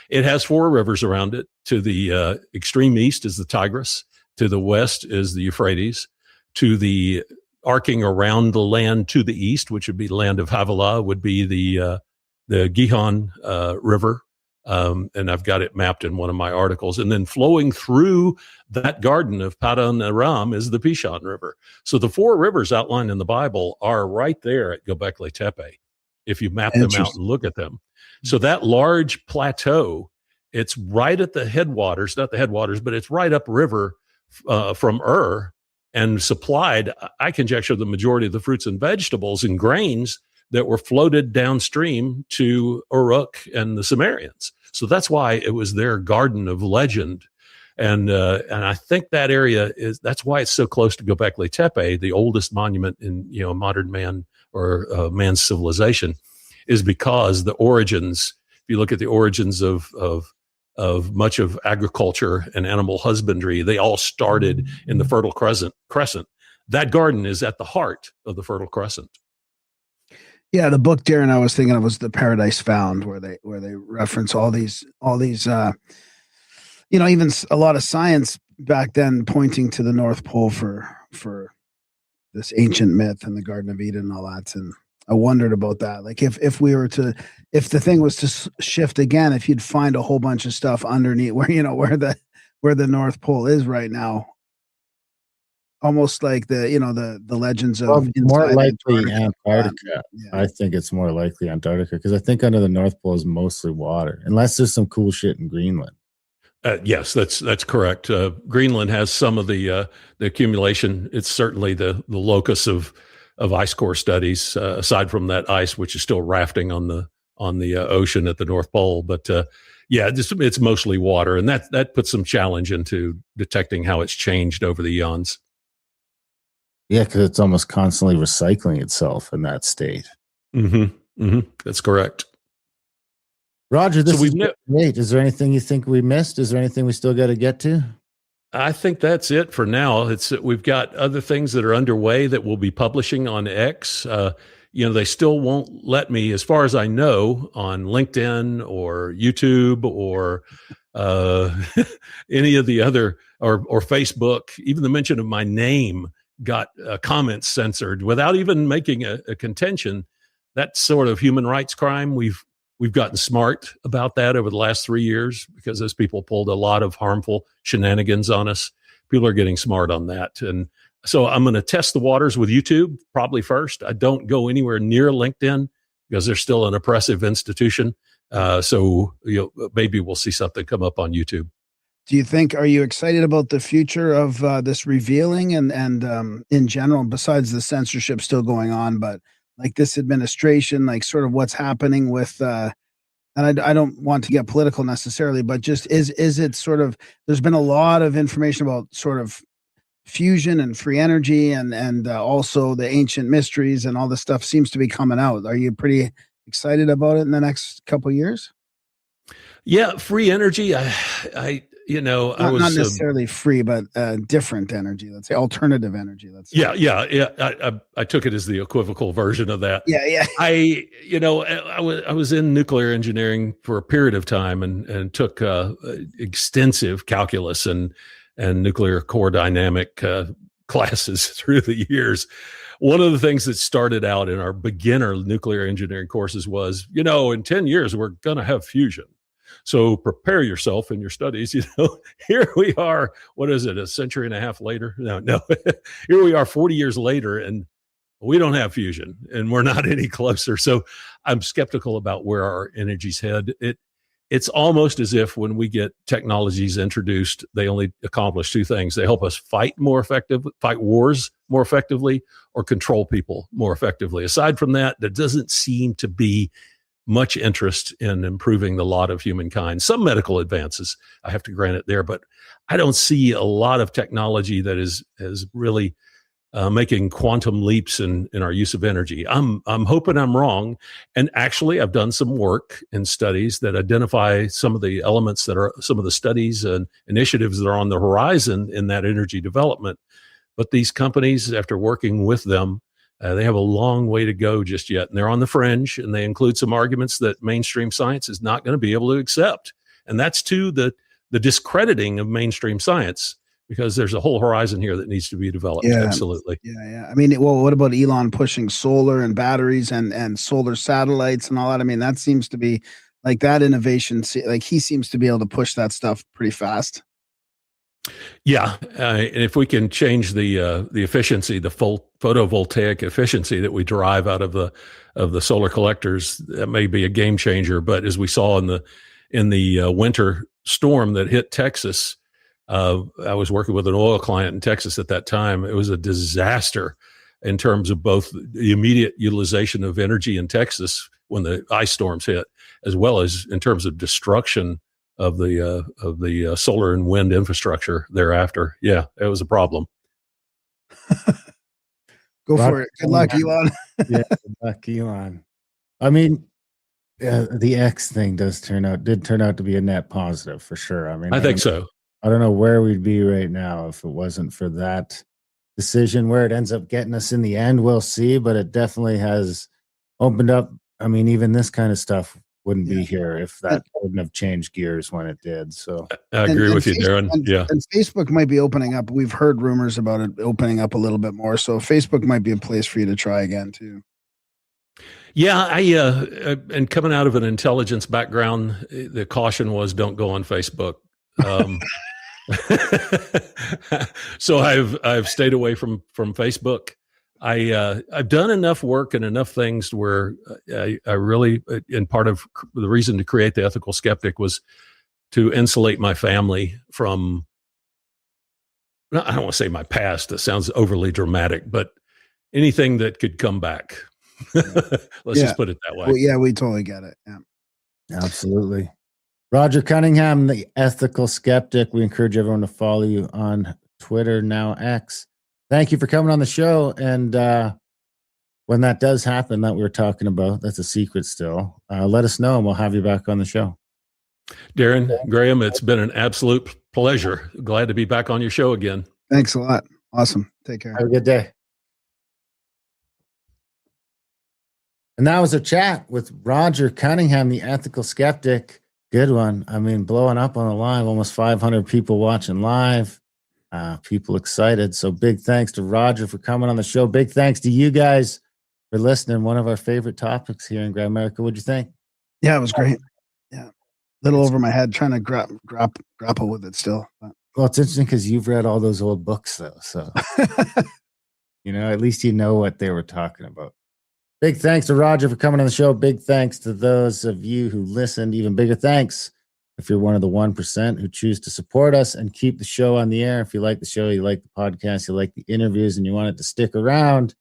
It has 4 rivers around it. To the extreme east is the Tigris. To the west is the Euphrates. To the arcing around the land to the east, which would be the land of Havilah, would be the Gihon River. And I've got it mapped in one of my articles. And then flowing through that garden of Padan Aram is the Pishon River. So the 4 rivers outlined in the Bible are right there at Göbekli Tepe, if you map them out and look at them. So that large plateau, it's right at the headwaters, not the headwaters, but it's right upriver from Ur, and supplied, I conjecture, the majority of the fruits and vegetables and grains that were floated downstream to Uruk and the Sumerians. So that's why it was their garden of legend. And I think that area that's why it's so close to Göbekli Tepe, the oldest monument in modern man or man's civilization, is because the origins, if you look at the origins of much of agriculture and animal husbandry, they all started in the Fertile Crescent. That garden is at the heart of the Fertile Crescent. Yeah, the book, Darren, I was thinking of was The Paradise Found, where they reference all these even a lot of science back then pointing to the North Pole for this ancient myth and the Garden of Eden and all that. And I wondered about that. Like if the thing was to shift again, if you'd find a whole bunch of stuff underneath where the North Pole is right now, almost like the legends of more likely Antarctica. Yeah. I think it's more likely Antarctica because I think under the North Pole is mostly water, unless there's some cool shit in Greenland. Yes, that's correct. Greenland has some of the accumulation. It's certainly the locus of ice core studies, aside from that ice which is still rafting on the ocean at the North Pole. But it's mostly water, and that puts some challenge into detecting how it's changed over the eons. Yeah, because it's almost constantly recycling itself in that state. Mm-hmm. Mm-hmm. That's correct. Roger, this is great. Is there anything you think we missed? Is there anything we still got to get to? I think that's it for now. We've got other things that are underway that we'll be publishing on X. They still won't let me, as far as I know, on LinkedIn or YouTube or any of the other or Facebook. Even the mention of my name got comments censored without even making a contention. That sort of human rights crime. We've gotten smart about that over the last 3 years because those people pulled a lot of harmful shenanigans on us. People are getting smart on that. And so I'm going to test the waters with YouTube probably first. I don't go anywhere near LinkedIn because they're still an oppressive institution. So maybe we'll see something come up on YouTube. Do you think, are you excited about the future of this revealing and in general, besides the censorship still going on, but like this administration, like sort of what's happening with, and I don't want to get political necessarily, but just is it sort of, there's been a lot of information about sort of fusion and free energy and also the ancient mysteries and all this stuff seems to be coming out. Are you pretty excited about it in the next couple of years? Yeah, free energy. I was not necessarily free, but different energy. Let's say alternative energy. Let's say. Yeah. I took it as the equivocal version of that. Yeah. I was in nuclear engineering for a period of time and took extensive calculus and nuclear core dynamic classes through the years. One of the things that started out in our beginner nuclear engineering courses was, in 10 years, we're going to have fusion. So prepare yourself in your studies. Here we are. What is it? A century and a half later? No. Here we are 40 years later, and we don't have fusion, and we're not any closer. So I'm skeptical about where our energies head. It's almost as if when we get technologies introduced, they only accomplish two things. They help us fight wars more effectively, or control people more effectively. Aside from that, there doesn't seem to be much interest in improving the lot of humankind. Some medical advances, I have to grant it there, but I don't see a lot of technology that is really making quantum leaps in our use of energy. I'm hoping I'm wrong. And actually, I've done some work and studies that identify some of the elements that are some of the studies and initiatives that are on the horizon in that energy development. But these companies, after working with them, they have a long way to go just yet. And they're on the fringe, and they include some arguments that mainstream science is not going to be able to accept. And that's to the discrediting of mainstream science, because there's a whole horizon here that needs to be developed. Yeah, absolutely. Yeah. I mean, well, what about Elon pushing solar and batteries and solar satellites and all that? I mean, that seems to be like that innovation. Like he seems to be able to push that stuff pretty fast. Yeah, and if we can change the efficiency, the photovoltaic efficiency that we derive out of the solar collectors, that may be a game changer. But as we saw in the winter storm that hit Texas, I was working with an oil client in Texas at that time. It was a disaster in terms of both the immediate utilization of energy in Texas when the ice storms hit, as well as in terms of destruction of the solar and wind infrastructure thereafter. Yeah, it was a problem. Go for it. Good luck, Elon. Yeah, good luck, Elon. I mean, the X thing did turn out to be a net positive for sure. I mean, I think so. I don't know where we'd be right now if it wasn't for that decision. Where it ends up getting us in the end, we'll see. But it definitely has opened up. I mean, even this kind of stuff wouldn't be here if that wouldn't have changed gears when it did. So I agree with you, Darren. And Facebook might be opening up. We've heard rumors about it opening up a little bit more. So Facebook might be a place for you to try again too. Yeah, and coming out of an intelligence background, the caution was don't go on Facebook. So I've stayed away from Facebook. I've done enough work and enough things where I really, and part of the reason to create the Ethical Skeptic was to insulate my family from, I don't want to say my past, that sounds overly dramatic, but anything that could come back. Let's just put it that way. Well, yeah, we totally get it. Yeah, absolutely. Roger Cunningham, the Ethical Skeptic. We encourage everyone to follow you on Twitter, now X. Thank you for coming on the show. And when that does happen that we were talking about, that's a secret still, let us know and we'll have you back on the show. Darren, Graham, it's been an absolute Pleasure. Glad to be back on your show again. Thanks a lot. Awesome. Take care. Have a good day. And that was a chat with Roger Cunningham, the ethical skeptic. Good one. I mean, blowing up on the live, almost 500 people watching live. People excited. So big thanks to Roger for coming on the show. Big thanks to you guys for listening. One of our favorite topics here in Grand America. What'd you think? Yeah, it was great. Yeah. Little over my head, trying to grapple with it still. But. Well, it's interesting because you've read all those old books, though. So, at least you know what they were talking about. Big thanks to Roger for coming on the show. Big thanks to those of you who listened. Even bigger thanks if you're one of the 1% who choose to support us and keep the show on the air. If you like the show, you like the podcast, you like the interviews, and you want it to stick around,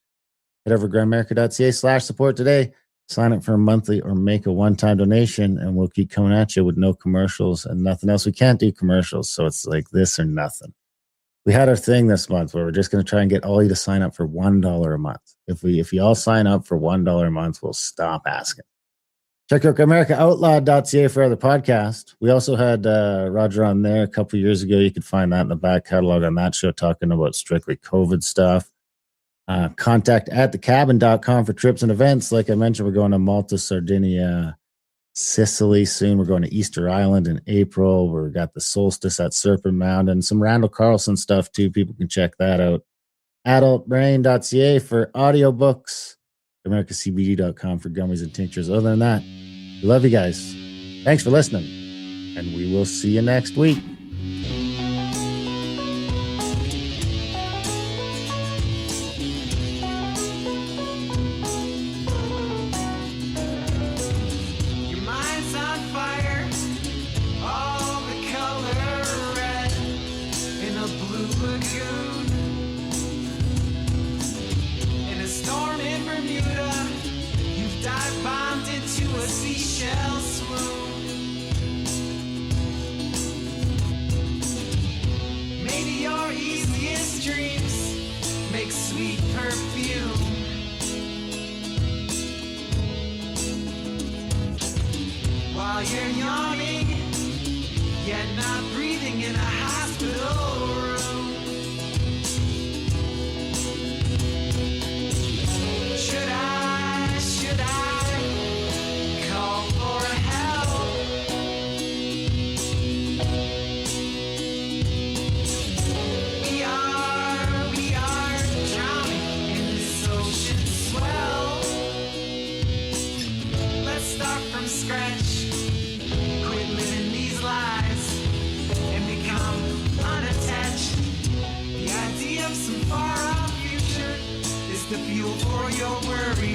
head over to grandamerica.ca/support today. Sign up for a monthly or make a one-time donation, and we'll keep coming at you with no commercials and nothing else. We can't do commercials, so it's like this or nothing. We had our thing this month where we're just going to try and get all you to sign up for $1 a month. If you all sign up for $1 a month, we'll stop asking. Check out AmericaOutlawed.ca for other podcasts. We also had Roger on there a couple years ago. You can find that in the back catalog on that show, talking about strictly COVID stuff. Contact at thecabin.com for trips and events. Like I mentioned, we're going to Malta, Sardinia, Sicily soon. We're going to Easter Island in April. We've got the solstice at Serpent Mound and some Randall Carlson stuff too. People can check that out. Adultbrain.ca for audiobooks. AmericaCBD.com for gummies and tinctures. Other than that, we love you guys. Thanks for listening, and we will see you next week. The fuel for your worry.